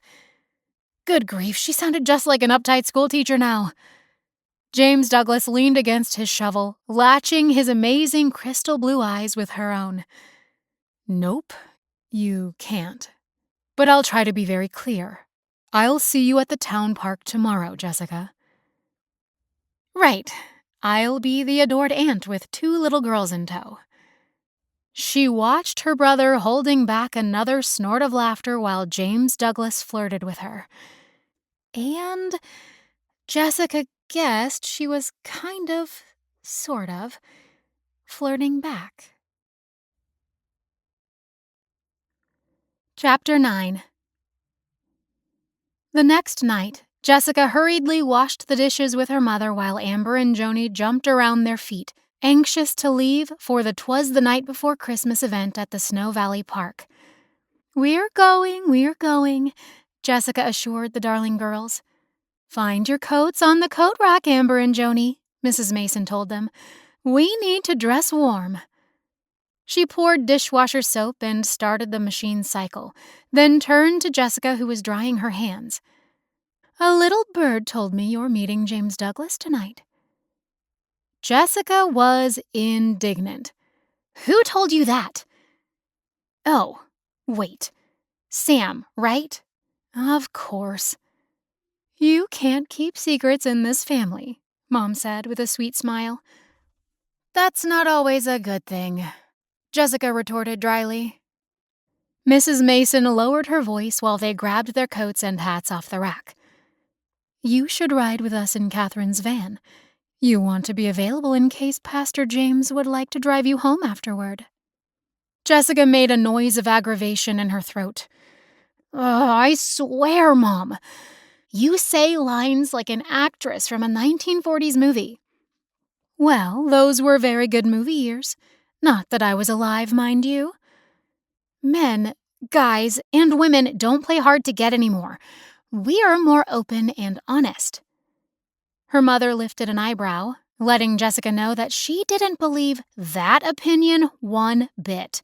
Good grief, she sounded just like an uptight schoolteacher now. James Douglas leaned against his shovel, latching his amazing crystal blue eyes with her own. "Nope, you can't. But I'll try to be very clear. I'll see you at the town park tomorrow, Jessica." "Right. I'll be the adored aunt with 2 little girls in tow." She watched her brother holding back another snort of laughter while James Douglas flirted with her. And Jessica guessed she was kind of, sort of, flirting back. Chapter 9. The next night, Jessica hurriedly washed the dishes with her mother while Amber and Joni jumped around their feet, anxious to leave for the 'Twas the Night Before Christmas event at the Snow Valley Park. We're going," Jessica assured the darling girls. "Find your coats on the coat rack, Amber and Joni," Mrs. Mason told them. "We need to dress warm." She poured dishwasher soap and started the machine cycle, then turned to Jessica, who was drying her hands. "A little bird told me you're meeting James Douglas tonight." Jessica was indignant. "Who told you that?" "Oh, wait. Sam, right?" "Of course." "You can't keep secrets in this family," Mom said with a sweet smile. "That's not always a good thing," Jessica retorted dryly. Mrs. Mason lowered her voice while they grabbed their coats and hats off the rack. "You should ride with us in Catherine's van. You want to be available in case Pastor James would like to drive you home afterward." Jessica made a noise of aggravation in her throat. I swear, Mom, you say lines like an actress from a 1940s movie." "Well, those were very good movie years. Not that I was alive, mind you." "Men, guys, and women don't play hard to get anymore. We are more open and honest." Her mother lifted an eyebrow, letting Jessica know that she didn't believe that opinion one bit.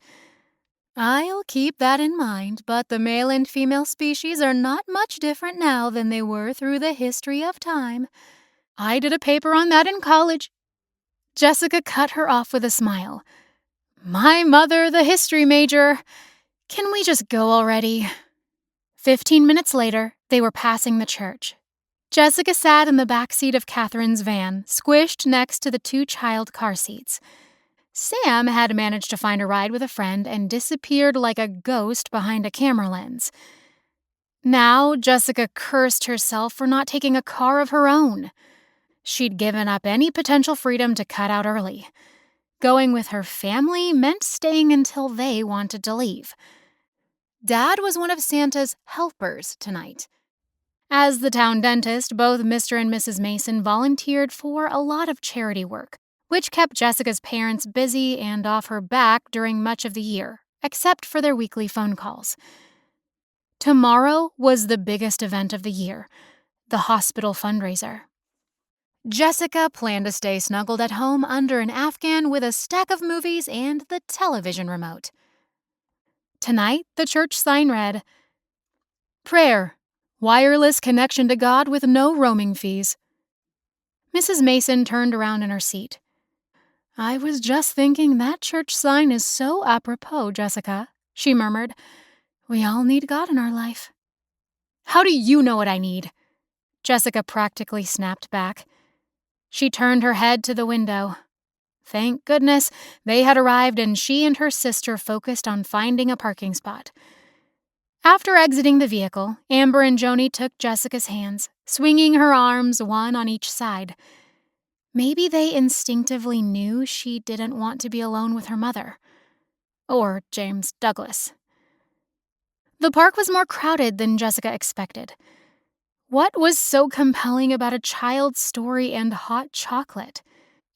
"I'll keep that in mind, but the male and female species are not much different now than they were through the history of time. I did a paper on that in college." Jessica cut her off with a smile. "My mother, the history major. Can we just go already?" 15 minutes later, they were passing the church. Jessica sat in the back seat of Catherine's van, squished next to the 2 child car seats. Sam had managed to find a ride with a friend and disappeared like a ghost behind a camera lens. Now, Jessica cursed herself for not taking a car of her own. She'd given up any potential freedom to cut out early. Going with her family meant staying until they wanted to leave. Dad was one of Santa's helpers tonight. As the town dentist, both Mr. and Mrs. Mason volunteered for a lot of charity work, which kept Jessica's parents busy and off her back during much of the year, except for their weekly phone calls. Tomorrow was the biggest event of the year, the hospital fundraiser. Jessica planned to stay snuggled at home under an Afghan with a stack of movies and the television remote. Tonight, the church sign read, "Prayer. Wireless connection to God with no roaming fees." Mrs. Mason turned around in her seat. "I was just thinking that church sign is so apropos, Jessica," she murmured. "We all need God in our life." "How do you know what I need?" Jessica practically snapped back. She turned her head to the window. Thank goodness, they had arrived and she and her sister focused on finding a parking spot. After exiting the vehicle, Amber and Joni took Jessica's hands, swinging her arms one on each side. Maybe they instinctively knew she didn't want to be alone with her mother. or James Douglas. The park was more crowded than Jessica expected. What was so compelling about a child's story and hot chocolate?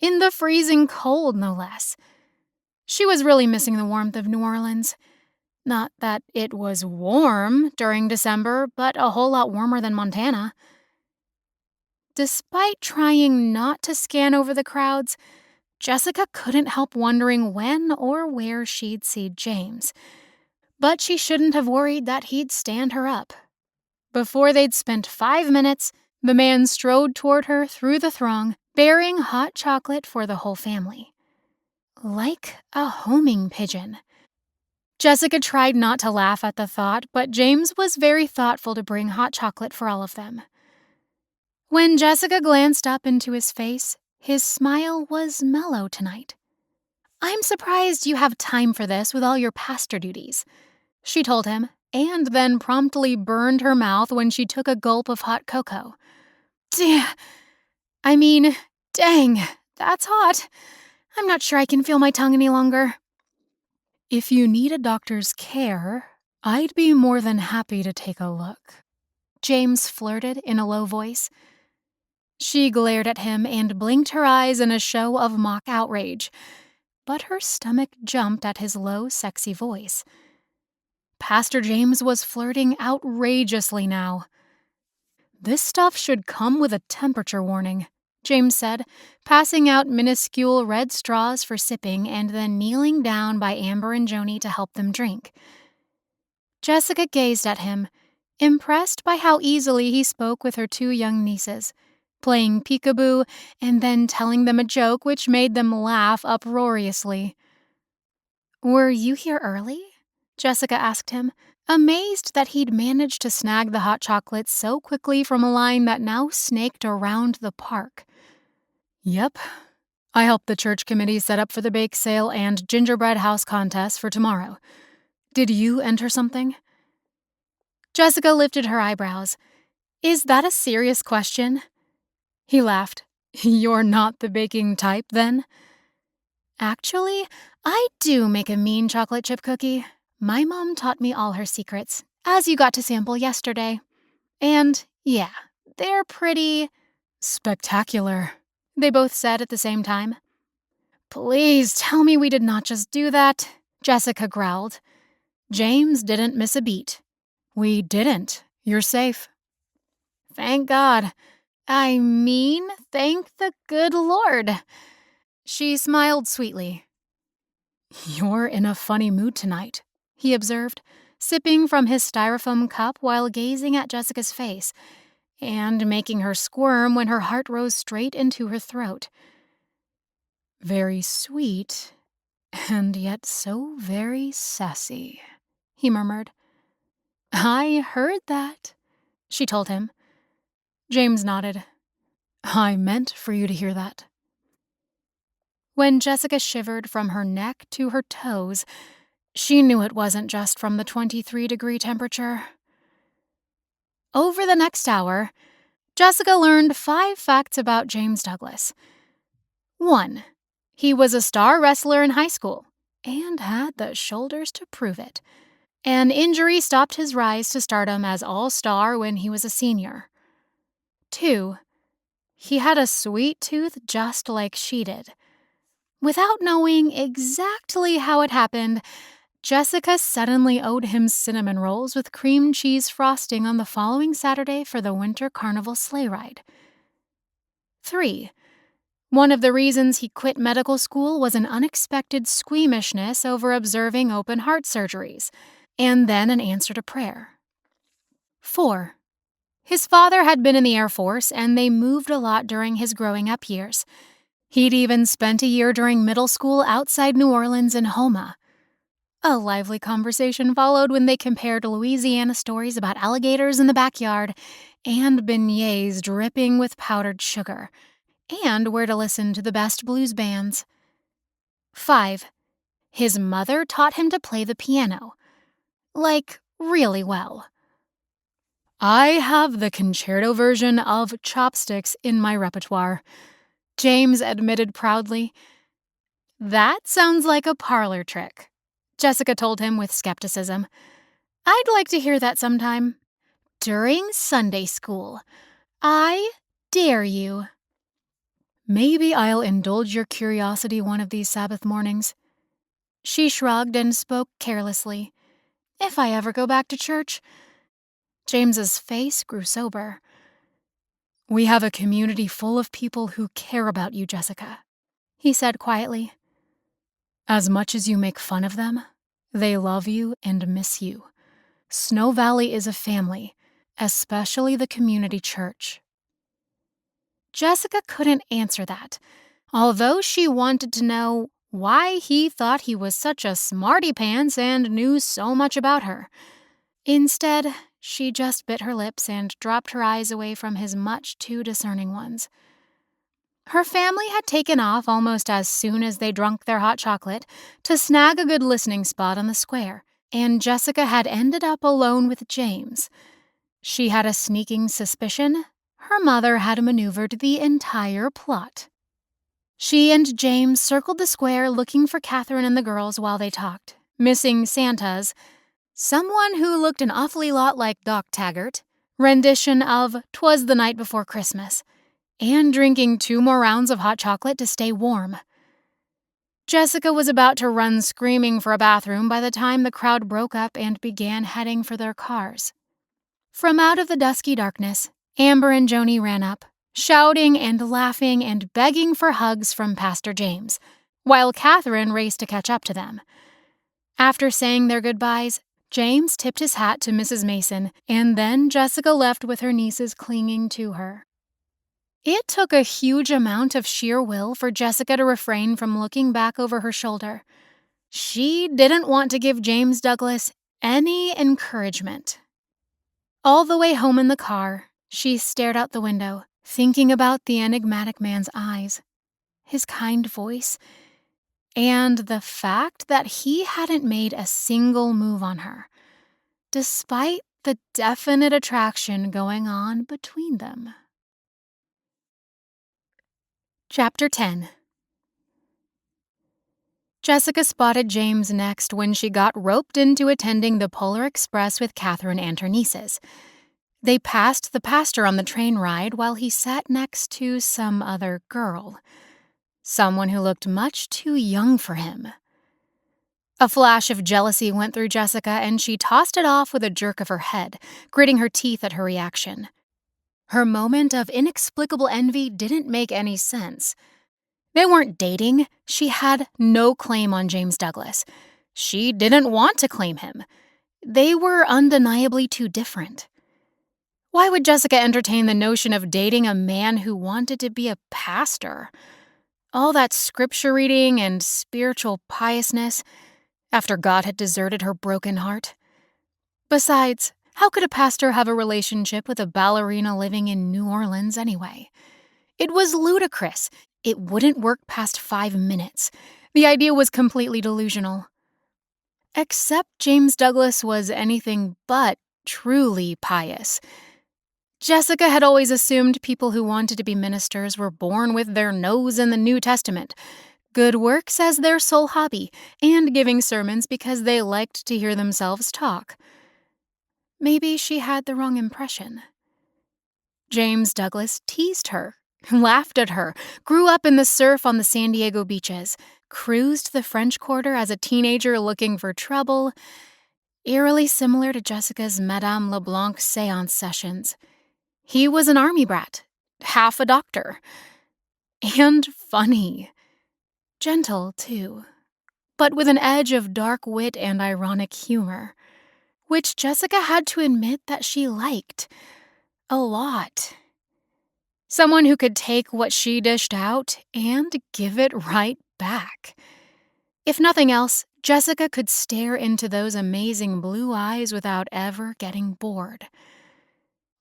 In the freezing cold, no less. She was really missing the warmth of New Orleans. Not that it was warm during December, but a whole lot warmer than Montana. Despite trying not to scan over the crowds, Jessica couldn't help wondering when or where she'd see James. But she shouldn't have worried that he'd stand her up. Before they'd spent 5 minutes, the man strode toward her through the throng, bearing hot chocolate for the whole family. Like a homing pigeon. Jessica tried not to laugh at the thought, but James was very thoughtful to bring hot chocolate for all of them. When Jessica glanced up into his face, his smile was mellow tonight. "I'm surprised you have time for this with all your pastor duties," she told him, and then promptly burned her mouth when she took a gulp of hot cocoa. Dang, that's hot. I'm not sure I can feel my tongue any longer. "If you need a doctor's care, I'd be more than happy to take a look," James flirted in a low voice. She glared at him and blinked her eyes in a show of mock outrage, but her stomach jumped at his low, sexy voice. Pastor James was flirting outrageously now. "This stuff should come with a temperature warning," James said, passing out minuscule red straws for sipping and then kneeling down by Amber and Joni to help them drink. Jessica gazed at him, impressed by how easily he spoke with her 2 young nieces, playing peekaboo and then telling them a joke which made them laugh uproariously. "Were you here early?" Jessica asked him, amazed that he'd managed to snag the hot chocolate so quickly from a line that now snaked around the park. "Yep. I helped the church committee set up for the bake sale and gingerbread house contest for tomorrow. Did you enter something?" Jessica lifted her eyebrows. "Is that a serious question?" He laughed. "You're not the baking type, then?" "Actually, I do make a mean chocolate chip cookie. My mom taught me all her secrets, as you got to sample yesterday. And, yeah, they're pretty spectacular," they both said at the same time. "Please tell me we did not just do that," Jessica growled. James didn't miss a beat. "We didn't. You're safe." "Thank God. Thank the good Lord." She smiled sweetly. "You're in a funny mood tonight," he observed, sipping from his styrofoam cup while gazing at Jessica's face, and making her squirm when her heart rose straight into her throat. "Very sweet, and yet so very sassy," he murmured. "I heard that," she told him. James nodded. "I meant for you to hear that." When Jessica shivered from her neck to her toes, she knew it wasn't just from the 23-degree temperature. Over the next hour, Jessica learned 5 facts about James Douglas. 1. He was a star wrestler in high school and had the shoulders to prove it. An injury stopped his rise to stardom as all-star when he was a senior. 2. He had a sweet tooth just like she did. Without knowing exactly how it happened, Jessica suddenly owed him cinnamon rolls with cream cheese frosting on the following Saturday for the Winter Carnival sleigh ride. 3. One of the reasons he quit medical school was an unexpected squeamishness over observing open heart surgeries, and then an answer to prayer. 4. His father had been in the Air Force, and they moved a lot during his growing up years. He'd even spent a year during middle school outside New Orleans in Homa. A lively conversation followed when they compared Louisiana stories about alligators in the backyard and beignets dripping with powdered sugar, and where to listen to the best blues bands. 5. His mother taught him to play the piano. Like, really well. "I have the concerto version of Chopsticks in my repertoire," James admitted proudly. "That sounds like a parlor trick," Jessica told him with skepticism. "I'd like to hear that sometime. During Sunday school. I dare you." "Maybe I'll indulge your curiosity one of these Sabbath mornings." She shrugged and spoke carelessly. "If I ever go back to church." James's face grew sober. "We have a community full of people who care about you, Jessica," he said quietly. "As much as you make fun of them, they love you and miss you. Snow Valley is a family, especially the community church." Jessica couldn't answer that, although she wanted to know why he thought he was such a smarty-pants and knew so much about her. Instead, she just bit her lips and dropped her eyes away from his much too discerning ones. Her family had taken off almost as soon as they drunk their hot chocolate to snag a good listening spot on the square, and Jessica had ended up alone with James. She had a sneaking suspicion her mother had maneuvered the entire plot. She and James circled the square looking for Catherine and the girls while they talked, missing Santa's, someone who looked an awfully lot like Doc Taggart, rendition of "'Twas the Night Before Christmas," and drinking 2 more rounds of hot chocolate to stay warm. Jessica was about to run screaming for a bathroom by the time the crowd broke up and began heading for their cars. From out of the dusky darkness, Amber and Joni ran up, shouting and laughing and begging for hugs from Pastor James, while Catherine raced to catch up to them. After saying their goodbyes, James tipped his hat to Mrs. Mason, and then Jessica left with her nieces clinging to her. It took a huge amount of sheer will for Jessica to refrain from looking back over her shoulder. She didn't want to give James Douglas any encouragement. All the way home in the car, she stared out the window, thinking about the enigmatic man's eyes, his kind voice, and the fact that he hadn't made a single move on her, despite the definite attraction going on between them. Chapter 10. Jessica spotted James next when she got roped into attending the Polar Express with Catherine and her nieces. They passed the pastor on the train ride while he sat next to some other girl, someone who looked much too young for him. A flash of jealousy went through Jessica, and she tossed it off with a jerk of her head, gritting her teeth at her reaction. Her moment of inexplicable envy didn't make any sense. They weren't dating. She had no claim on James Douglas. She didn't want to claim him. They were undeniably too different. Why would Jessica entertain the notion of dating a man who wanted to be a pastor? All that scripture reading and spiritual piousness after God had deserted her broken heart. Besides, how could a pastor have a relationship with a ballerina living in New Orleans anyway? It was ludicrous. It wouldn't work past 5 minutes. The idea was completely delusional. Except James Douglas was anything but truly pious. Jessica had always assumed people who wanted to be ministers were born with their nose in the New Testament, good works as their sole hobby, and giving sermons because they liked to hear themselves talk. Maybe she had the wrong impression. James Douglas teased her, laughed at her, grew up in the surf on the San Diego beaches, cruised the French Quarter as a teenager looking for trouble, eerily similar to Jessica's Madame LeBlanc seance sessions. He was an army brat, half a doctor, and funny. Gentle, too, but with an edge of dark wit and ironic humor, which Jessica had to admit that she liked a lot. Someone who could take what she dished out and give it right back. If nothing else, Jessica could stare into those amazing blue eyes without ever getting bored.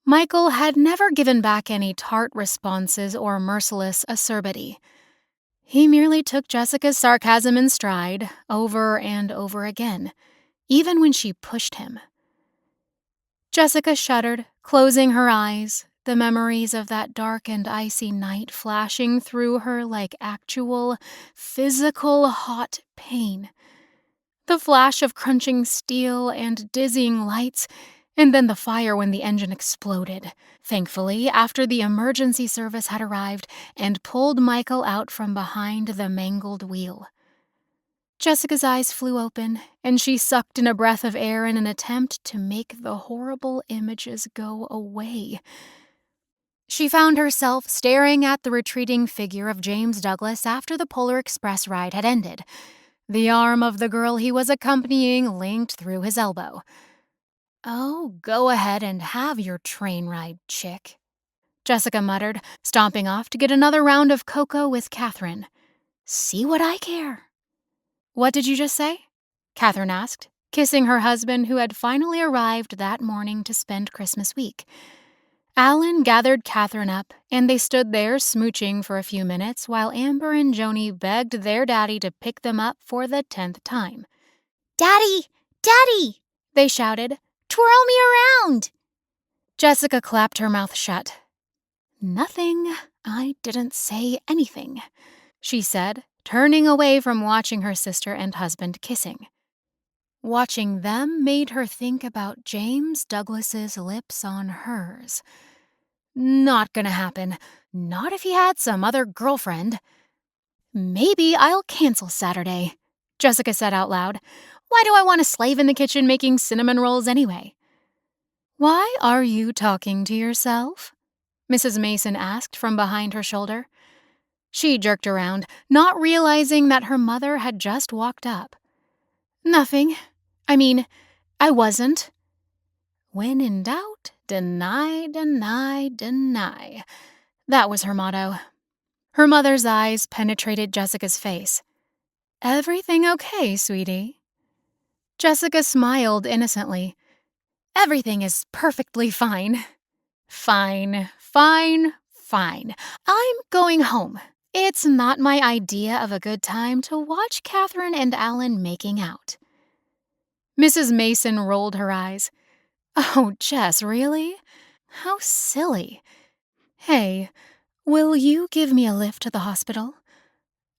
Michael had never given back any tart responses or merciless acerbity. He merely took Jessica's sarcasm in stride over and over again, even when she pushed him. Jessica shuddered, closing her eyes, the memories of that dark and icy night flashing through her like actual, physical hot pain. The flash of crunching steel and dizzying lights, and then the fire when the engine exploded. Thankfully, after the emergency service had arrived and pulled Michael out from behind the mangled wheel. Jessica's eyes flew open, and she sucked in a breath of air in an attempt to make the horrible images go away. She found herself staring at the retreating figure of James Douglas after the Polar Express ride had ended, the arm of the girl he was accompanying linked through his elbow. "Oh, go ahead and have your train ride, chick," Jessica muttered, stomping off to get another round of cocoa with Catherine. "See what I care." "What did you just say?" Catherine asked, kissing her husband who had finally arrived that morning to spend Christmas week. Alan gathered Catherine up, and they stood there smooching for a few minutes while Amber and Joni begged their daddy to pick them up for the 10th time. "Daddy! Daddy!" they shouted. "Twirl me around!" Jessica clapped her mouth shut. "Nothing. I didn't say anything," she said, turning away from watching her sister and husband kissing. Watching them made her think about James Douglas's lips on hers. Not gonna happen. Not if he had some other girlfriend. "Maybe I'll cancel Saturday," Jessica said out loud. "Why do I want to slave in the kitchen making cinnamon rolls anyway?" "Why are you talking to yourself?" Mrs. Mason asked from behind her shoulder. She jerked around, not realizing that her mother had just walked up. "Nothing. I wasn't." When in doubt, deny, deny, deny. That was her motto. Her mother's eyes penetrated Jessica's face. "Everything okay, sweetie?" Jessica smiled innocently. "Everything is perfectly fine." "Fine, fine, fine. I'm going home. It's not my idea of a good time to watch Catherine and Alan making out." Mrs. Mason rolled her eyes. "Oh, Jess, really? How silly. Hey, will you give me a lift to the hospital?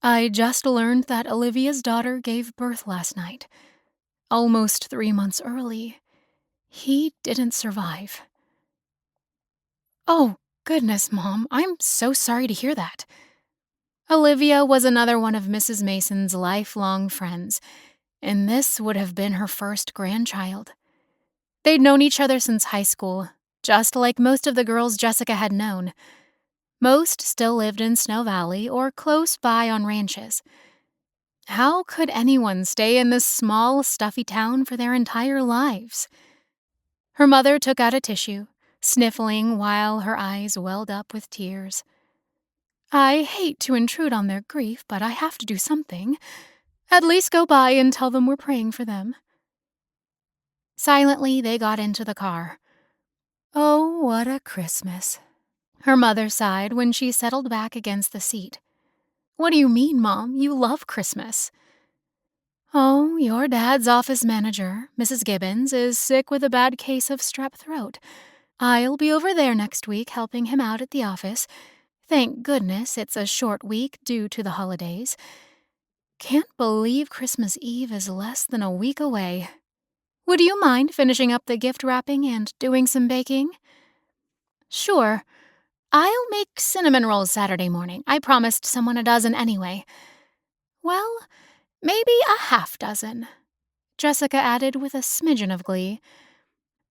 I just learned that Olivia's daughter gave birth last night. Almost 3 months early. He didn't survive." "Oh, goodness, Mom. I'm so sorry to hear that." Olivia was another one of Mrs. Mason's lifelong friends, and this would have been her first grandchild. They'd known each other since high school, just like most of the girls Jessica had known. Most still lived in Snow Valley or close by on ranches. How could anyone stay in this small, stuffy town for their entire lives? Her mother took out a tissue, sniffling while her eyes welled up with tears. "I hate to intrude on their grief, but I have to do something. At least go by and tell them we're praying for them." Silently, they got into the car. "Oh, what a Christmas," her mother sighed when she settled back against the seat. "What do you mean, Mom? You love Christmas." "Oh, your dad's office manager, Mrs. Gibbons, is sick with a bad case of strep throat. I'll be over there next week helping him out at the office. Thank goodness it's a short week due to the holidays. Can't believe Christmas Eve is less than a week away. Would you mind finishing up the gift wrapping and doing some baking?" "Sure. I'll make cinnamon rolls Saturday morning. I promised someone a dozen anyway. Well, maybe a half dozen," Jessica added with a smidgen of glee.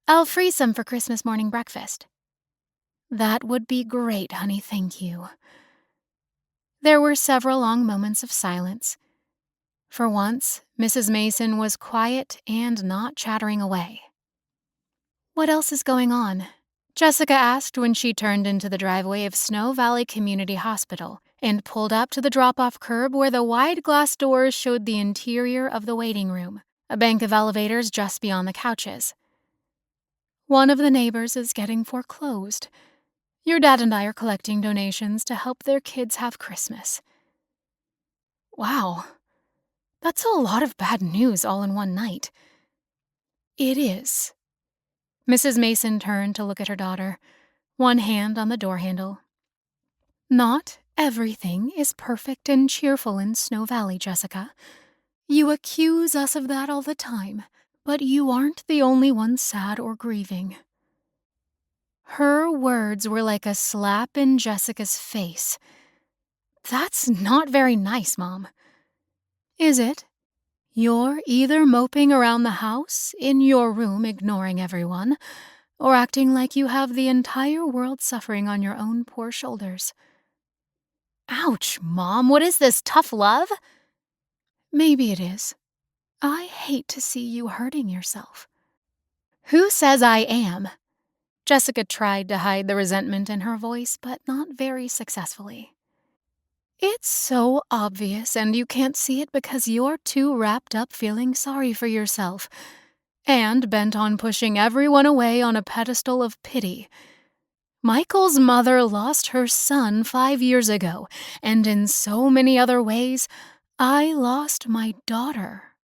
"I'll freeze some for Christmas morning breakfast." "That would be great, honey, thank you." There were several long moments of silence. For once, Mrs. Mason was quiet and not chattering away. "What else is going on?" Jessica asked when she turned into the driveway of Snow Valley Community Hospital and pulled up to the drop-off curb where the wide glass doors showed the interior of the waiting room, a bank of elevators just beyond the couches. "One of the neighbors is getting foreclosed. Your dad and I are collecting donations to help their kids have Christmas." "Wow, that's a lot of bad news all in one night." "It is." Mrs. Mason turned to look at her daughter, one hand on the door handle. "Not everything is perfect and cheerful in Snow Valley, Jessica. You accuse us of that all the time, but you aren't the only one sad or grieving." Her words were like a slap in Jessica's face. "That's not very nice, Mom." "Is it? You're either moping around the house, in your room ignoring everyone, or acting like you have the entire world suffering on your own poor shoulders." "Ouch, Mom, what is this, tough love?" "Maybe it is. I hate to see you hurting yourself." "Who says I am?" Jessica tried to hide the resentment in her voice, but not very successfully. "It's so obvious, and you can't see it because you're too wrapped up feeling sorry for yourself, and bent on pushing everyone away on a pedestal of pity. Michael's mother lost her son 5 years ago, and in so many other ways, I lost my daughter.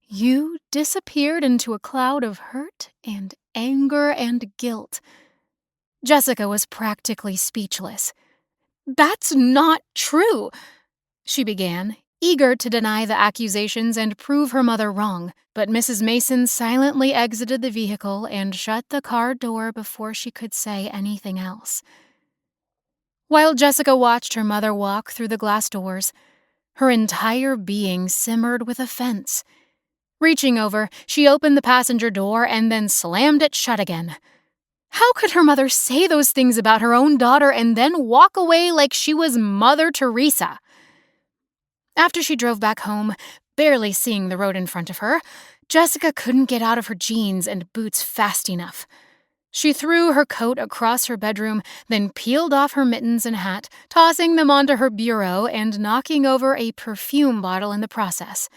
You disappeared into a cloud of hurt and anger and guilt." Jessica was practically speechless. "That's not true," she began, eager to deny the accusations and prove her mother wrong, but Mrs. Mason silently exited the vehicle and shut the car door before she could say anything else. While Jessica watched her mother walk through the glass doors, her entire being simmered with offense. Reaching over, she opened the passenger door and then slammed it shut again. How could her mother say those things about her own daughter and then walk away like she was Mother Teresa? After she drove back home, barely seeing the road in front of her, Jessica couldn't get out of her jeans and boots fast enough. She threw her coat across her bedroom, then peeled off her mittens and hat, tossing them onto her bureau and knocking over a perfume bottle in the process.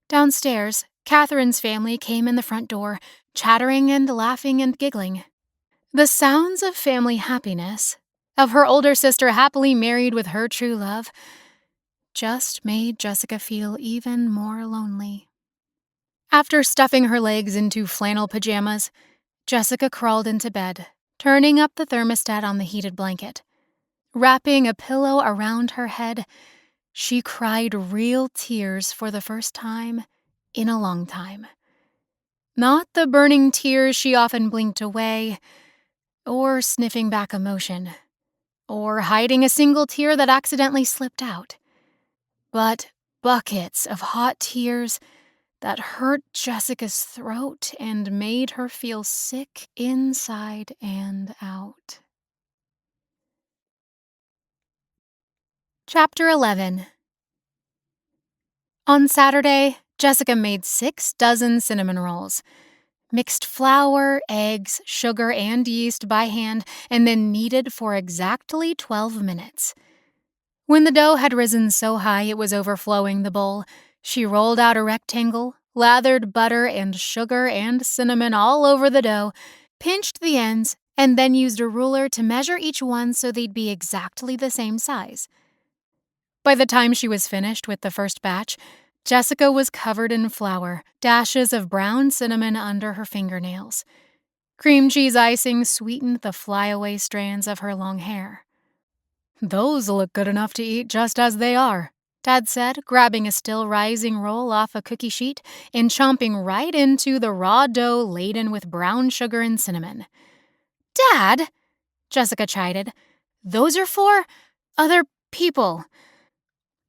Downstairs, Catherine's family came in the front door, chattering and laughing and giggling. The sounds of family happiness, of her older sister happily married with her true love, just made Jessica feel even more lonely. After stuffing her legs into flannel pajamas, Jessica crawled into bed, turning up the thermostat on the heated blanket. Wrapping a pillow around her head, she cried real tears for the first time in a long time. Not the burning tears she often blinked away, or sniffing back emotion, or hiding a single tear that accidentally slipped out, but buckets of hot tears that hurt Jessica's throat and made her feel sick inside and out. Chapter 11. On Saturday, Jessica made 6 dozen cinnamon rolls, mixed flour, eggs, sugar, and yeast by hand, and then kneaded for exactly 12 minutes. When the dough had risen so high it was overflowing the bowl, she rolled out a rectangle, lathered butter and sugar and cinnamon all over the dough, pinched the ends, and then used a ruler to measure each one so they'd be exactly the same size. By the time she was finished with the first batch, Jessica was covered in flour, dashes of brown cinnamon under her fingernails. Cream cheese icing sweetened the flyaway strands of her long hair. "Those look good enough to eat just as they are," Dad said, grabbing a still rising roll off a cookie sheet and chomping right into the raw dough laden with brown sugar and cinnamon. "Dad," Jessica chided, "those are for other people."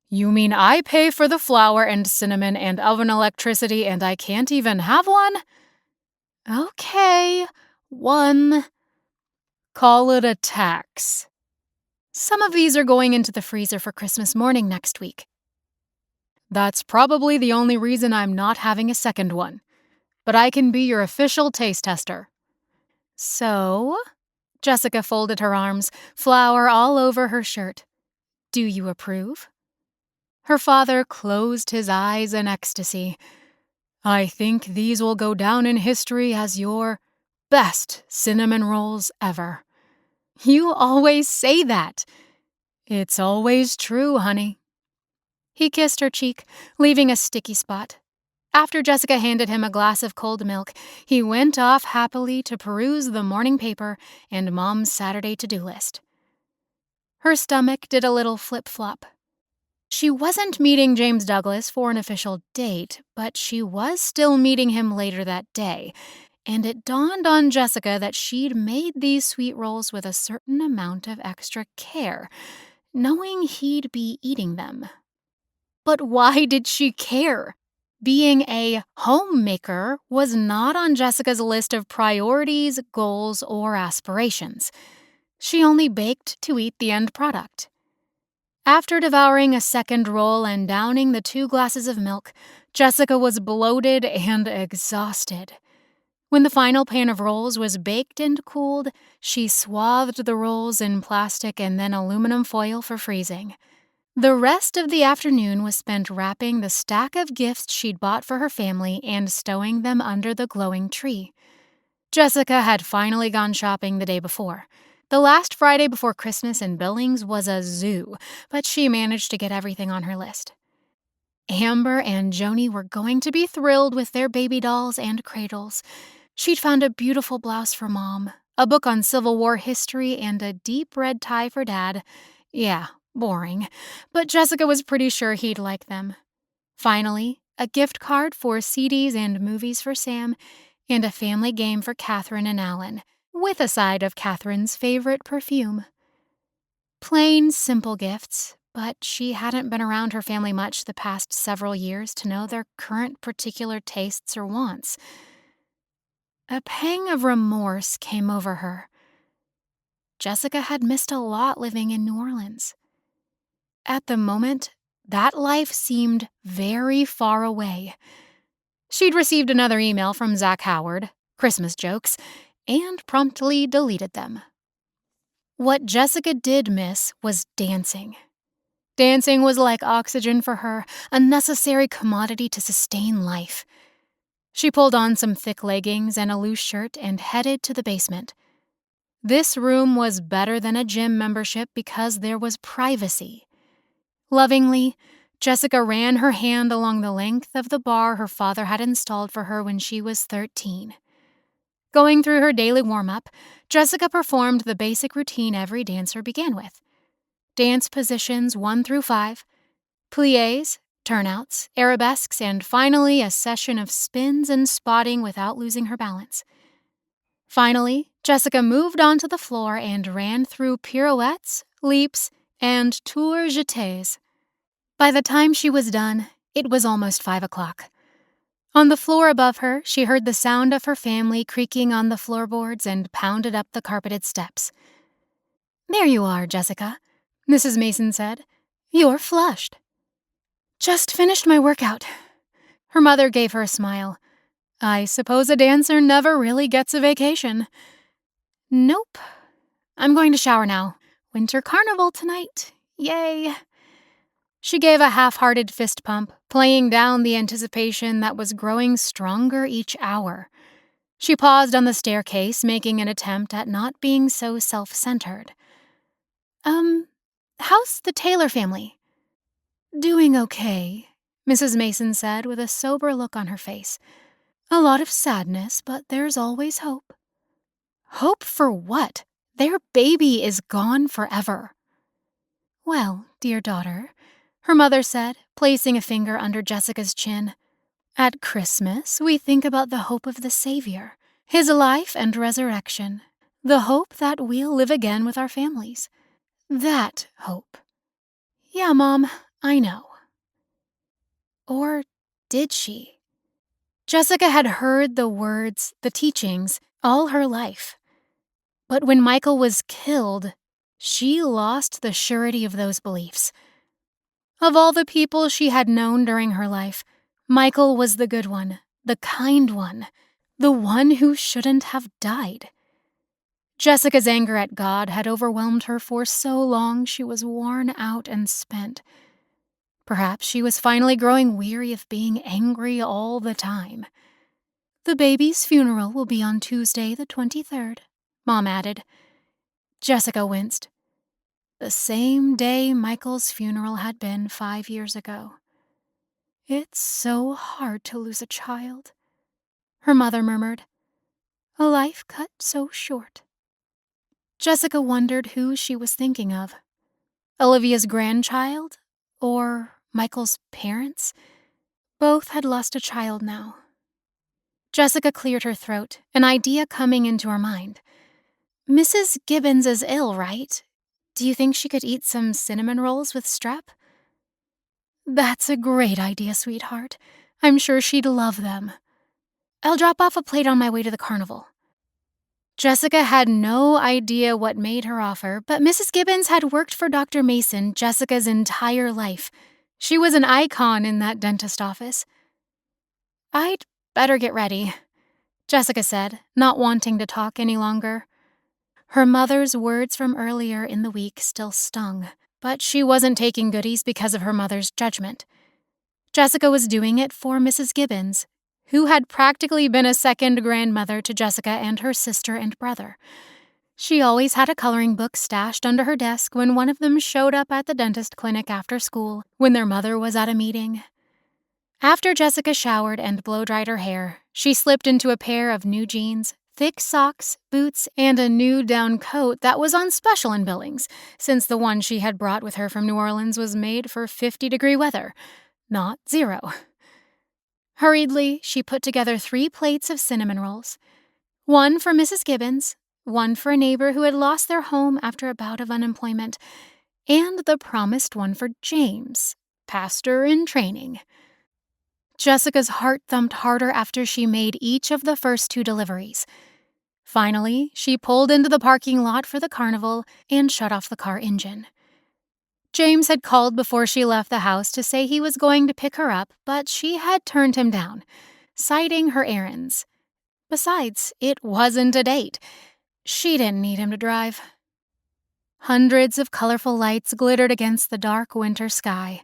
"You mean I pay for the flour and cinnamon and oven electricity and I can't even have one?" "Okay, one. Call it a tax. Some of these are going into the freezer for Christmas morning next week." "That's probably the only reason I'm not having a second one. But I can be your official taste tester." "So?" Jessica folded her arms, flour all over her shirt. "Do you approve?" Her father closed his eyes in ecstasy. "I think these will go down in history as your best cinnamon rolls ever." "You always say that." "It's always true, honey." He kissed her cheek, leaving a sticky spot. After Jessica handed him a glass of cold milk, he went off happily to peruse the morning paper and Mom's Saturday to-do list. Her stomach did a little flip-flop. She wasn't meeting James Douglas for an official date, but she was still meeting him later that day, and it dawned on Jessica that she'd made these sweet rolls with a certain amount of extra care, knowing he'd be eating them. But why did she care? Being a homemaker was not on Jessica's list of priorities, goals, or aspirations. She only baked to eat the end product. After devouring a second roll and downing the 2 glasses of milk, Jessica was bloated and exhausted. When the final pan of rolls was baked and cooled, she swathed the rolls in plastic and then aluminum foil for freezing. The rest of the afternoon was spent wrapping the stack of gifts she'd bought for her family and stowing them under the glowing tree. Jessica had finally gone shopping the day before. The last Friday before Christmas in Billings was a zoo, but she managed to get everything on her list. Amber and Joni were going to be thrilled with their baby dolls and cradles. She'd found a beautiful blouse for Mom, a book on Civil War history, and a deep red tie for Dad. Yeah, boring, but Jessica was pretty sure he'd like them. Finally, a gift card for CDs and movies for Sam, and a family game for Catherine and Alan, with a side of Catherine's favorite perfume. Plain, simple gifts, but she hadn't been around her family much the past several years to know their current particular tastes or wants. A pang of remorse came over her. Jessica had missed a lot living in New Orleans. At the moment, that life seemed very far away. She'd received another email from Zach Howard, Christmas jokes, and promptly deleted them. What Jessica did miss was dancing. Dancing was like oxygen for her, a necessary commodity to sustain life. She pulled on some thick leggings and a loose shirt and headed to the basement. This room was better than a gym membership because there was privacy. Lovingly, Jessica ran her hand along the length of the bar her father had installed for her when she was 13. Going through her daily warm-up, Jessica performed the basic routine every dancer began with. Dance positions 1 through 5, pliés, turnouts, arabesques, and finally a session of spins and spotting without losing her balance. Finally, Jessica moved onto the floor and ran through pirouettes, leaps, and tours jetés. By the time she was done, it was almost 5 o'clock. On the floor above her, she heard the sound of her family creaking on the floorboards and pounded up the carpeted steps. "There you are, Jessica," Mrs. Mason said. "You're flushed." "Just finished my workout." Her mother gave her a smile. "I suppose a dancer never really gets a vacation." "Nope. I'm going to shower now. Winter carnival tonight. Yay." She gave a half-hearted fist pump, playing down the anticipation that was growing stronger each hour. She paused on the staircase, making an attempt at not being so self-centered. How's the Taylor family?" "Doing okay," Mrs. Mason said with a sober look on her face. "A lot of sadness, but there's always hope." "Hope for what? Their baby is gone forever." "Well, dear daughter," her mother said, placing a finger under Jessica's chin, "at Christmas we think about the hope of the Savior, his life and resurrection, the hope that we'll live again with our families. That hope." "Yeah, Mom, I know." Or did she? Jessica had heard the words, the teachings, all her life. But when Michael was killed, she lost the surety of those beliefs. Of all the people she had known during her life, Michael was the good one, the kind one, the one who shouldn't have died. Jessica's anger at God had overwhelmed her for so long she was worn out and spent. Perhaps she was finally growing weary of being angry all the time. "The baby's funeral will be on Tuesday the 23rd, Mom added. Jessica winced. The same day Michael's funeral had been 5 years ago. "It's so hard to lose a child," her mother murmured. "A life cut so short." Jessica wondered who she was thinking of. Olivia's grandchild Or Michael's parents? Both had lost a child now. Jessica cleared her throat, an idea coming into her mind. Mrs. Gibbons is ill, right? Do you think she could eat some cinnamon rolls with strep? That's a great idea, sweetheart. I'm sure she'd love them. I'll drop off a plate on my way to the carnival. Jessica had no idea what made her offer, but Mrs. Gibbons had worked for Dr. Mason Jessica's entire life. She was an icon in that dentist office. I'd better get ready, Jessica said, not wanting to talk any longer. Her mother's words from earlier in the week still stung, but she wasn't taking goodies because of her mother's judgment. Jessica was doing it for Mrs. Gibbons, who had practically been a second grandmother to Jessica and her sister and brother. She always had a coloring book stashed under her desk when one of them showed up at the dentist clinic after school, when their mother was at a meeting. After Jessica showered and blow-dried her hair, she slipped into a pair of new jeans, thick socks, boots, and a new down coat that was on special in Billings, since the one she had brought with her from New Orleans was made for 50-degree weather, not 0. Hurriedly, she put together 3 plates of cinnamon rolls. One for Mrs. Gibbons, one for a neighbor who had lost their home after a bout of unemployment, and the promised one for James, pastor in training. Jessica's heart thumped harder after she made each of the first 2 deliveries. Finally, she pulled into the parking lot for the carnival and shut off the car engine. James had called before she left the house to say he was going to pick her up, but she had turned him down, citing her errands. Besides, it wasn't a date. She didn't need him to drive. Hundreds of colorful lights glittered against the dark winter sky.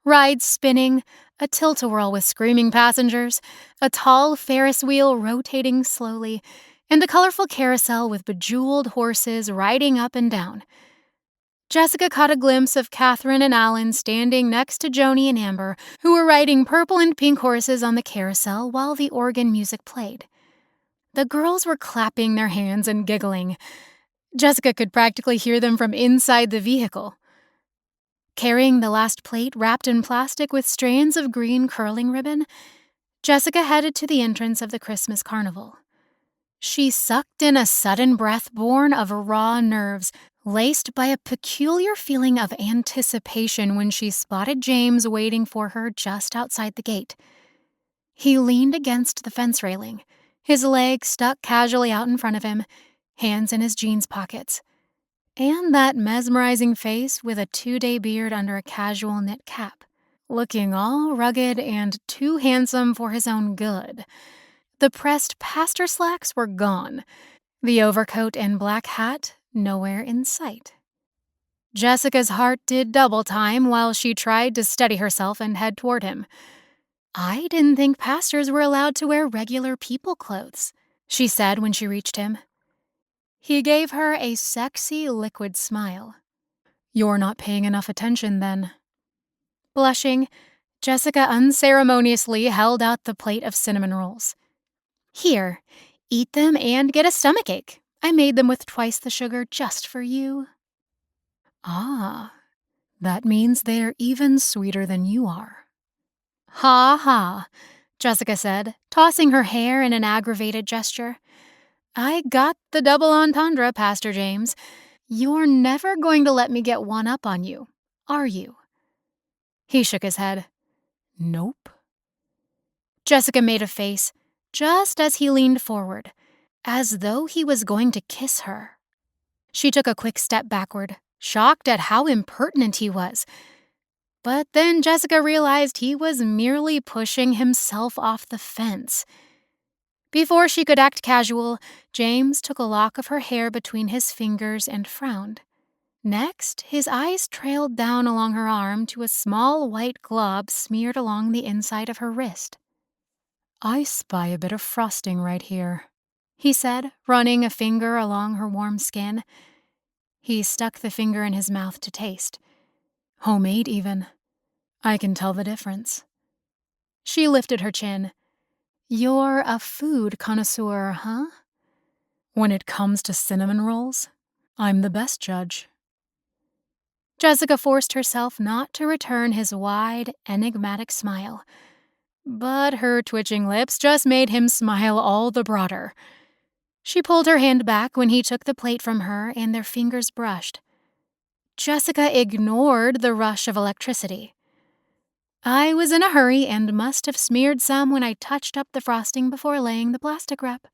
Rides spinning, a tilt-a-whirl with screaming passengers, a tall Ferris wheel rotating slowly, and a colorful carousel with bejeweled horses riding up and down. Jessica caught a glimpse of Catherine and Alan standing next to Joni and Amber, who were riding purple and pink horses on the carousel while the organ music played. The girls were clapping their hands and giggling. Jessica could practically hear them from inside the vehicle. Carrying the last plate wrapped in plastic with strands of green curling ribbon, Jessica headed to the entrance of the Christmas carnival. She sucked in a sudden breath born of raw nerves, laced by a peculiar feeling of anticipation when she spotted James waiting for her just outside the gate. He leaned against the fence railing, his legs stuck casually out in front of him, hands in his jeans pockets. And that mesmerizing face with a 2-day beard under a casual knit cap, looking all rugged and too handsome for his own good. The pressed pastor slacks were gone, the overcoat and black hat nowhere in sight. Jessica's heart did double time while she tried to steady herself and head toward him. "I didn't think pastors were allowed to wear regular people clothes," she said when she reached him. He gave her a sexy, liquid smile. "You're not paying enough attention, then." Blushing, Jessica unceremoniously held out the plate of cinnamon rolls. "Here, eat them and get a stomachache. I made them with twice the sugar just for you." "Ah, that means they're even sweeter than you are." "Ha ha," Jessica said, tossing her hair in an aggravated gesture. "I got the double entendre, Pastor James. You're never going to let me get one up on you, are you?" He shook his head. "Nope." Jessica made a face, just as he leaned forward, as though he was going to kiss her. She took a quick step backward, shocked at how impertinent he was. But then Jessica realized he was merely pushing himself off the fence. Before she could act casual, James took a lock of her hair between his fingers and frowned. Next, his eyes trailed down along her arm to a small white glob smeared along the inside of her wrist. "I spy a bit of frosting right here," he said, running a finger along her warm skin. He stuck the finger in his mouth to taste. "Homemade, even. I can tell the difference." She lifted her chin. "You're a food connoisseur, huh?" "When it comes to cinnamon rolls, I'm the best judge." Jessica forced herself not to return his wide, enigmatic smile. But her twitching lips just made him smile all the broader. She pulled her hand back when he took the plate from her and their fingers brushed. Jessica ignored the rush of electricity. I was in a hurry and must have smeared some when I touched up the frosting before laying the plastic wrap.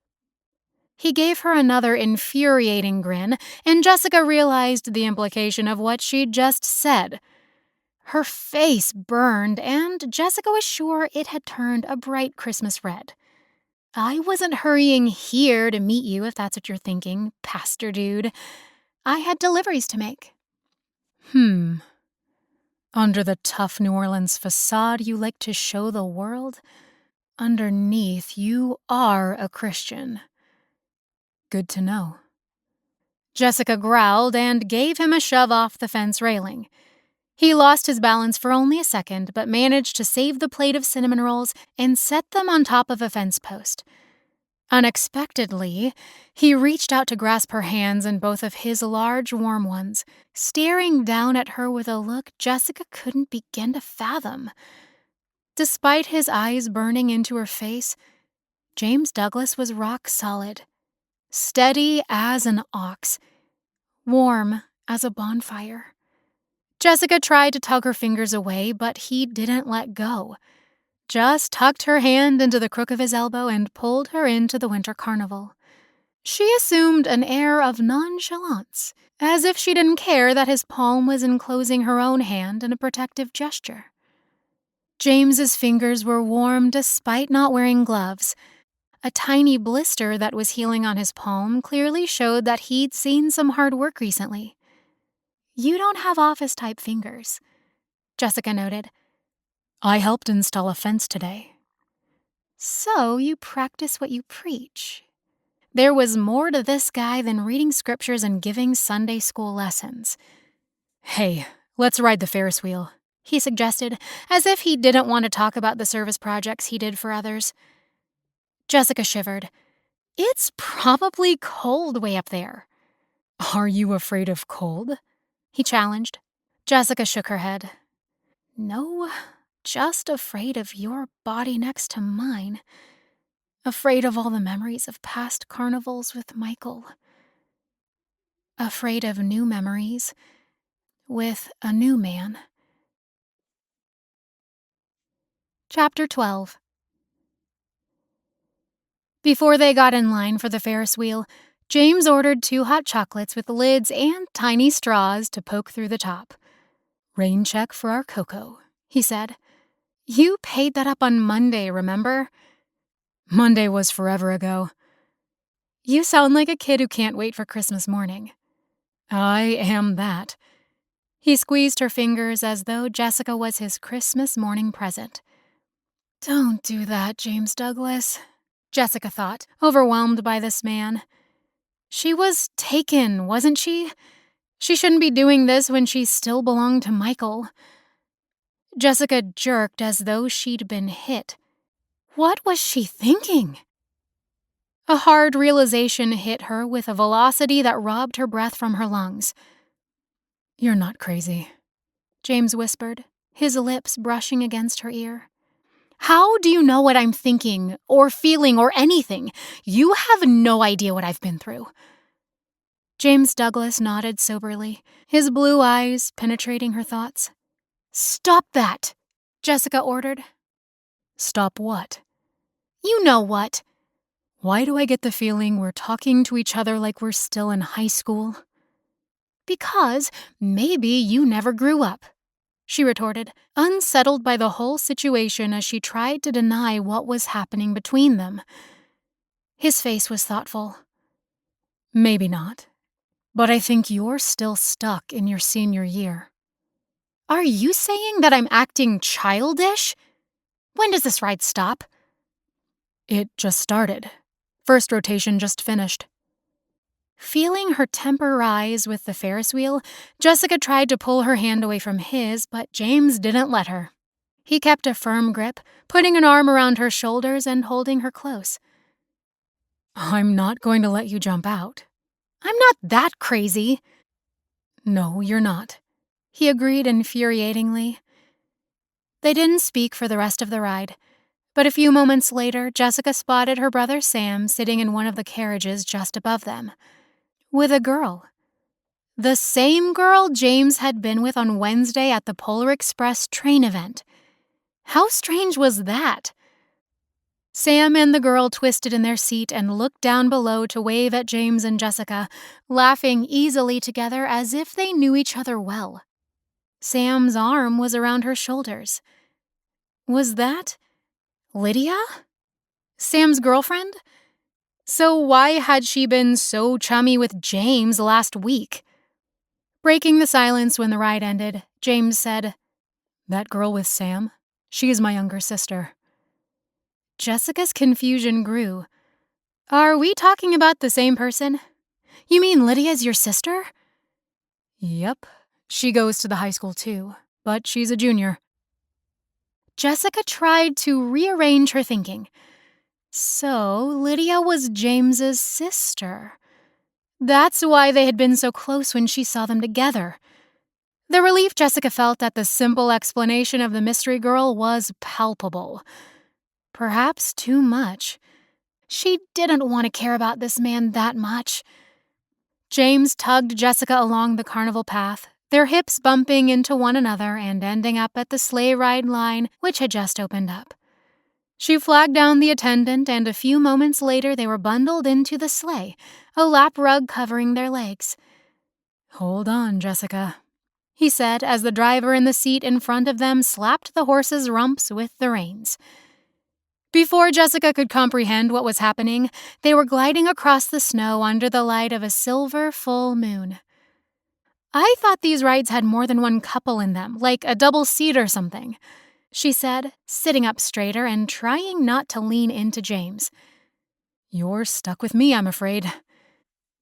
He gave her another infuriating grin, and Jessica realized the implication of what she'd just said. Her face burned, and Jessica was sure it had turned a bright Christmas red. I wasn't hurrying here to meet you, if that's what you're thinking, pastor dude. I had deliveries to make. Under the tough New Orleans facade you like to show the world, underneath you are a Christian. Good to know. Jessica growled and gave him a shove off the fence railing. He lost his balance for only a second, but managed to save the plate of cinnamon rolls and set them on top of a fence post. Unexpectedly, he reached out to grasp her hands in both of his large, warm ones, staring down at her with a look Jessica couldn't begin to fathom. Despite his eyes burning into her face, James Douglas was rock solid, steady as an ox, warm as a bonfire. Jessica tried to tug her fingers away, but he didn't let go. Just tucked her hand into the crook of his elbow and pulled her into the winter carnival. She assumed an air of nonchalance, as if she didn't care that his palm was enclosing her own hand in a protective gesture. James's fingers were warm despite not wearing gloves. A tiny blister that was healing on his palm clearly showed that he'd seen some hard work recently. You don't have office-type fingers, Jessica noted. I helped install a fence today. So you practice what you preach. There was more to this guy than reading scriptures and giving Sunday school lessons. Hey, let's ride the Ferris wheel, he suggested, as if he didn't want to talk about the service projects he did for others. Jessica shivered. It's probably cold way up there. Are you afraid of cold? He challenged. Jessica shook her head. No, just afraid of your body next to mine. Afraid of all the memories of past carnivals with Michael. Afraid of new memories with a new man. Chapter 12. Before they got in line for the Ferris wheel, James ordered 2 hot chocolates with lids and tiny straws to poke through the top. Rain check for our cocoa, he said. You paid that up on Monday, remember? Monday was forever ago. You sound like a kid who can't wait for Christmas morning. I am that. He squeezed her fingers as though Jessica was his Christmas morning present. Don't do that, James Douglas, Jessica thought, overwhelmed by this man. She was taken, wasn't she? She shouldn't be doing this when she still belonged to Michael. Jessica jerked as though she'd been hit. What was she thinking? A hard realization hit her with a velocity that robbed her breath from her lungs. You're not crazy, James whispered, his lips brushing against her ear. How do you know what I'm thinking, or feeling, or anything? You have no idea what I've been through. James Douglas nodded soberly, his blue eyes penetrating her thoughts. Stop that, Jessica ordered. Stop what? You know what. Why do I get the feeling we're talking to each other like we're still in high school? Because maybe you never grew up, she retorted, unsettled by the whole situation as she tried to deny what was happening between them. His face was thoughtful. Maybe not, but I think you're still stuck in your senior year. Are you saying that I'm acting childish? When does this ride stop? It just started. First rotation just finished. Feeling her temper rise with the Ferris wheel, Jessica tried to pull her hand away from his, but James didn't let her. He kept a firm grip, putting an arm around her shoulders and holding her close. I'm not going to let you jump out. I'm not that crazy. No, you're not. he agreed infuriatingly. They didn't speak for the rest of the ride, but a few moments later, Jessica spotted her brother Sam sitting in one of the carriages just above them, with a girl. The same girl James had been with on Wednesday at the Polar Express train event. How strange was that? Sam and the girl twisted in their seat and looked down below to wave at James and Jessica, laughing easily together as if they knew each other well. Sam's arm was around her shoulders. Was that Lydia? Sam's girlfriend? So why had she been so chummy with James last week? Breaking the silence when the ride ended, James said, "That girl with Sam, she is my younger sister." Jessica's confusion grew. Are we talking about the same person? You mean Lydia's your sister? Yep. She goes to the high school too, but she's a junior. Jessica tried to rearrange her thinking. So, Lydia was James's sister. That's why they had been so close when she saw them together. The relief Jessica felt at the simple explanation of the mystery girl was palpable. Perhaps too much. She didn't want to care about this man that much. James tugged Jessica along the carnival path, their hips bumping into one another and ending up at the sleigh ride line, which had just opened up. She flagged down the attendant, and a few moments later they were bundled into the sleigh, a lap rug covering their legs. "Hold on, Jessica," he said as the driver in the seat in front of them slapped the horses' rumps with the reins. Before Jessica could comprehend what was happening, they were gliding across the snow under the light of a silver full moon. "I thought these rides had more than one couple in them, like a double seat or something," she said, sitting up straighter and trying not to lean into James. "You're stuck with me, I'm afraid."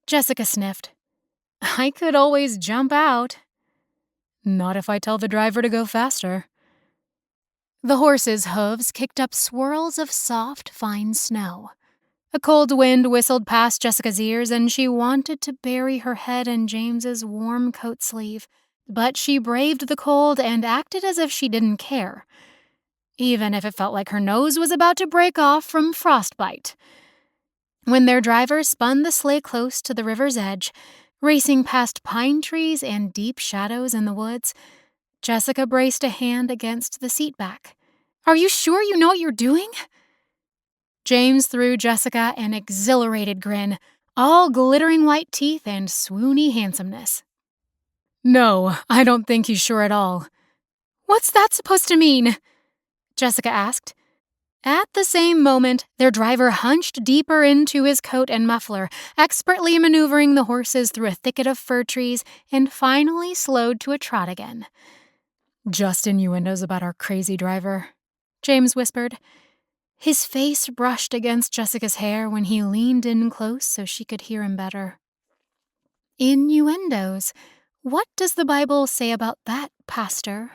Jessica sniffed. "I could always jump out." "Not if I tell the driver to go faster." The horses' hooves kicked up swirls of soft, fine snow. A cold wind whistled past Jessica's ears, and she wanted to bury her head in James's warm coat sleeve, but she braved the cold and acted as if she didn't care, even if it felt like her nose was about to break off from frostbite. When their driver spun the sleigh close to the river's edge, racing past pine trees and deep shadows in the woods, Jessica braced a hand against the seat back. "Are you sure you know what you're doing?" James threw Jessica an exhilarated grin, all glittering white teeth and swoony handsomeness. "No, I don't think he's sure at all." "What's that supposed to mean?" Jessica asked. At the same moment, their driver hunched deeper into his coat and muffler, expertly maneuvering the horses through a thicket of fir trees, and finally slowed to a trot again. "Just innuendos about our crazy driver," James whispered. His face brushed against Jessica's hair when he leaned in close so she could hear him better. "Innuendos? What does the Bible say about that, Pastor?"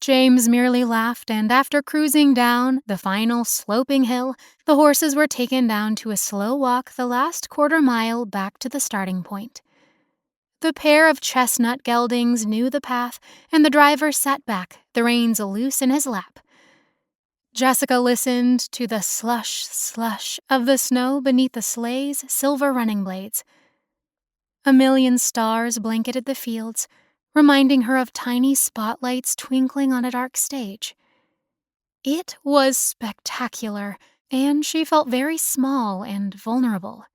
James merely laughed, and after cruising down the final sloping hill, the horses were taken down to a slow walk the last quarter-mile back to the starting point. The pair of chestnut geldings knew the path, and the driver sat back, the reins loose in his lap. Jessica listened to the slush, slush of the snow beneath the sleigh's silver running blades. A million stars blanketed the fields, reminding her of tiny spotlights twinkling on a dark stage. It was spectacular, and she felt very small and vulnerable.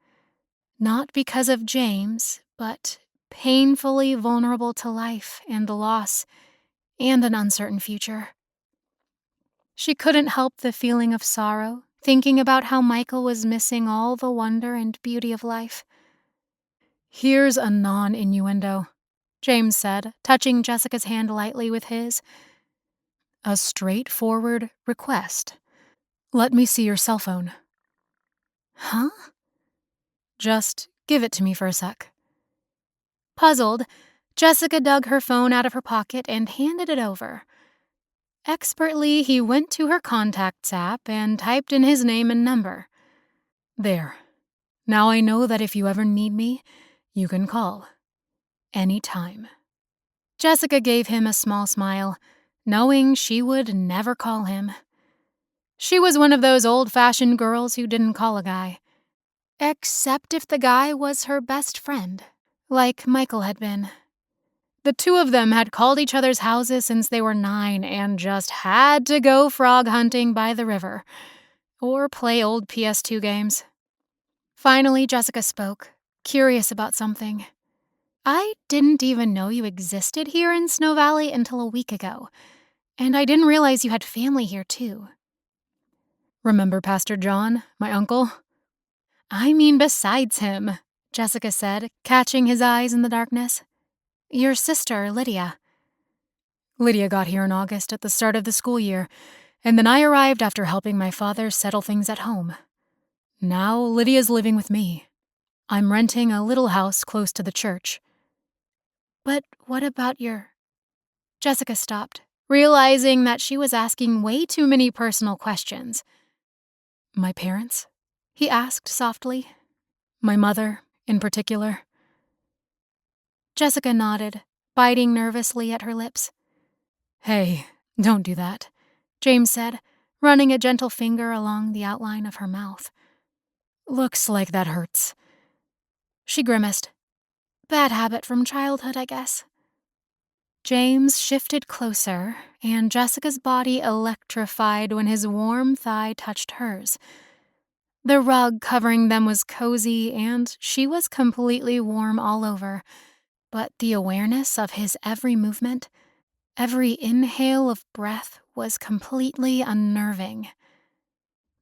Not because of James, but painfully vulnerable to life and the loss and an uncertain future. She couldn't help the feeling of sorrow, thinking about how Michael was missing all the wonder and beauty of life. "Here's a non-innuendo," James said, touching Jessica's hand lightly with his. "A straightforward request. Let me see your cell phone." "Huh?" "Just give it to me for a sec." Puzzled, Jessica dug her phone out of her pocket and handed it over. Expertly, he went to her contacts app and typed in his name and number. "There. Now I know that if you ever need me, you can call. Anytime." Jessica gave him a small smile, knowing she would never call him. She was one of those old-fashioned girls who didn't call a guy, except if the guy was her best friend, like Michael had been. The two of them had called each other's houses since they were 9 and just had to go frog hunting by the river, or play old PS2 games. Finally, Jessica spoke, curious about something. I didn't even know you existed here in Snow Valley until a week ago, and I didn't realize you had family here, too. Remember Pastor John, my uncle? I mean besides him, Jessica said, catching his eyes in the darkness. Your sister, Lydia. Lydia got here in August at the start of the school year, and then I arrived after helping my father settle things at home. Now Lydia's living with me. I'm renting a little house close to the church. But what about your... Jessica stopped, realizing that she was asking way too many personal questions. My parents? He asked softly. My mother, in particular. Jessica nodded, biting nervously at her lips. Hey, don't do that, James said, running a gentle finger along the outline of her mouth. Looks like that hurts. She grimaced. Bad habit from childhood, I guess. James shifted closer, and Jessica's body electrified when his warm thigh touched hers. The rug covering them was cozy, and she was completely warm all over, but the awareness of his every movement, every inhale of breath, was completely unnerving.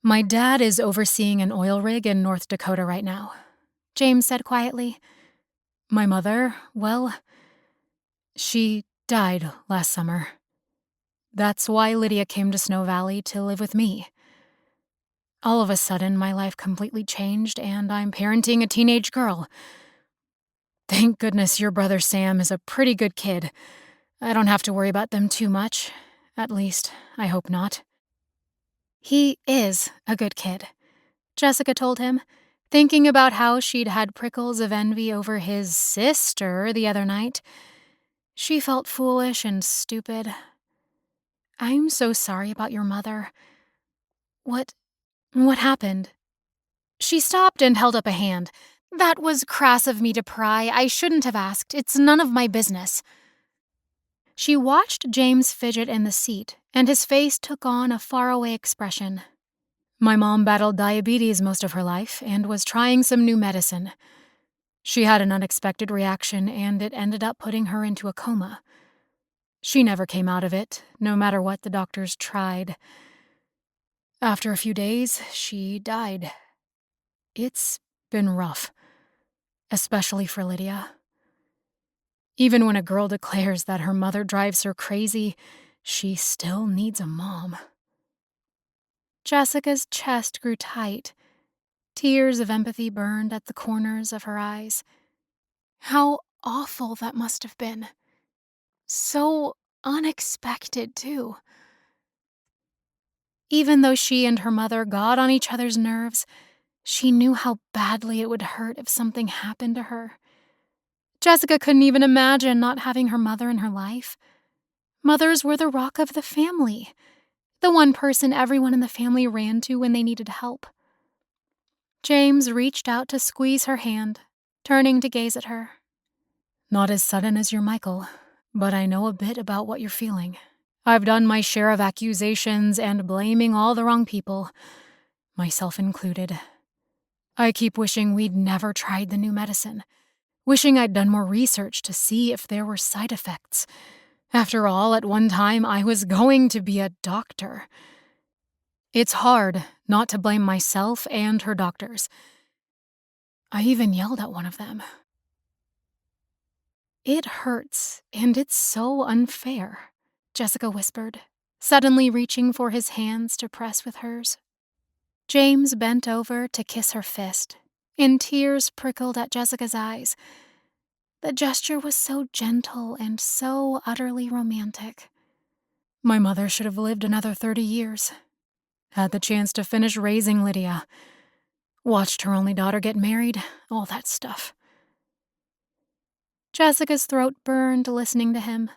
My dad is overseeing an oil rig in North Dakota right now, James said quietly. My mother, well, she died last summer. That's why Lydia came to Snow Valley to live with me. All of a sudden, my life completely changed, and I'm parenting a teenage girl. Thank goodness your brother Sam is a pretty good kid. I don't have to worry about them too much. At least, I hope not. He is a good kid, Jessica told him, thinking about how she'd had prickles of envy over his sister the other night. She felt foolish and stupid. I'm so sorry about your mother. What happened? She stopped and held up a hand. That was crass of me to pry. I shouldn't have asked. It's none of my business. She watched James fidget in the seat, and his face took on a faraway expression. My mom battled diabetes most of her life and was trying some new medicine. She had an unexpected reaction, and it ended up putting her into a coma. She never came out of it, no matter what the doctors tried. After a few days, she died. It's been rough, especially for Lydia. Even when a girl declares that her mother drives her crazy, she still needs a mom. Jessica's chest grew tight. Tears of empathy burned at the corners of her eyes. How awful that must have been. So unexpected, too. Even though she and her mother got on each other's nerves, she knew how badly it would hurt if something happened to her. Jessica couldn't even imagine not having her mother in her life. Mothers were the rock of the family, the one person everyone in the family ran to when they needed help. James reached out to squeeze her hand, turning to gaze at her. Not as sudden as your Michael, but I know a bit about what you're feeling. I've done my share of accusations and blaming all the wrong people, myself included. I keep wishing we'd never tried the new medicine, wishing I'd done more research to see if there were side effects. After all, at one time I was going to be a doctor. It's hard not to blame myself and her doctors. I even yelled at one of them. It hurts, and it's so unfair, Jessica whispered, suddenly reaching for his hands to press with hers. James bent over to kiss her fist, and tears prickled at Jessica's eyes. The gesture was so gentle and so utterly romantic. My mother should have lived another 30 years. Had the chance to finish raising Lydia. Watched her only daughter get married, all that stuff. Jessica's throat burned listening to him.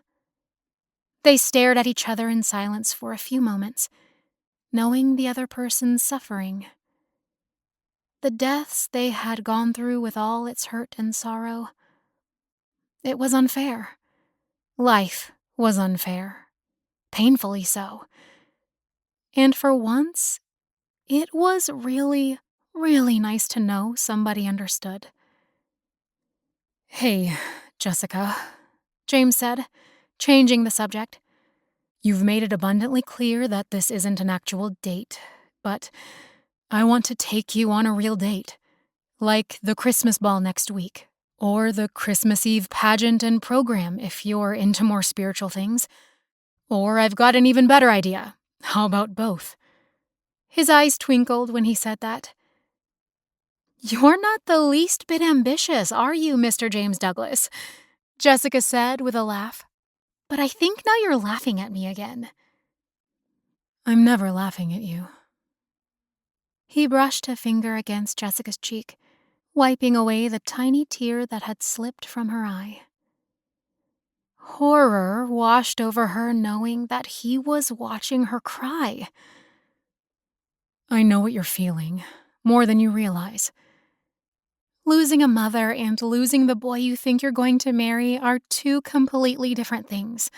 They stared at each other in silence for a few moments, knowing the other person's suffering. The deaths they had gone through with all its hurt and sorrow. It was unfair. Life was unfair. Painfully so. And for once, it was really, really nice to know somebody understood. "Hey, Jessica," James said, changing the subject. "You've made it abundantly clear that this isn't an actual date, but I want to take you on a real date. Like the Christmas ball next week, or the Christmas Eve pageant and program if you're into more spiritual things. Or I've got an even better idea. How about both?" His eyes twinkled when he said that. "You're not the least bit ambitious, are you, Mr. James Douglas?" Jessica said with a laugh. "But I think now you're laughing at me again." "I'm never laughing at you." He brushed a finger against Jessica's cheek, wiping away the tiny tear that had slipped from her eye. Horror washed over her knowing that he was watching her cry. "I know what you're feeling, more than you realize. Losing a mother and losing the boy you think you're going to marry are two completely different things.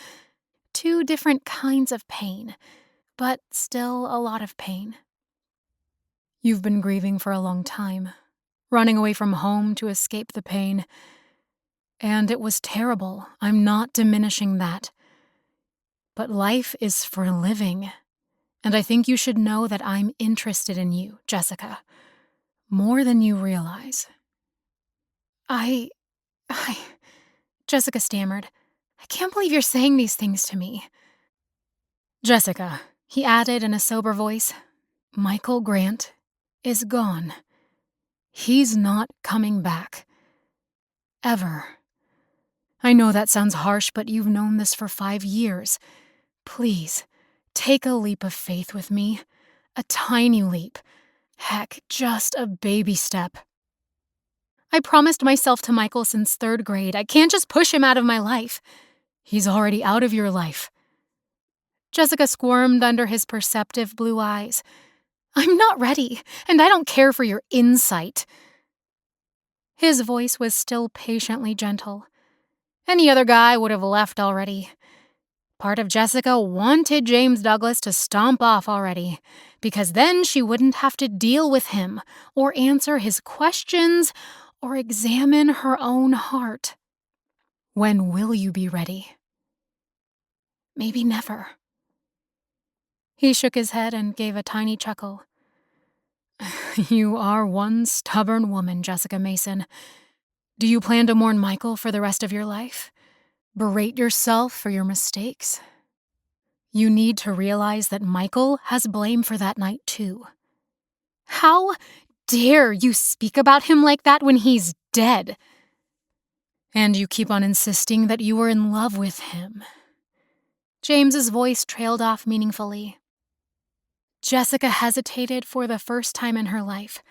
Two different kinds of pain, but still a lot of pain. You've been grieving for a long time, running away from home to escape the pain. And it was terrible. I'm not diminishing that. But life is for living. And I think you should know that I'm interested in you, Jessica. More than you realize." I... Jessica stammered. "I can't believe you're saying these things to me." "Jessica," he added in a sober voice, "Michael Grant is gone. He's not coming back. Ever. I know that sounds harsh, but you've known this for 5 years. Please, take a leap of faith with me. A tiny leap. Heck, just a baby step. I promised myself to Michael since 3rd grade. I can't just push him out of my life. He's already out of your life." Jessica squirmed under his perceptive blue eyes. "I'm not ready, and I don't care for your insight." His voice was still patiently gentle. Any other guy would have left already. Part of Jessica wanted James Douglas to stomp off already, because then she wouldn't have to deal with him, or answer his questions, or examine her own heart. When will you be ready? Maybe never. He shook his head and gave a tiny chuckle. "You are one stubborn woman, Jessica Mason. Do you plan to mourn Michael for the rest of your life? Berate yourself for your mistakes? You need to realize that Michael has blame for that night, too." "How dare you speak about him like that when he's dead?" "And you keep on insisting that you were in love with him." James's voice trailed off meaningfully. Jessica hesitated for the first time in her life.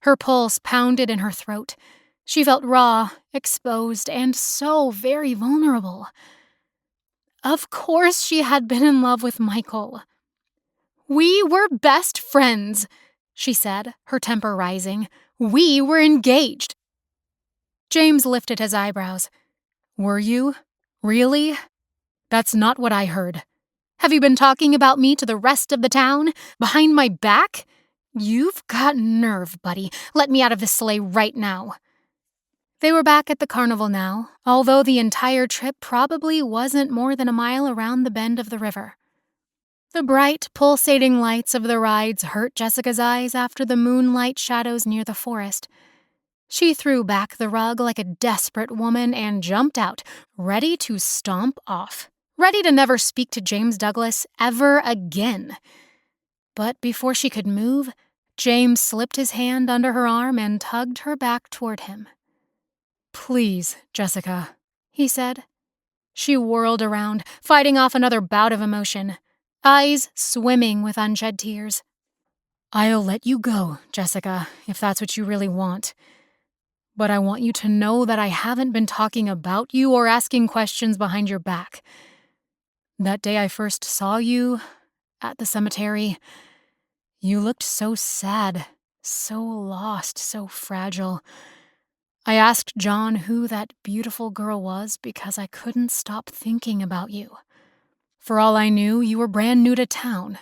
Her pulse pounded in her throat. She felt raw, exposed, and so very vulnerable. Of course she had been in love with Michael. "We were best friends," she said, her temper rising. "We were engaged." James lifted his eyebrows. "Were you? Really? That's not what I heard. Have you been talking about me to the rest of the town? Behind my back? You've got nerve, buddy. Let me out of this sleigh right now." They were back at the carnival now, although the entire trip probably wasn't more than a mile around the bend of the river. The bright, pulsating lights of the rides hurt Jessica's eyes after the moonlight shadows near the forest. She threw back the rug like a desperate woman and jumped out, ready to stomp off, ready to never speak to James Douglas ever again. But before she could move, James slipped his hand under her arm and tugged her back toward him. "Please, Jessica," he said. She whirled around, fighting off another bout of emotion, eyes swimming with unshed tears. "I'll let you go, Jessica, if that's what you really want. But I want you to know that I haven't been talking about you or asking questions behind your back. That day I first saw you at the cemetery, you looked so sad, so lost, so fragile. I asked John who that beautiful girl was because I couldn't stop thinking about you. For all I knew, you were brand new to town.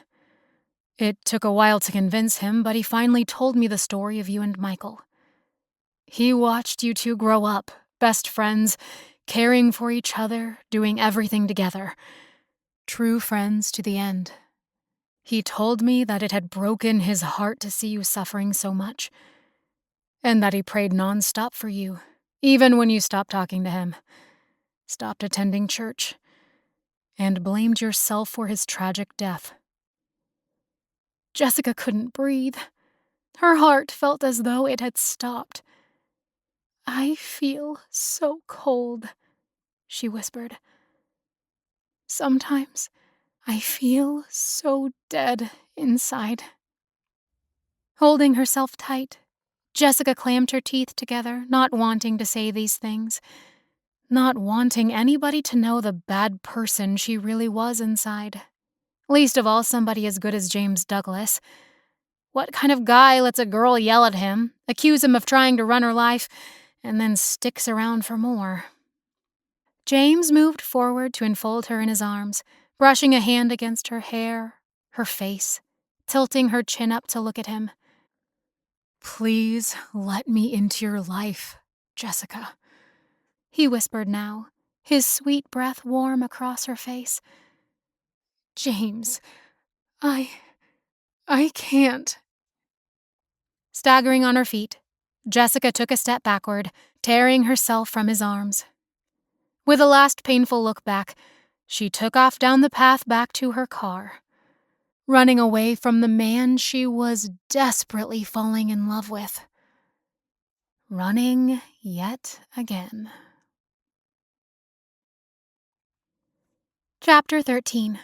It took a while to convince him, but he finally told me the story of you and Michael. He watched you two grow up, best friends, caring for each other, doing everything together. True friends to the end. He told me that it had broken his heart to see you suffering so much, and that he prayed nonstop for you, even when you stopped talking to him, stopped attending church, and blamed yourself for his tragic death. Jessica couldn't breathe. Her heart felt as though it had stopped. I feel so cold, she whispered. Sometimes I feel so dead inside. Holding herself tight, Jessica clammed her teeth together, not wanting to say these things, not wanting anybody to know the bad person she really was inside. Least of all somebody as good as James Douglas. What kind of guy lets a girl yell at him, accuse him of trying to run her life, and then sticks around for more? James moved forward to enfold her in his arms, brushing a hand against her hair, her face, tilting her chin up to look at him. Please let me into your life, Jessica, he whispered now, his sweet breath warm across her face. James, I can't. Staggering on her feet, Jessica took a step backward, tearing herself from his arms. With a last painful look back, she took off down the path back to her car, running away from the man she was desperately falling in love with. Running yet again. Chapter 13.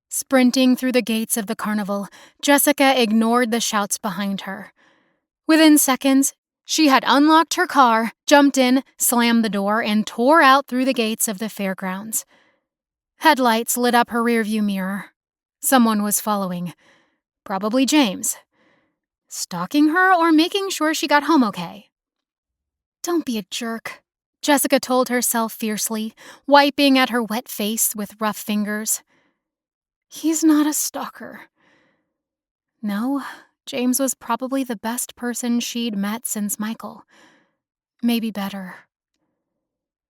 Sprinting through the gates of the carnival, Jessica ignored the shouts behind her. Within seconds, she had unlocked her car, jumped in, slammed the door, and tore out through the gates of the fairgrounds. Headlights lit up her rearview mirror. Someone was following. Probably James. Stalking her or making sure she got home okay? Don't be a jerk, Jessica told herself fiercely, wiping at her wet face with rough fingers. He's not a stalker. No, James was probably the best person she'd met since Michael. Maybe better.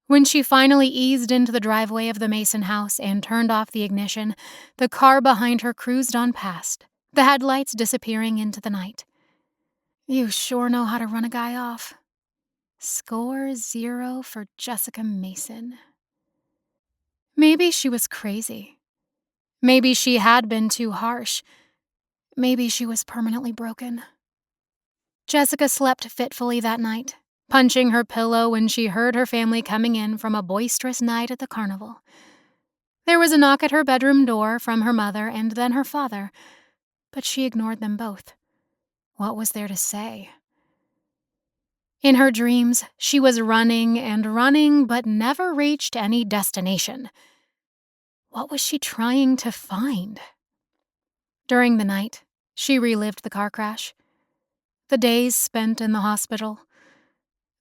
When she finally eased into the driveway of the Mason house and turned off the ignition, the car behind her cruised on past, the headlights disappearing into the night. You sure know how to run a guy off. Score 0 for Jessica Mason. Maybe she was crazy. Maybe she had been too harsh. Maybe she was permanently broken. Jessica slept fitfully that night, punching her pillow when she heard her family coming in from a boisterous night at the carnival. There was a knock at her bedroom door from her mother and then her father, but she ignored them both. What was there to say? In her dreams, she was running and running, but never reached any destination. What was she trying to find? During the night, she relived the car crash, the days spent in the hospital,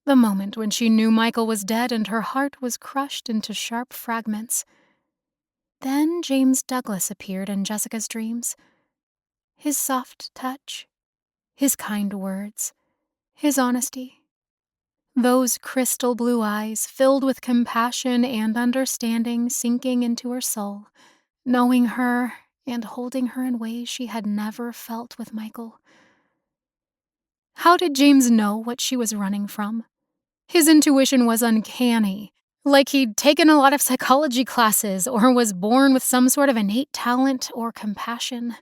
the moment when she knew Michael was dead and her heart was crushed into sharp fragments. Then James Douglas appeared in Jessica's dreams. His soft touch, his kind words, his honesty. Those crystal blue eyes filled with compassion and understanding sinking into her soul, knowing her and holding her in ways she had never felt with Michael. How did James know what she was running from? His intuition was uncanny, like he'd taken a lot of psychology classes or was born with some sort of innate talent or compassion.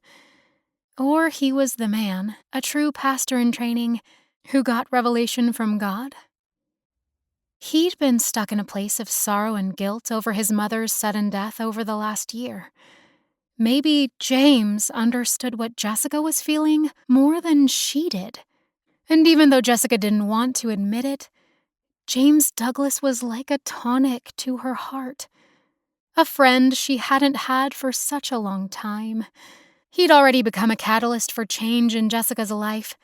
Or he was the man, a true pastor in training, who got revelation from God. He'd been stuck in a place of sorrow and guilt over his mother's sudden death over the last year. Maybe James understood what Jessica was feeling more than she did. And even though Jessica didn't want to admit it, James Douglas was like a tonic to her heart. A friend she hadn't had for such a long time. He'd already become a catalyst for change in Jessica's life.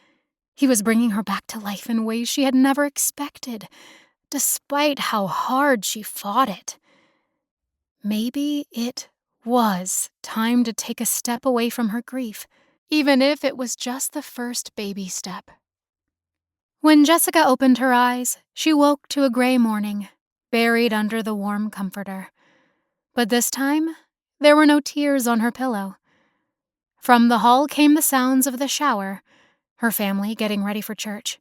He was bringing her back to life in ways she had never expected, despite how hard she fought it. Maybe it was time to take a step away from her grief, even if it was just the first baby step. When Jessica opened her eyes, she woke to a gray morning, buried under the warm comforter. But this time, there were no tears on her pillow. From the hall came the sounds of the shower, her family getting ready for church.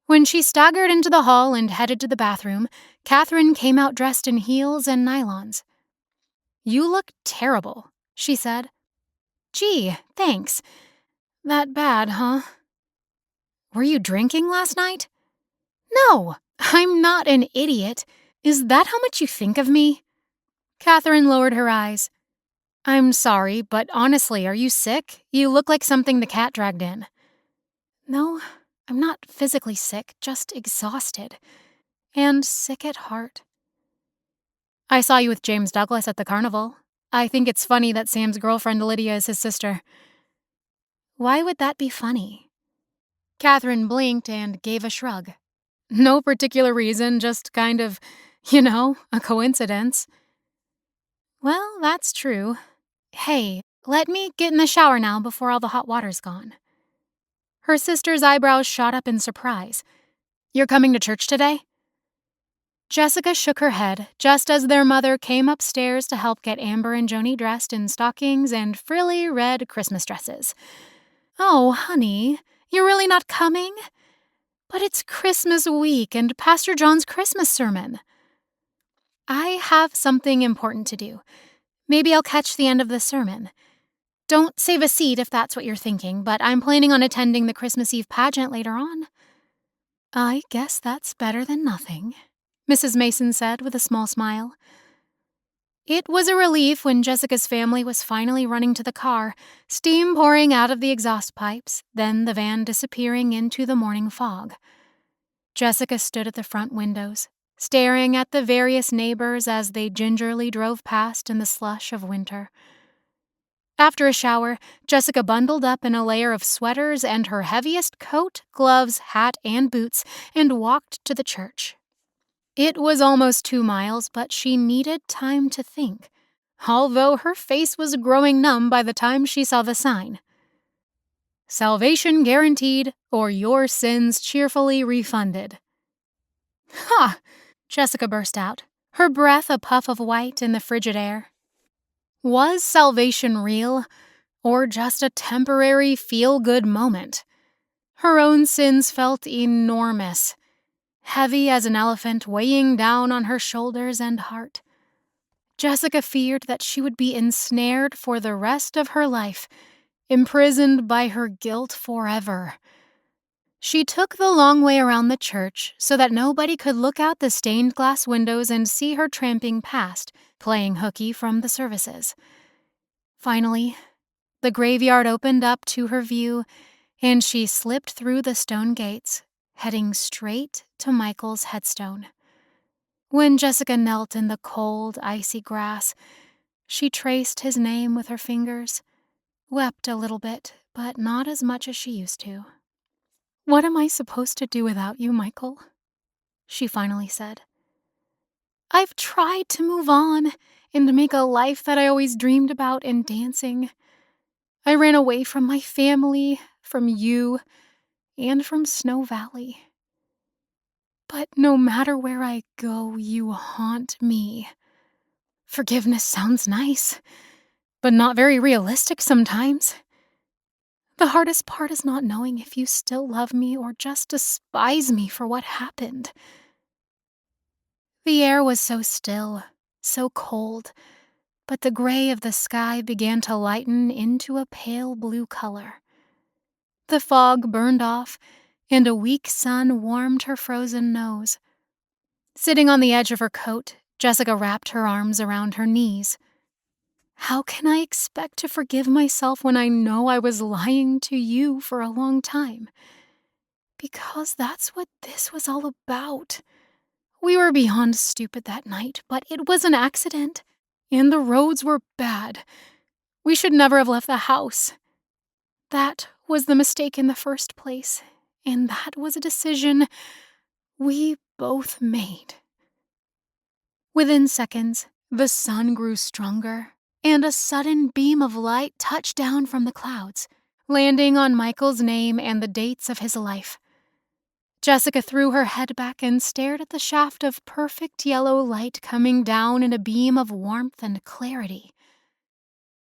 When she staggered into the hall and headed to the bathroom, Catherine came out dressed in heels and nylons. "You look terrible," she said. "Gee, thanks. That bad, huh?" "Were you drinking last night?" "No, I'm not an idiot. Is that how much you think of me?" Catherine lowered her eyes. "I'm sorry, but honestly, are you sick? You look like something the cat dragged in." "No, I'm not physically sick, just exhausted. And sick at heart." "I saw you with James Douglas at the carnival. I think it's funny that Sam's girlfriend Lydia is his sister." "Why would that be funny?" Catherine blinked and gave a shrug. "No particular reason, just kind of, a coincidence." "Well, that's true. Hey, let me get in the shower now before all the hot water's gone." Her sister's eyebrows shot up in surprise. "You're coming to church today?" Jessica shook her head just as their mother came upstairs to help get Amber and Joni dressed in stockings and frilly red Christmas dresses. "Oh, honey, you're really not coming? But it's Christmas week and Pastor John's Christmas sermon." "I have something important to do. Maybe I'll catch the end of the sermon. Don't save a seat if that's what you're thinking, but I'm planning on attending the Christmas Eve pageant later on." "I guess that's better than nothing," Mrs. Mason said with a small smile. It was a relief when Jessica's family was finally running to the car, steam pouring out of the exhaust pipes, then the van disappearing into the morning fog. Jessica stood at the front windows, staring at the various neighbors as they gingerly drove past in the slush of winter. After a shower, Jessica bundled up in a layer of sweaters and her heaviest coat, gloves, hat, and boots and walked to the church. It was almost 2 miles, but she needed time to think, although her face was growing numb by the time she saw the sign. "Salvation guaranteed, or your sins cheerfully refunded." "Ha!" Jessica burst out, her breath a puff of white in the frigid air. Was salvation real, or just a temporary feel-good moment? Her own sins felt enormous, heavy as an elephant weighing down on her shoulders and heart. Jessica feared that she would be ensnared for the rest of her life, imprisoned by her guilt forever. She took the long way around the church so that nobody could look out the stained glass windows and see her tramping past, playing hooky from the services. Finally, the graveyard opened up to her view, and she slipped through the stone gates, heading straight to Michael's headstone. When Jessica knelt in the cold, icy grass, she traced his name with her fingers, wept a little bit, but not as much as she used to. "What am I supposed to do without you, Michael?" she finally said. "I've tried to move on and make a life that I always dreamed about in dancing. I ran away from my family, from you, and from Snow Valley. But no matter where I go, you haunt me. Forgiveness sounds nice, but not very realistic sometimes. The hardest part is not knowing if you still love me or just despise me for what happened." The air was so still, so cold, but the gray of the sky began to lighten into a pale blue color. The fog burned off, and a weak sun warmed her frozen nose. Sitting on the edge of her coat, Jessica wrapped her arms around her knees. How can I expect to forgive myself when I know I was lying to you for a long time? Because that's what this was all about. We were beyond stupid that night, but it was an accident. And the roads were bad. We should never have left the house. That was the mistake in the first place. And that was a decision we both made. Within seconds, the sun grew stronger, and a sudden beam of light touched down from the clouds, landing on Michael's name and the dates of his life. Jessica threw her head back and stared at the shaft of perfect yellow light coming down in a beam of warmth and clarity.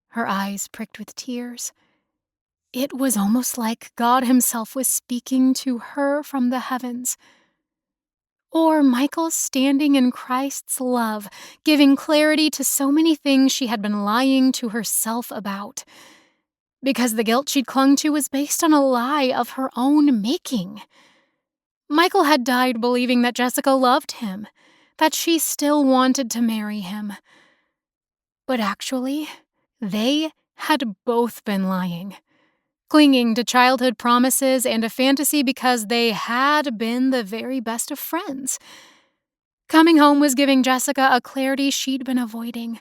Her eyes pricked with tears. It was almost like God himself was speaking to her from the heavens. Or Michael standing in Christ's love, giving clarity to so many things she had been lying to herself about. Because the guilt she'd clung to was based on a lie of her own making. Michael had died believing that Jessica loved him, that she still wanted to marry him. But actually, they had both been lying, clinging to childhood promises and a fantasy because they had been the very best of friends. Coming home was giving Jessica a clarity she'd been avoiding,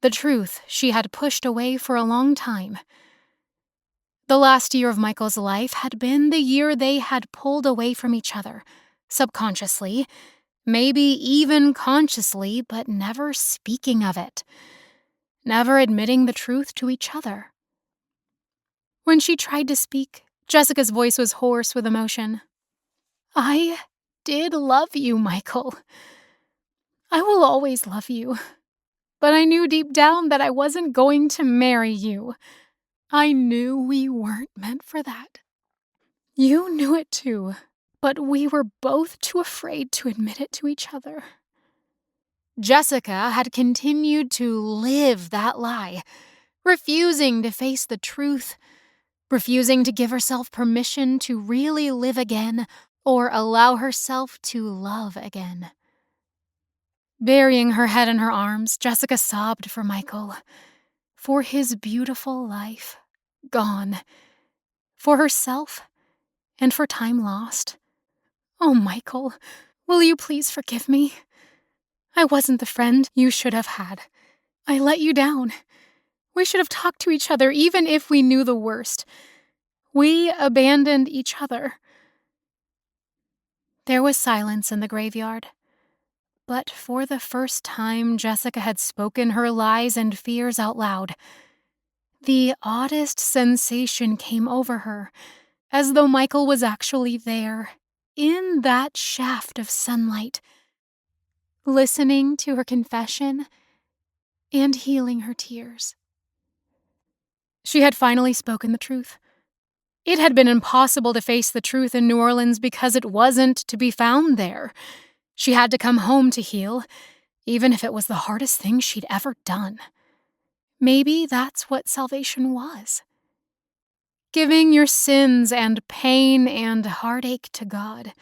the truth she had pushed away for a long time. The last year of Michael's life had been the year they had pulled away from each other, subconsciously, maybe even consciously, but never speaking of it, never admitting the truth to each other. When she tried to speak, Jessica's voice was hoarse with emotion. I did love you, Michael. I will always love you. But I knew deep down that I wasn't going to marry you. I knew we weren't meant for that. You knew it too, but we were both too afraid to admit it to each other. Jessica had continued to live that lie, refusing to face the truth, refusing to give herself permission to really live again or allow herself to love again. Burying her head in her arms, Jessica sobbed for Michael, for his beautiful life gone, for herself, and for time lost. Oh, Michael, will you please forgive me? I wasn't the friend you should have had. I let you down. We should have talked to each other even if we knew the worst. We abandoned each other. There was silence in the graveyard. But for the first time, Jessica had spoken her lies and fears out loud. The oddest sensation came over her, as though Michael was actually there, in that shaft of sunlight, listening to her confession and healing her tears. She had finally spoken the truth. It had been impossible to face the truth in New Orleans because it wasn't to be found there. She had to come home to heal, even if it was the hardest thing she'd ever done. Maybe that's what salvation was. Giving your sins and pain and heartache to God.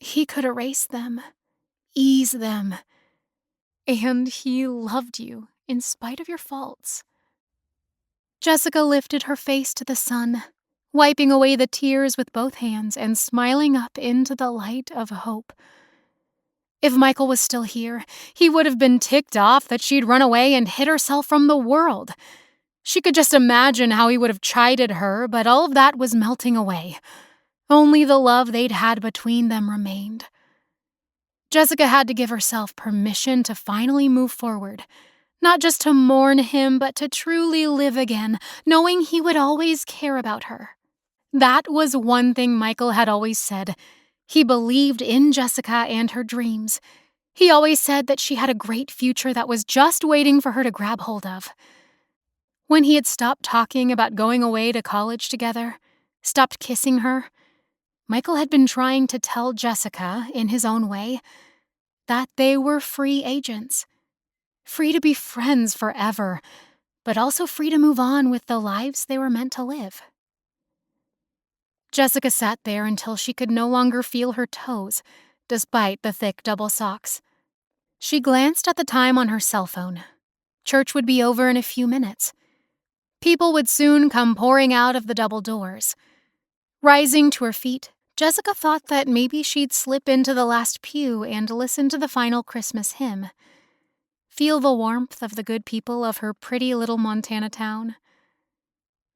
He could erase them, ease them, and He loved you in spite of your faults. Jessica lifted her face to the sun, wiping away the tears with both hands and smiling up into the light of hope. If Michael was still here, he would have been ticked off that she'd run away and hid herself from the world. She could just imagine how he would have chided her, but all of that was melting away. Only the love they'd had between them remained. Jessica had to give herself permission to finally move forward, not just to mourn him, but to truly live again, knowing he would always care about her. That was one thing Michael had always said. He believed in Jessica and her dreams. He always said that she had a great future that was just waiting for her to grab hold of. When he had stopped talking about going away to college together, stopped kissing her, Michael had been trying to tell Jessica, in his own way, that they were free agents. Free to be friends forever, but also free to move on with the lives they were meant to live. Jessica sat there until she could no longer feel her toes, despite the thick double socks. She glanced at the time on her cell phone. Church would be over in a few minutes. People would soon come pouring out of the double doors. Rising to her feet, Jessica thought that maybe she'd slip into the last pew and listen to the final Christmas hymn. Feel the warmth of the good people of her pretty little Montana town.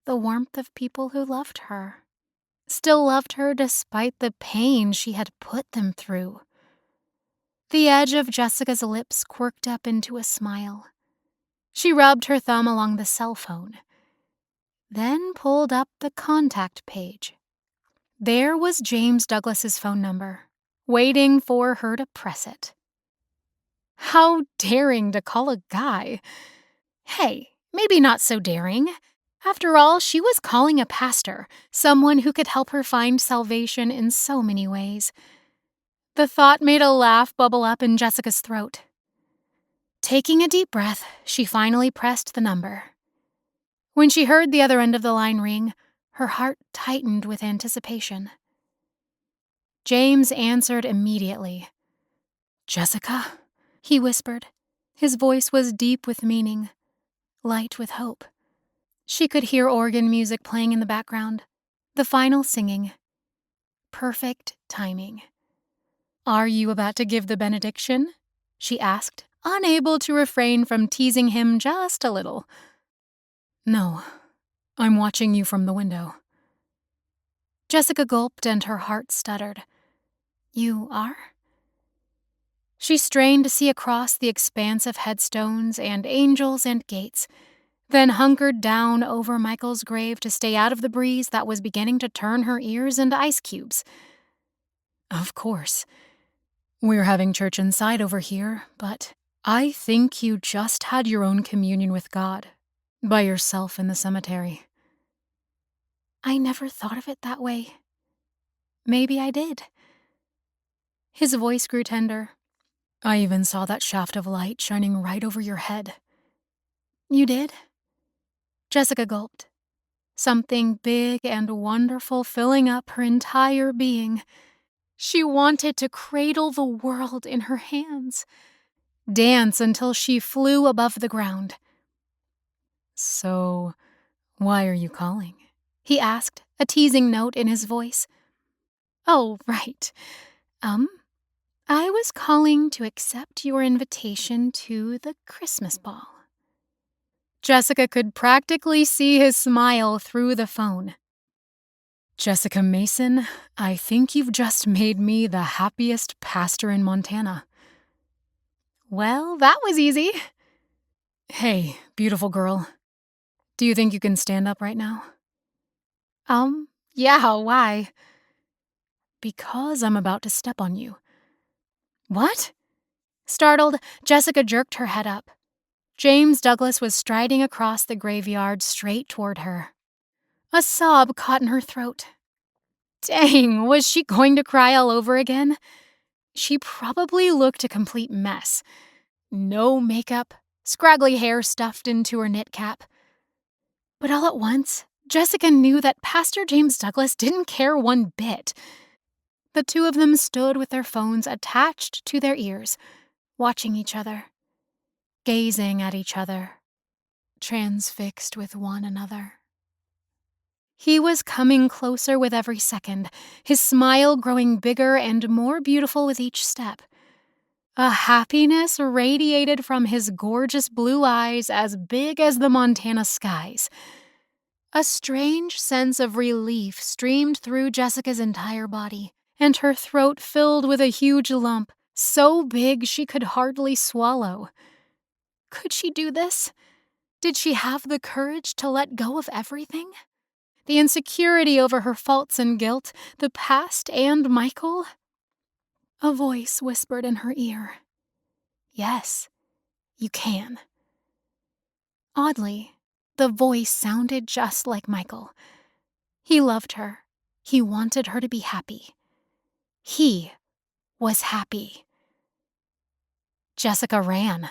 The warmth of people who loved her. Still loved her despite the pain she had put them through. The edge of Jessica's lips quirked up into a smile. She rubbed her thumb along the cell phone, then pulled up the contact page. There was James Douglas's phone number, waiting for her to press it. How daring to call a guy. Hey, maybe not so daring. After all, she was calling a pastor, someone who could help her find salvation in so many ways. The thought made a laugh bubble up in Jessica's throat. Taking a deep breath, she finally pressed the number. When she heard the other end of the line ring, her heart tightened with anticipation. James answered immediately. "Jessica?" he whispered. His voice was deep with meaning, light with hope. She could hear organ music playing in the background, the final singing. Perfect timing. "Are you about to give the benediction?" she asked, unable to refrain from teasing him just a little. "No, I'm watching you from the window." Jessica gulped and her heart stuttered. "You are?" She strained to see across the expanse of headstones and angels and gates, then hunkered down over Michael's grave to stay out of the breeze that was beginning to turn her ears into ice cubes. "Of course. We're having church inside over here, but I think you just had your own communion with God, by yourself in the cemetery." I never thought of it that way. Maybe I did. His voice grew tender. "I even saw that shaft of light shining right over your head." "You did?" Jessica gulped. Something big and wonderful filling up her entire being. She wanted to cradle the world in her hands, dance until she flew above the ground. "So, why are you calling?" he asked, a teasing note in his voice. "Oh, right. I was calling to accept your invitation to the Christmas ball." Jessica could practically see his smile through the phone. "Jessica Mason, I think you've just made me the happiest pastor in Montana." "Well, that was easy." "Hey, beautiful girl. Do you think you can stand up right now?" Yeah, why?" "Because I'm about to step on you." "What?" Startled, Jessica jerked her head up. James Douglas was striding across the graveyard straight toward her. A sob caught in her throat. Dang, was she going to cry all over again? She probably looked a complete mess. No makeup, scraggly hair stuffed into her knit cap. But all at once, Jessica knew that Pastor James Douglas didn't care one bit. The two of them stood with their phones attached to their ears, watching each other, gazing at each other, transfixed with one another. He was coming closer with every second, his smile growing bigger and more beautiful with each step. A happiness radiated from his gorgeous blue eyes as big as the Montana skies. A strange sense of relief streamed through Jessica's entire body, and her throat filled with a huge lump, so big she could hardly swallow. Could she do this? Did she have the courage to let go of everything? The insecurity over her faults and guilt, the past and Michael? A voice whispered in her ear, "Yes, you can." Oddly, the voice sounded just like Michael. He loved her. He wanted her to be happy. He was happy. Jessica ran.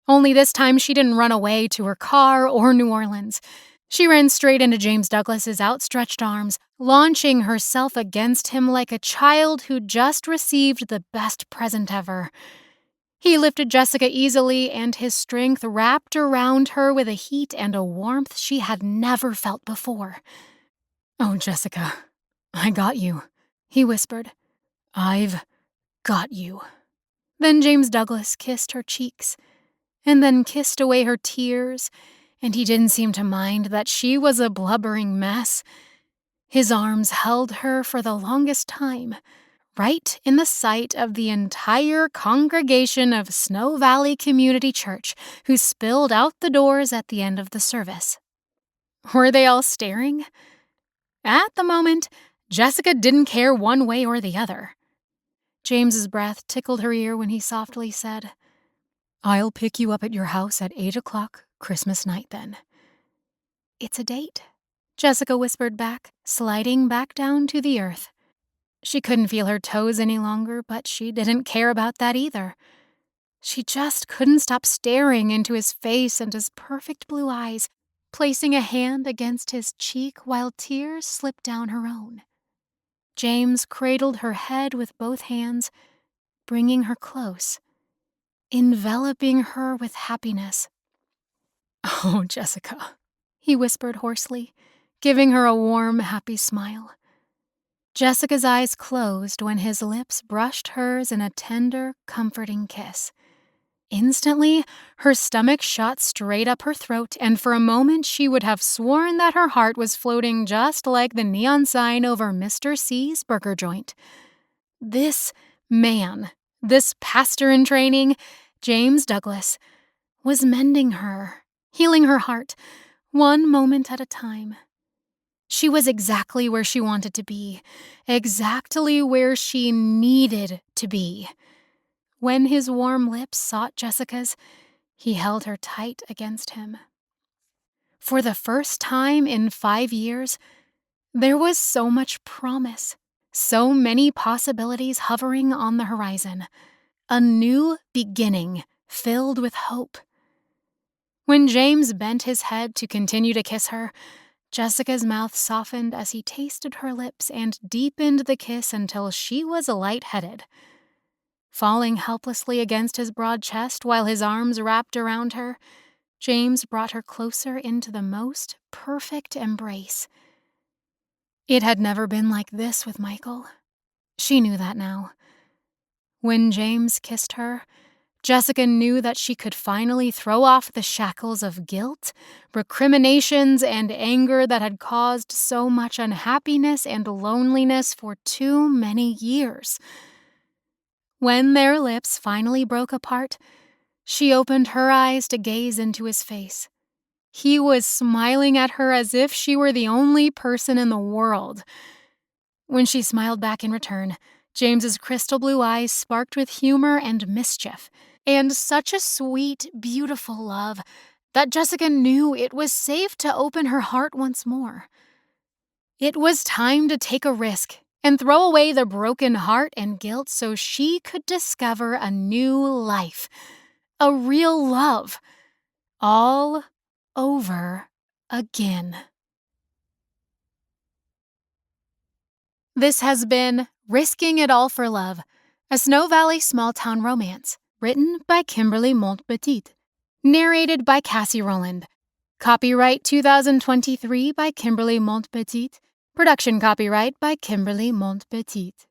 Only this time she didn't run away to her car or New Orleans. She ran straight into James Douglas's outstretched arms, launching herself against him like a child who just received the best present ever. He lifted Jessica easily, and his strength wrapped around her with a heat and a warmth she had never felt before. "Oh, Jessica, "I got you," he whispered. "I've got you." Then James Douglas kissed her cheeks, and then kissed away her tears, and he didn't seem to mind that she was a blubbering mess. His arms held her for the longest time, right in the sight of the entire congregation of Snow Valley Community Church, who spilled out the doors at the end of the service. Were they all staring? At the moment, Jessica didn't care one way or the other. James's breath tickled her ear when he softly said, "I'll pick you up at your house at 8 o'clock Christmas night then." "It's a date," Jessica whispered back, sliding back down to the earth. She couldn't feel her toes any longer, but she didn't care about that either. She just couldn't stop staring into his face and his perfect blue eyes, placing a hand against his cheek while tears slipped down her own. James cradled her head with both hands, bringing her close, enveloping her with happiness. "Oh, Jessica," he whispered hoarsely, giving her a warm, happy smile. Jessica's eyes closed when his lips brushed hers in a tender, comforting kiss. Instantly, her stomach shot straight up her throat, and for a moment she would have sworn that her heart was floating just like the neon sign over Mr. C's burger joint. This man, this pastor in training, James Douglas, was mending her, healing her heart, one moment at a time. She was exactly where she wanted to be, exactly where she needed to be. When his warm lips sought Jessica's, he held her tight against him. For the first time in 5 years, there was so much promise, so many possibilities hovering on the horizon. A new beginning filled with hope. When James bent his head to continue to kiss her, Jessica's mouth softened as he tasted her lips and deepened the kiss until she was lightheaded. Falling helplessly against his broad chest while his arms wrapped around her, James brought her closer into the most perfect embrace. It had never been like this with Michael. She knew that now. When James kissed her, Jessica knew that she could finally throw off the shackles of guilt, recriminations, and anger that had caused so much unhappiness and loneliness for too many years. When their lips finally broke apart, she opened her eyes to gaze into his face. He was smiling at her as if she were the only person in the world. When she smiled back in return, James's crystal blue eyes sparked with humor and mischief, and such a sweet, beautiful love that Jessica knew it was safe to open her heart once more. It was time to take a risk and throw away the broken heart and guilt so she could discover a new life, a real love, all over again. This has been Risking It All for Love, a Snow Valley small-town romance, written by Kimberly Montpetit, narrated by Cassie Rowland. Copyright 2023 by Kimberly Montpetit. Production copyright by Kimberly Montpetit.